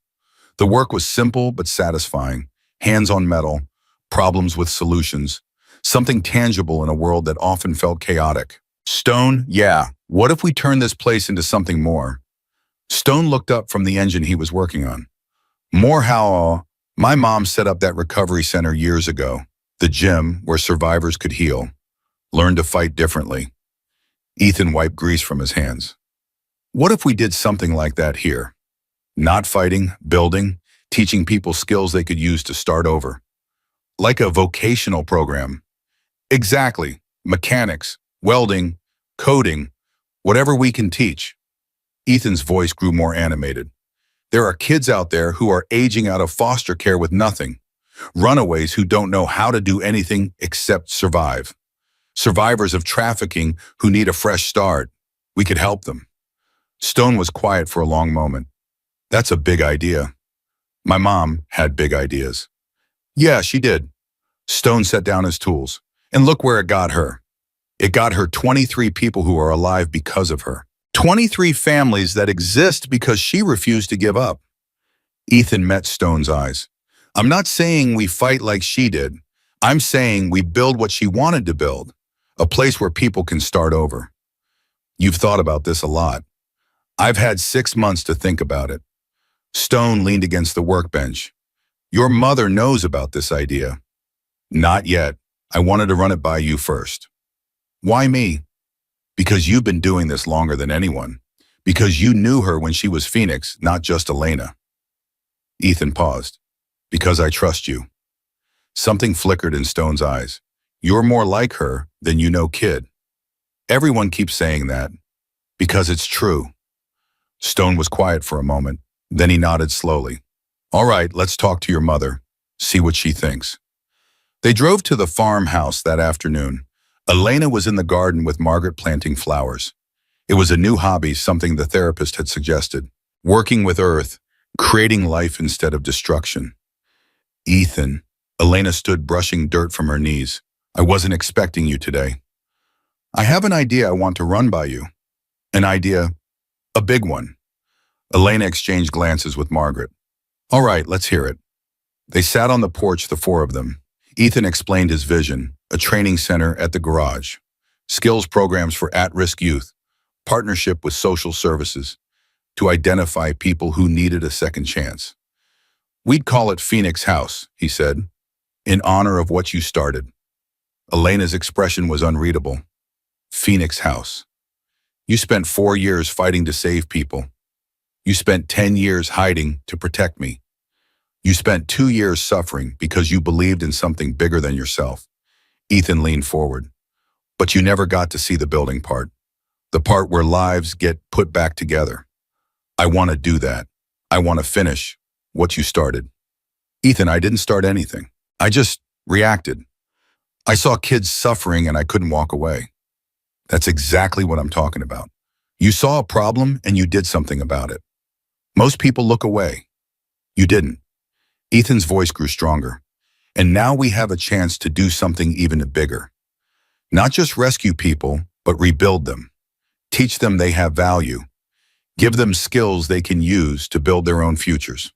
The work was simple but satisfying. Hands on metal, problems with solutions, something tangible in a world that often felt chaotic. Stone, yeah, what if we turn this place into something more? Stone looked up from the engine he was working on. More how, my mom set up that recovery center years ago, the gym where survivors could heal, learn to fight differently. Ethan wiped grease from his hands. What if we did something like that here? Not fighting, building, teaching people skills they could use to start over. Like a vocational program. Exactly. Mechanics, welding, coding, whatever we can teach. Ethan's voice grew more animated. There are kids out there who are aging out of foster care with nothing. Runaways who don't know how to do anything except survive. Survivors of trafficking who need a fresh start. We could help them. Stone was quiet for a long moment. That's a big idea. My mom had big ideas. Yeah, she did. Stone set down his tools. And look where it got her. It got her 23 people who are alive because of her. 23 families that exist because she refused to give up. Ethan met Stone's eyes. I'm not saying we fight like she did. I'm saying we build what she wanted to build. A place where people can start over. You've thought about this a lot. I've had 6 months to think about it. Stone leaned against the workbench. Your mother knows about this idea. Not yet. I wanted to run it by you first. Why me? Because you've been doing this longer than anyone. Because you knew her when she was Phoenix, not just Elena. Ethan paused. Because I trust you. Something flickered in Stone's eyes. You're more like her than you know, kid. Everyone keeps saying that. Because it's true. Stone was quiet for a moment. Then he nodded slowly. All right, let's talk to your mother. See what she thinks. They drove to the farmhouse that afternoon. Elena was in the garden with Margaret planting flowers. It was a new hobby, something the therapist had suggested. Working with earth, creating life instead of destruction. Ethan, Elena stood brushing dirt from her knees. I wasn't expecting you today. I have an idea I want to run by you. An idea, a big one. Elena exchanged glances with Margaret. All right, let's hear it. They sat on the porch, the four of them. Ethan explained his vision, a training center at the garage, skills programs for at-risk youth, partnership with social services to identify people who needed a second chance. We'd call it Phoenix House, he said, in honor of what you started. Elena's expression was unreadable. Phoenix House. You spent 4 years fighting to save people. You spent 10 years hiding to protect me. You spent 2 years suffering because you believed in something bigger than yourself. Ethan leaned forward. But you never got to see the building part. The part where lives get put back together. I want to do that. I want to finish what you started. Ethan, I didn't start anything. I just reacted. I saw kids suffering and I couldn't walk away. That's exactly what I'm talking about. You saw a problem and you did something about it. Most people look away. You didn't. Ethan's voice grew stronger. And now we have a chance to do something even bigger. Not just rescue people, but rebuild them. Teach them they have value. Give them skills they can use to build their own futures.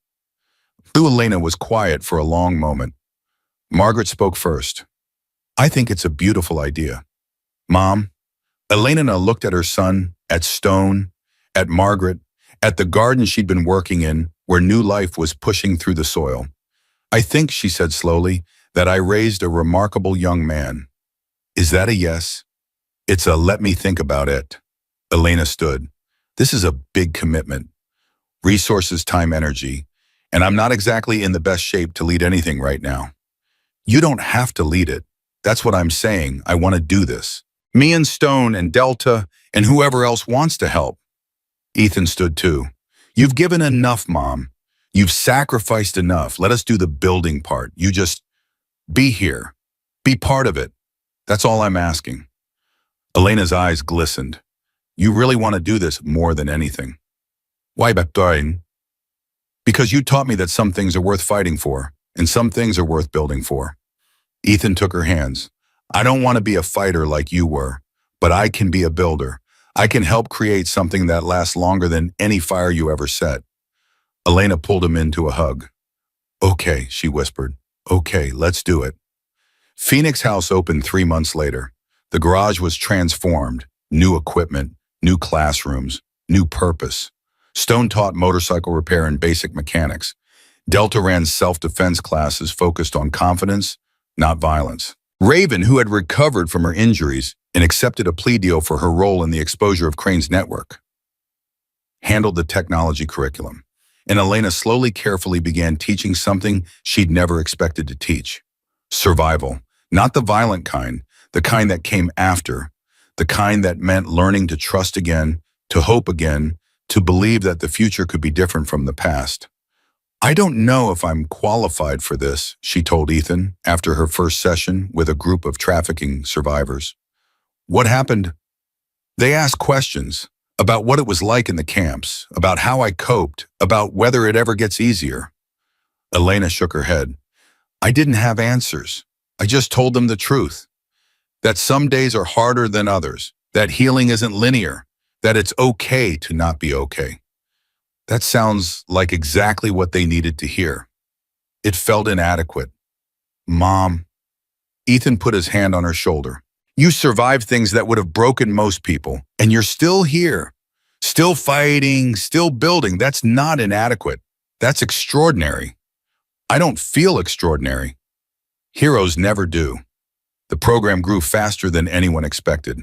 Elena was quiet for a long moment. Margaret spoke first. I think it's a beautiful idea. Mom, Elena looked at her son, at Stone, at Margaret, at the garden she'd been working in, where new life was pushing through the soil. I think, she said slowly, that I raised a remarkable young man. Is that a yes? It's a let me think about it. Elena stood. This is a big commitment. Resources, time, energy. And I'm not exactly in the best shape to lead anything right now. You don't have to lead it. That's what I'm saying. I want to do this. Me and Stone and Delta and whoever else wants to help. Ethan stood too. You've given enough, Mom. You've sacrificed enough. Let us do the building part. You just be here. Be part of it. That's all I'm asking. Elena's eyes glistened. You really want to do this more than anything. Why, bikerstory? Because you taught me that some things are worth fighting for, and some things are worth building for. Ethan took her hands. I don't want to be a fighter like you were, but I can be a builder. I can help create something that lasts longer than any fire you ever set. Elena pulled him into a hug. Okay, she whispered. Okay, let's do it. Phoenix House opened 3 months later. The garage was transformed. New equipment, new classrooms, new purpose. Stone taught motorcycle repair and basic mechanics. Delta ran self-defense classes focused on confidence, not violence. Raven, who had recovered from her injuries and accepted a plea deal for her role in the exposure of Crane's network, handled the technology curriculum. And Elena slowly, carefully began teaching something she'd never expected to teach. Survival. Not the violent kind, the kind that came after, the kind that meant learning to trust again, to hope again, to believe that the future could be different from the past. I don't know if I'm qualified for this, she told Ethan after her first session with a group of trafficking survivors. What happened? They asked questions about what it was like in the camps, about how I coped, about whether it ever gets easier. Elena shook her head. I didn't have answers. I just told them the truth. That some days are harder than others, that healing isn't linear, that it's okay to not be okay. That sounds like exactly what they needed to hear. It felt inadequate. Mom. Ethan put his hand on her shoulder. You survived things that would have broken most people, and you're still here. Still fighting, still building. That's not inadequate. That's extraordinary. I don't feel extraordinary. Heroes never do. The program grew faster than anyone expected.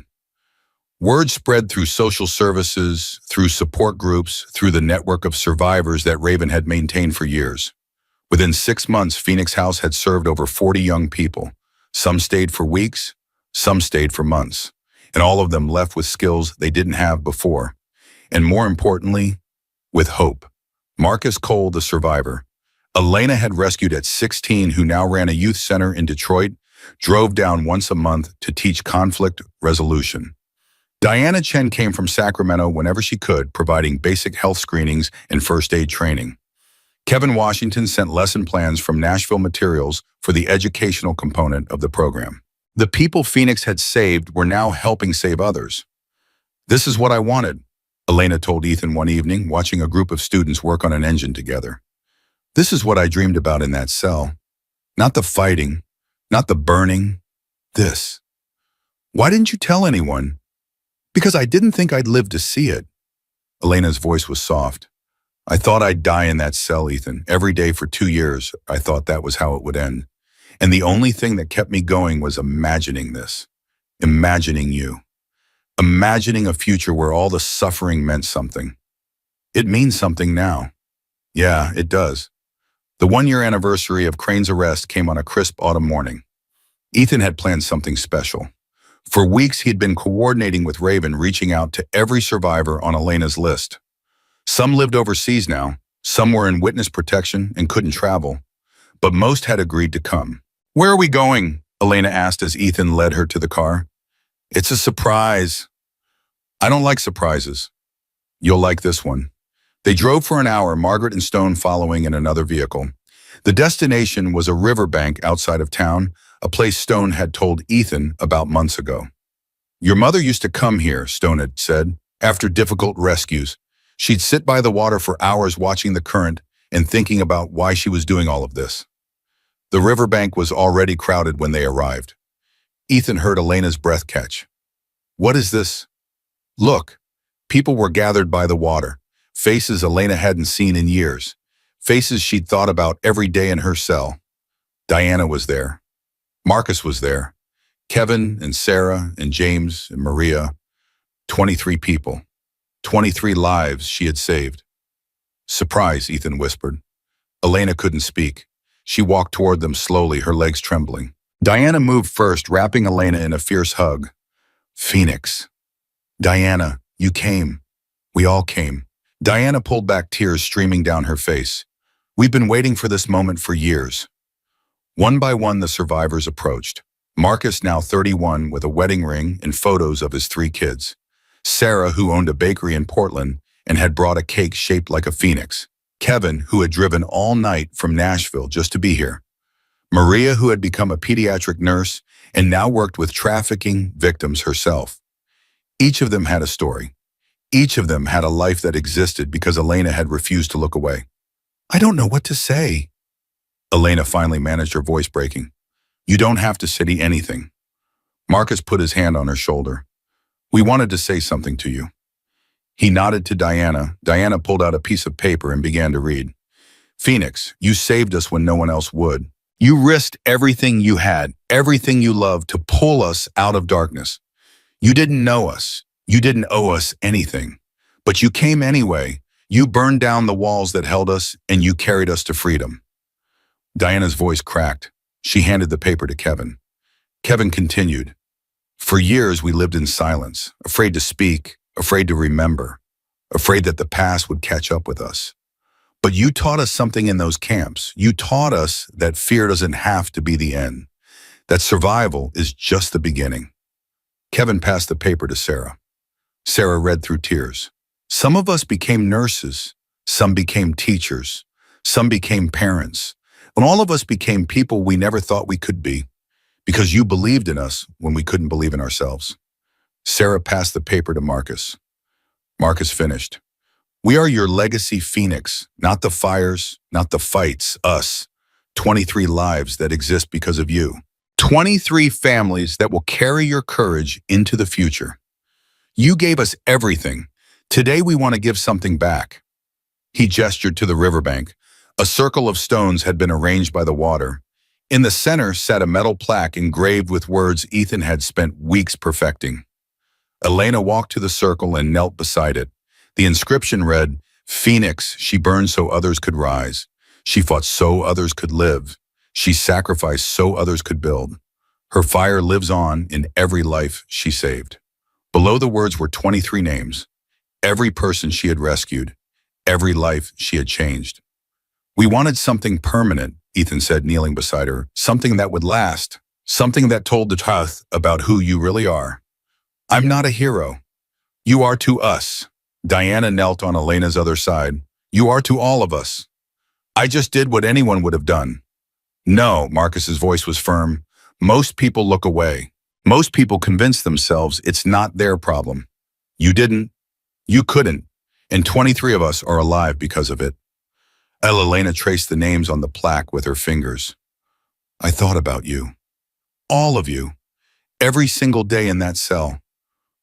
Word spread through social services, through support groups, through the network of survivors that Raven had maintained for years. Within 6 months, Phoenix House had served over 40 young people. Some stayed for weeks, some stayed for months, and all of them left with skills they didn't have before. And more importantly, with hope. Marcus Cole, the survivor. Elena had rescued at 16, who now ran a youth center in Detroit, drove down once a month to teach conflict resolution. Diana Chen came from Sacramento whenever she could, providing basic health screenings and first aid training. Kevin Washington sent lesson plans from Nashville materials for the educational component of the program. The people Phoenix had saved were now helping save others. This is what I wanted, Elena told Ethan one evening, watching a group of students work on an engine together. This is what I dreamed about in that cell. Not the fighting, not the burning, this. Why didn't you tell anyone? Because I didn't think I'd live to see it. Elena's voice was soft. I thought I'd die in that cell, Ethan. Every day for 2 years, I thought that was how it would end. And the only thing that kept me going was imagining this. Imagining you. Imagining a future where all the suffering meant something. It means something now. Yeah, it does. The 1-year anniversary of Crane's arrest came on a crisp autumn morning. Ethan had planned something special. For weeks, he'd been coordinating with Raven, reaching out to every survivor on Elena's list. Some lived overseas now, some were in witness protection and couldn't travel, but most had agreed to come. Where are we going? Elena asked as Ethan led her to the car. It's a surprise. I don't like surprises. You'll like this one. They drove for an hour, Margaret and Stone following in another vehicle. The destination was a riverbank outside of town, a place Stone had told Ethan about months ago. Your mother used to come here, Stone had said, after difficult rescues. She'd sit by the water for hours watching the current and thinking about why she was doing all of this. The riverbank was already crowded when they arrived. Ethan heard Elena's breath catch. What is this? Look, people were gathered by the water, faces Elena hadn't seen in years, faces she'd thought about every day in her cell. Diana was there. Marcus was there. Kevin and Sarah and James and Maria. 23 people. 23 lives she had saved. Surprise, Ethan whispered. Elena couldn't speak. She walked toward them slowly, her legs trembling. Diana moved first, wrapping Elena in a fierce hug. Phoenix. Diana, you came. We all came. Diana pulled back, tears streaming down her face. We've been waiting for this moment for years. One by one, the survivors approached. Marcus, now 31, with a wedding ring and photos of his 3 kids. Sarah, who owned a bakery in Portland and had brought a cake shaped like a phoenix. Kevin, who had driven all night from Nashville just to be here. Maria, who had become a pediatric nurse and now worked with trafficking victims herself. Each of them had a story. Each of them had a life that existed because Elena had refused to look away. "I don't know what to say." Elena finally managed, her voice breaking. "You don't have to say anything." Marcus put his hand on her shoulder. "We wanted to say something to you." He nodded to Diana. Diana pulled out a piece of paper and began to read. "Phoenix, you saved us when no one else would. You risked everything you had, everything you loved, to pull us out of darkness. You didn't know us. You didn't owe us anything. But you came anyway. You burned down the walls that held us, and you carried us to freedom." Diana's voice cracked. She handed the paper to Kevin. Kevin continued. "For years we lived in silence, afraid to speak, afraid to remember, afraid that the past would catch up with us. But you taught us something in those camps. You taught us that fear doesn't have to be the end, that survival is just the beginning." Kevin passed the paper to Sarah. Sarah read through tears. "Some of us became nurses, some became teachers, some became parents, and all of us became people we never thought we could be, because you believed in us when we couldn't believe in ourselves." Sarah passed the paper to Marcus. Marcus finished. "We are your legacy, Phoenix, not the fires, not the fights, us. 23 lives that exist because of you. 23 families that will carry your courage into the future. You gave us everything. Today we want to give something back." He gestured to the riverbank. A circle of stones had been arranged by the water. In the center sat a metal plaque engraved with words Ethan had spent weeks perfecting. Elena walked to the circle and knelt beside it. The inscription read, "Phoenix, she burned so others could rise. She fought so others could live. She sacrificed so others could build. Her fire lives on in every life she saved." Below the words were 23 names, every person she had rescued, every life she had changed. "We wanted something permanent," Ethan said, kneeling beside her, "something that would last, something that told the truth about who you really are. I'm not a hero. You are to us." Diana knelt on Elena's other side. "You are to all of us. I just did what anyone would have done." "No," Marcus's voice was firm. "Most people look away. Most people convince themselves it's not their problem. You didn't. You couldn't. And 23 of us are alive because of it." Elena traced the names on the plaque with her fingers. "I thought about you. All of you. Every single day in that cell."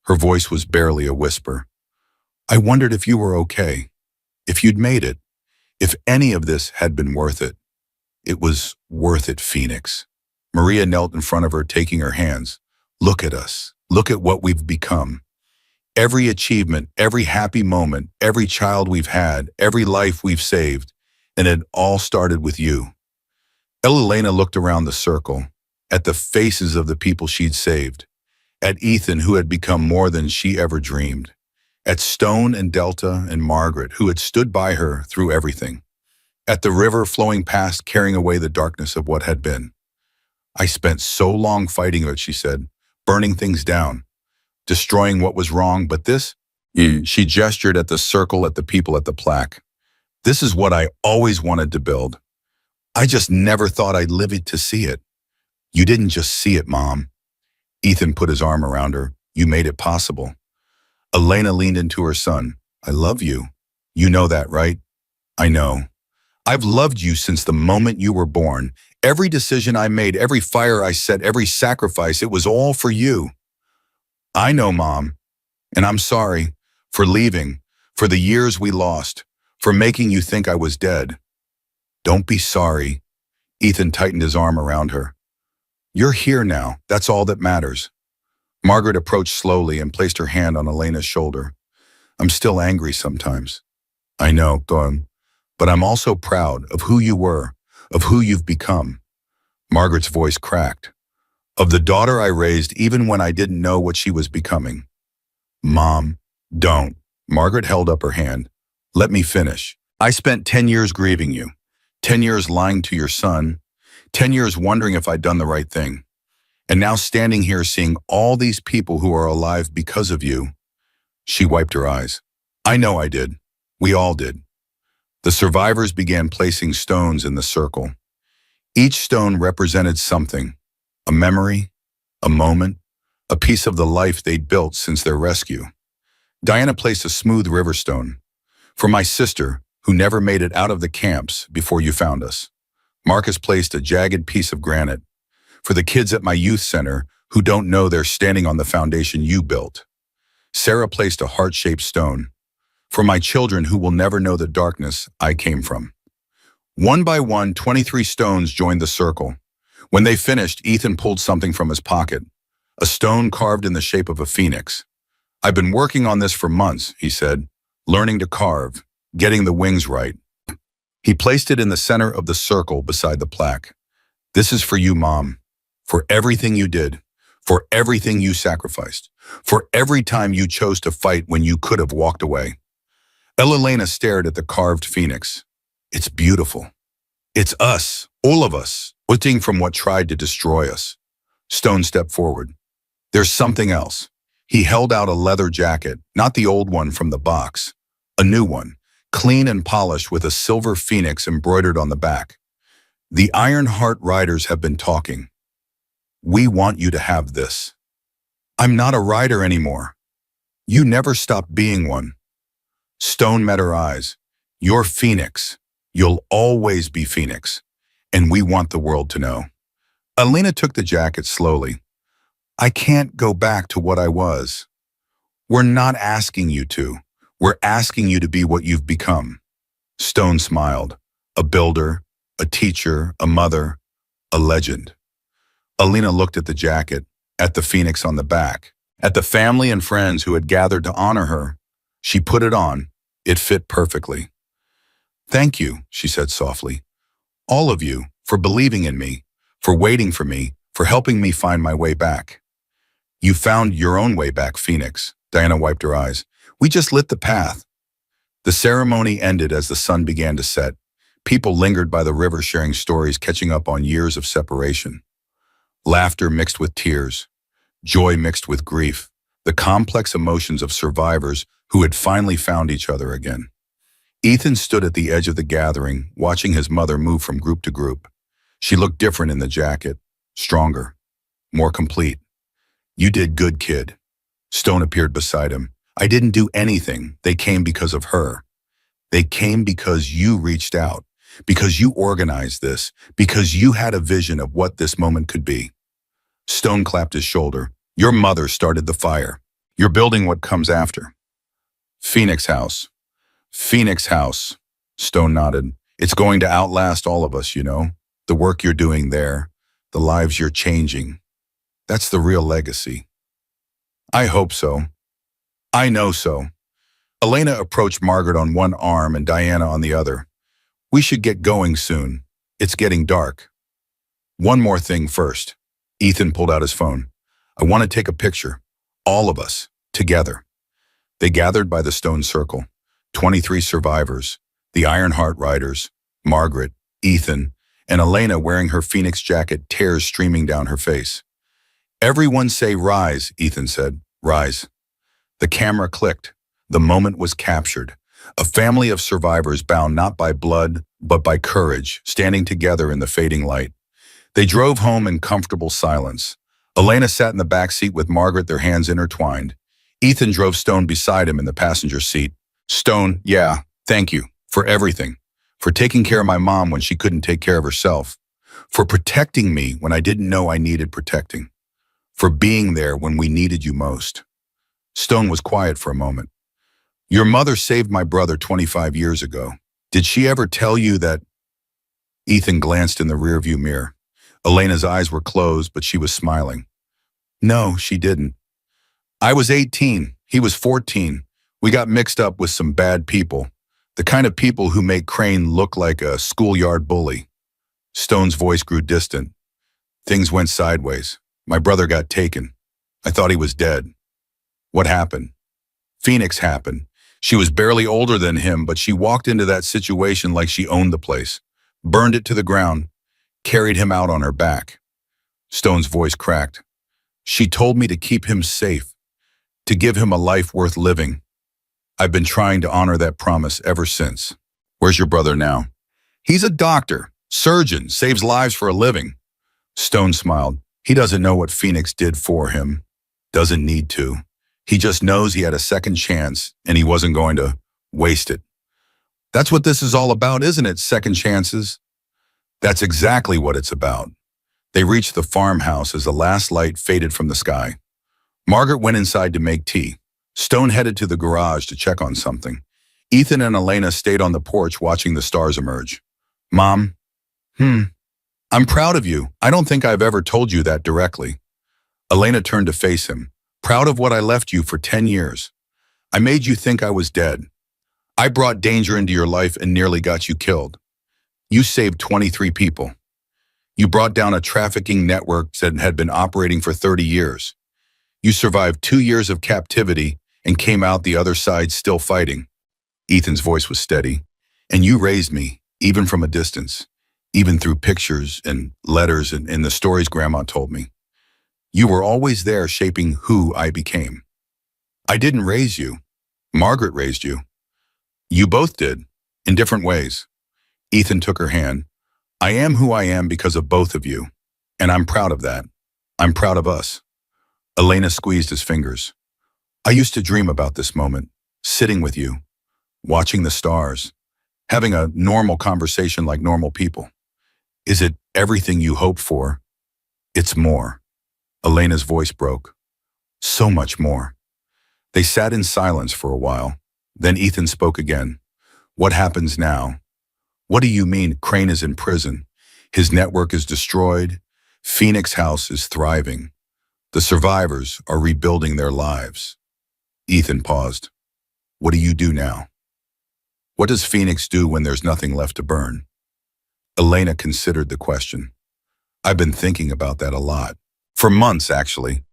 Her voice was barely a whisper. "I wondered if you were okay, if you'd made it, if any of this had been worth it. It was worth it, Phoenix." Maria knelt in front of her, taking her hands. "Look at us. Look at what we've become. Every achievement, every happy moment, every child we've had, every life we've saved, and it all started with you." Elena looked around the circle, at the faces of the people she'd saved, at Ethan, who had become more than she ever dreamed, at Stone and Delta and Margaret, who had stood by her through everything, at the river flowing past, carrying away the darkness of what had been. "I spent so long fighting it," she said, "burning things down, destroying what was wrong, but this," she gestured at the circle, at the people, at the plaque. "This is what I always wanted to build. I just never thought I'd live it to see it." "You didn't just see it, Mom." Ethan put his arm around her. "You made it possible." Elena leaned into her son. "I love you. You know that, right?" "I know. I've loved you since the moment you were born. Every decision I made, every fire I set, every sacrifice, it was all for you." "I know, Mom. And I'm sorry for leaving, for the years we lost, for making you think I was dead." "Don't be sorry." Ethan tightened his arm around her. "You're here now. That's all that matters." Margaret approached slowly and placed her hand on Elena's shoulder. "I'm still angry sometimes." "I know, go on. But I'm also proud of who you were, of who you've become." Margaret's voice cracked. "Of the daughter I raised even when I didn't know what she was becoming." "Mom, don't." Margaret held up her hand. "Let me finish. I spent 10 years grieving you, 10 years lying to your son, 10 years wondering if I'd done the right thing. And now standing here seeing all these people who are alive because of you, she wiped her eyes. I know I did. We all did. The survivors began placing stones in the circle. Each stone represented something, a memory, a moment, a piece of the life they'd built since their rescue. Diana placed a smooth river stone. For my sister, who never made it out of the camps before you found us. Marcus placed a jagged piece of granite. For the kids at my youth center who don't know they're standing on the foundation you built. Sarah placed a heart-shaped stone. For my children who will never know the darkness I came from. One by one, 23 stones joined the circle. When they finished, Ethan pulled something from his pocket. A stone carved in the shape of a phoenix. I've been working on this for months, he said, learning to carve, getting the wings right. He placed it in the center of the circle beside the plaque. This is for you, Mom, for everything you did, for everything you sacrificed, for every time you chose to fight when you could have walked away. Elena stared at the carved phoenix. It's beautiful. It's us, all of us, waiting from what tried to destroy us. Stone stepped forward. There's something else. He held out a leather jacket, not the old one from the box. A new one, clean and polished with a silver phoenix embroidered on the back. The Iron Heart Riders have been talking. We want you to have this. I'm not a rider anymore. You never stopped being one. Stone met her eyes. You're Phoenix. You'll always be Phoenix. And we want the world to know. Elena took the jacket slowly. I can't go back to what I was. We're not asking you to. We're asking you to be what you've become. Stone smiled. A builder, a teacher, a mother, a legend. Elena looked at the jacket, at the phoenix on the back, at the family and friends who had gathered to honor her. She put it on. It fit perfectly. Thank you, she said softly. All of you, for believing in me, for waiting for me, for helping me find my way back. You found your own way back, Phoenix. Diana wiped her eyes. We just lit the path. The ceremony ended as the sun began to set. People lingered by the river sharing stories, catching up on years of separation. Laughter mixed with tears. Joy mixed with grief. The complex emotions of survivors who had finally found each other again. Ethan stood at the edge of the gathering, watching his mother move from group to group. She looked different in the jacket, stronger, more complete. You did good, kid. Stone appeared beside him. I didn't do anything. They came because of her. They came because you reached out, because you organized this, because you had a vision of what this moment could be. Stone clapped his shoulder. Your mother started the fire. You're building what comes after. Phoenix House. Phoenix House. Stone nodded. It's going to outlast all of us, you know. The work you're doing there, the lives you're changing. That's the real legacy. I hope so. I know so. Elena approached Margaret on one arm and Diana on the other. We should get going soon. It's getting dark. One more thing first. Ethan pulled out his phone. I want to take a picture. All of us, together. They gathered by the stone circle. 23 survivors, the Iron Heart Riders, Margaret, Ethan, and Elena wearing her phoenix jacket, tears streaming down her face. Everyone say rise, Ethan said. Rise. The camera clicked. The moment was captured. A family of survivors bound not by blood, but by courage, standing together in the fading light. They drove home in comfortable silence. Elena sat in the back seat with Margaret, their hands intertwined. Ethan drove Stone beside him in the passenger seat. Stone, yeah, thank you for everything. For taking care of my mom when she couldn't take care of herself. For protecting me when I didn't know I needed protecting. For being there when we needed you most. Stone was quiet for a moment. Your mother saved my brother 25 years ago. Did she ever tell you that? Ethan glanced in the rearview mirror. Elena's eyes were closed, but she was smiling. No, she didn't. I was 18. He was 14. We got mixed up with some bad people. The kind of people who make Crane look like a schoolyard bully. Stone's voice grew distant. Things went sideways. My brother got taken. I thought he was dead. What happened? Phoenix happened. She was barely older than him, but she walked into that situation like she owned the place. Burned it to the ground. Carried him out on her back. Stone's voice cracked. She told me to keep him safe, to give him a life worth living. I've been trying to honor that promise ever since. Where's your brother now? He's a doctor, surgeon, saves lives for a living. Stone smiled. He doesn't know what Phoenix did for him. Doesn't need to. He just knows he had a second chance and he wasn't going to waste it. That's what this is all about, isn't it? Second chances? That's exactly what it's about. They reached the farmhouse as the last light faded from the sky. Margaret went inside to make tea. Stone headed to the garage to check on something. Ethan and Elena stayed on the porch watching the stars emerge. Mom, I'm proud of you. I don't think I've ever told you that directly. Elena turned to face him. Proud of what I left you for 10 years. I made you think I was dead. I brought danger into your life and nearly got you killed. You saved 23 people. You brought down a trafficking network that had been operating for 30 years. You survived 2 years of captivity and came out the other side still fighting. Ethan's voice was steady. And you raised me, even from a distance, even through pictures and letters and the stories Grandma told me. You were always there shaping who I became. I didn't raise you. Margaret raised you. You both did, in different ways. Ethan took her hand. I am who I am because of both of you, and I'm proud of that. I'm proud of us. Elena squeezed his fingers. I used to dream about this moment, sitting with you, watching the stars, having a normal conversation like normal people. Is it everything you hoped for? It's more. Elena's voice broke. So much more. They sat in silence for a while. Then Ethan spoke again. What happens now? What do you mean Crane is in prison? His network is destroyed. Phoenix House is thriving. The survivors are rebuilding their lives. Ethan paused. What do you do now? What does Phoenix do when there's nothing left to burn? Elena considered the question. I've been thinking about that a lot. For months, actually.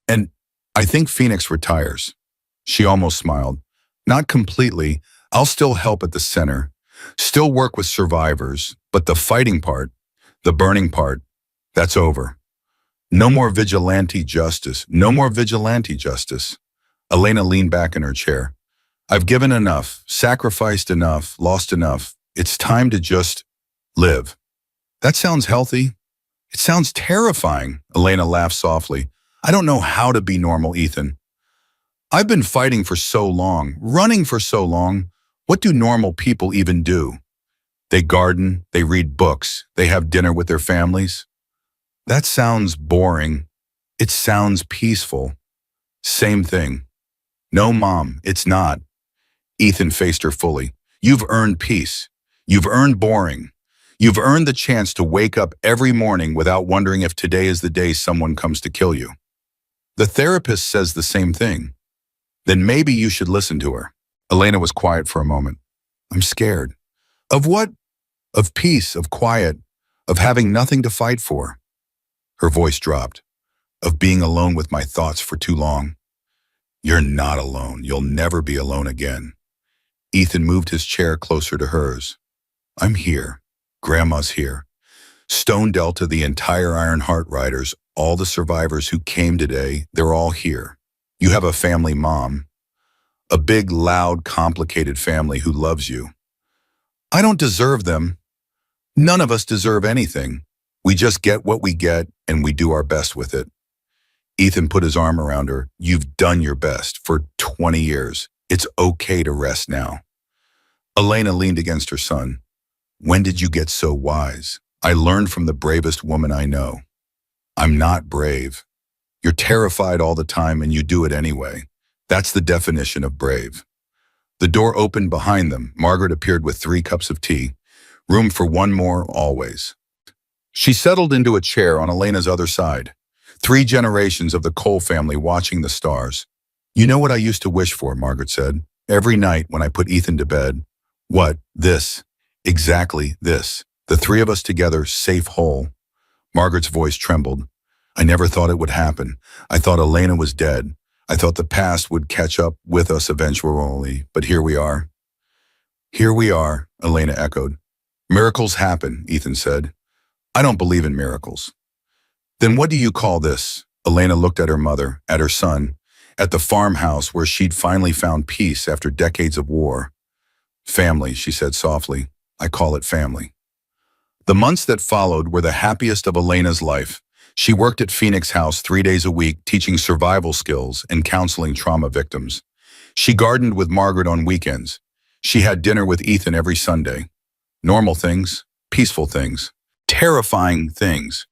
And I think Phoenix retires. She almost smiled. Not completely. I'll still help at the center. Still work with survivors. But the fighting part, the burning part, that's over. No more vigilante justice. No more vigilante justice. Elena leaned back in her chair. I've given enough, sacrificed enough, lost enough. It's time to just live. That sounds healthy. It sounds terrifying. Elena laughed softly. I don't know how to be normal, Ethan. I've been fighting for so long, running for so long. What do normal people even do? They garden, they read books, they have dinner with their families. That sounds boring. It sounds peaceful. Same thing. No, Mom, it's not. Ethan faced her fully. You've earned peace. You've earned boring. You've earned the chance to wake up every morning without wondering if today is the day someone comes to kill you. The therapist says the same thing. Then maybe you should listen to her. Elena was quiet for a moment. I'm scared. Of what? Of peace, of quiet, of having nothing to fight for. Her voice dropped. Of being alone with my thoughts for too long. You're not alone. You'll never be alone again. Ethan moved his chair closer to hers. I'm here. Grandma's here. Stone Delta, the entire Iron Heart Riders, all the survivors who came today, they're all here. You have a family, Mom. A big, loud, complicated family who loves you. I don't deserve them. None of us deserve anything. We just get what we get and we do our best with it. Ethan put his arm around her. You've done your best for 20 years. It's okay to rest now. Elena leaned against her son. When did you get so wise? I learned from the bravest woman I know. I'm not brave. You're terrified all the time and you do it anyway. That's the definition of brave. The door opened behind them. Margaret appeared with 3 cups of tea. Room for one more, always. She settled into a chair on Elena's other side. 3 generations of the Cole family watching the stars. You know what I used to wish for, Margaret said. Every night when I put Ethan to bed. What? This. Exactly this. The 3 of us together, safe, whole. Margaret's voice trembled. I never thought it would happen. I thought Elena was dead. I thought the past would catch up with us eventually, but here we are. Here we are, Elena echoed. Miracles happen, Ethan said. I don't believe in miracles. Then what do you call this? Elena looked at her mother, at her son, at the farmhouse where she'd finally found peace after decades of war. Family, she said softly. I call it family. The months that followed were the happiest of Elena's life. She worked at Phoenix House 3 days a week, teaching survival skills and counseling trauma victims. She gardened with Margaret on weekends. She had dinner with Ethan every Sunday. Normal things, peaceful things, terrifying things.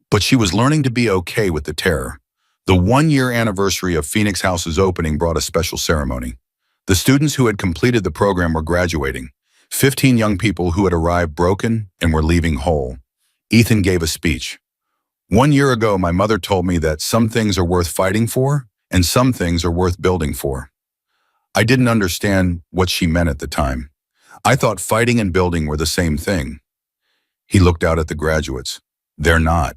But she was learning to be okay with the terror. The 1-year anniversary of Phoenix House's opening brought a special ceremony. The students who had completed the program were graduating. 15 young people who had arrived broken and were leaving whole. Ethan gave a speech. 1 year ago, my mother told me that some things are worth fighting for and some things are worth building for. I didn't understand what she meant at the time. I thought fighting and building were the same thing. He looked out at the graduates. They're not.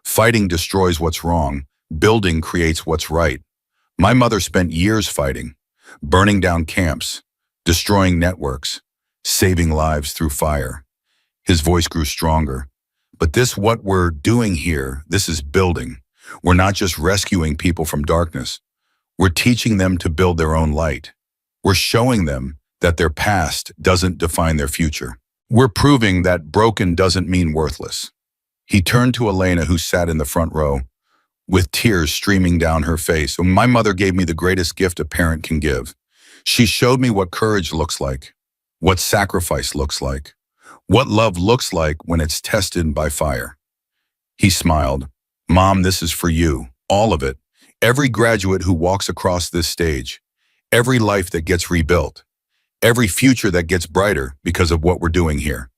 Fighting destroys what's wrong. Building creates what's right. My mother spent years fighting, burning down camps, destroying networks, saving lives through fire. His voice grew stronger. But what we're doing here, this is building. We're not just rescuing people from darkness. We're teaching them to build their own light. We're showing them that their past doesn't define their future. We're proving that broken doesn't mean worthless. He turned to Elena, who sat in the front row, with tears streaming down her face. My mother gave me the greatest gift a parent can give. She showed me what courage looks like, what sacrifice looks like, what love looks like when it's tested by fire. He smiled. Mom, this is for you, all of it. Every graduate who walks across this stage, every life that gets rebuilt, every future that gets brighter because of what we're doing here.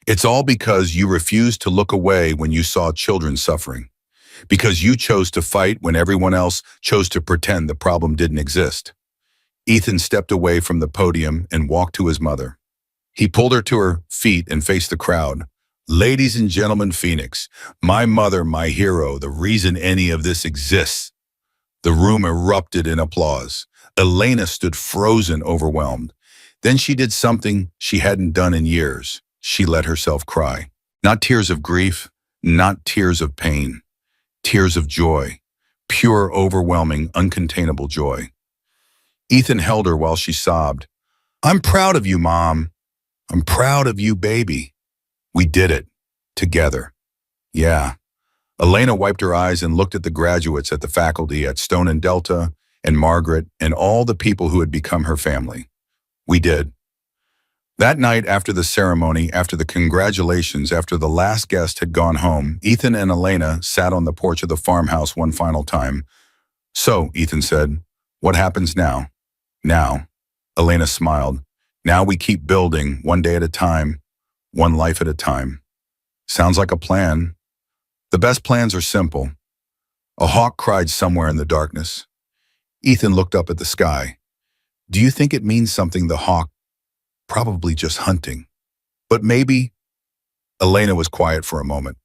It's all because you refused to look away when you saw children suffering, because you chose to fight when everyone else chose to pretend the problem didn't exist. Ethan stepped away from the podium and walked to his mother. He pulled her to her feet and faced the crowd. Ladies and gentlemen, Phoenix, my mother, my hero, the reason any of this exists. The room erupted in applause. Elena stood frozen, overwhelmed. Then she did something she hadn't done in years. She let herself cry. Not tears of grief, not tears of pain. Tears of joy. Pure, overwhelming, uncontainable joy. Ethan held her while she sobbed. I'm proud of you, Mom. I'm proud of you, baby. We did it. Together. Yeah. Elena wiped her eyes and looked at the graduates, at the faculty, at Stone and Delta, and Margaret, and all the people who had become her family. We did. That night, after the ceremony, after the congratulations, after the last guest had gone home, Ethan and Elena sat on the porch of the farmhouse one final time. So, Ethan said, what happens now? Now. Elena smiled. Now we keep building, one day at a time, one life at a time. Sounds like a plan. The best plans are simple. A hawk cried somewhere in the darkness. Ethan looked up at the sky. Do you think it means something, the hawk? Probably just hunting. But maybe, Elena was quiet for a moment.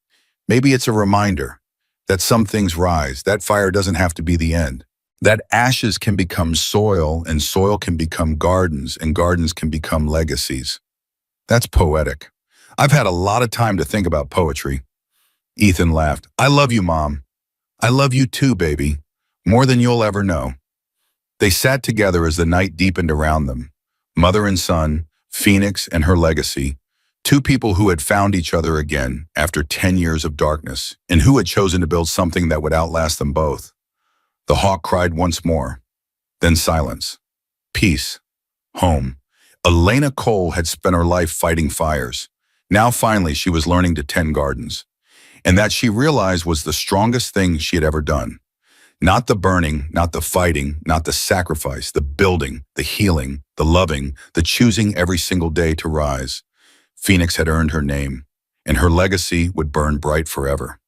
Maybe it's a reminder that some things rise. That fire doesn't have to be the end. That ashes can become soil, and soil can become gardens, and gardens can become legacies. That's poetic. I've had a lot of time to think about poetry. Ethan laughed. I love you, Mom. I love you too, baby. More than you'll ever know. They sat together as the night deepened around them. Mother and son, Phoenix and her legacy. Two people who had found each other again after 10 years of darkness, and who had chosen to build something that would outlast them both. The hawk cried once more. Then silence. Peace. Home. Elena Cole had spent her life fighting fires. Now finally she was learning to tend gardens. And that, she realized, was the strongest thing she had ever done. Not the burning, not the fighting, not the sacrifice, the building, the healing, the loving, the choosing every single day to rise. Phoenix had earned her name, and her legacy would burn bright forever.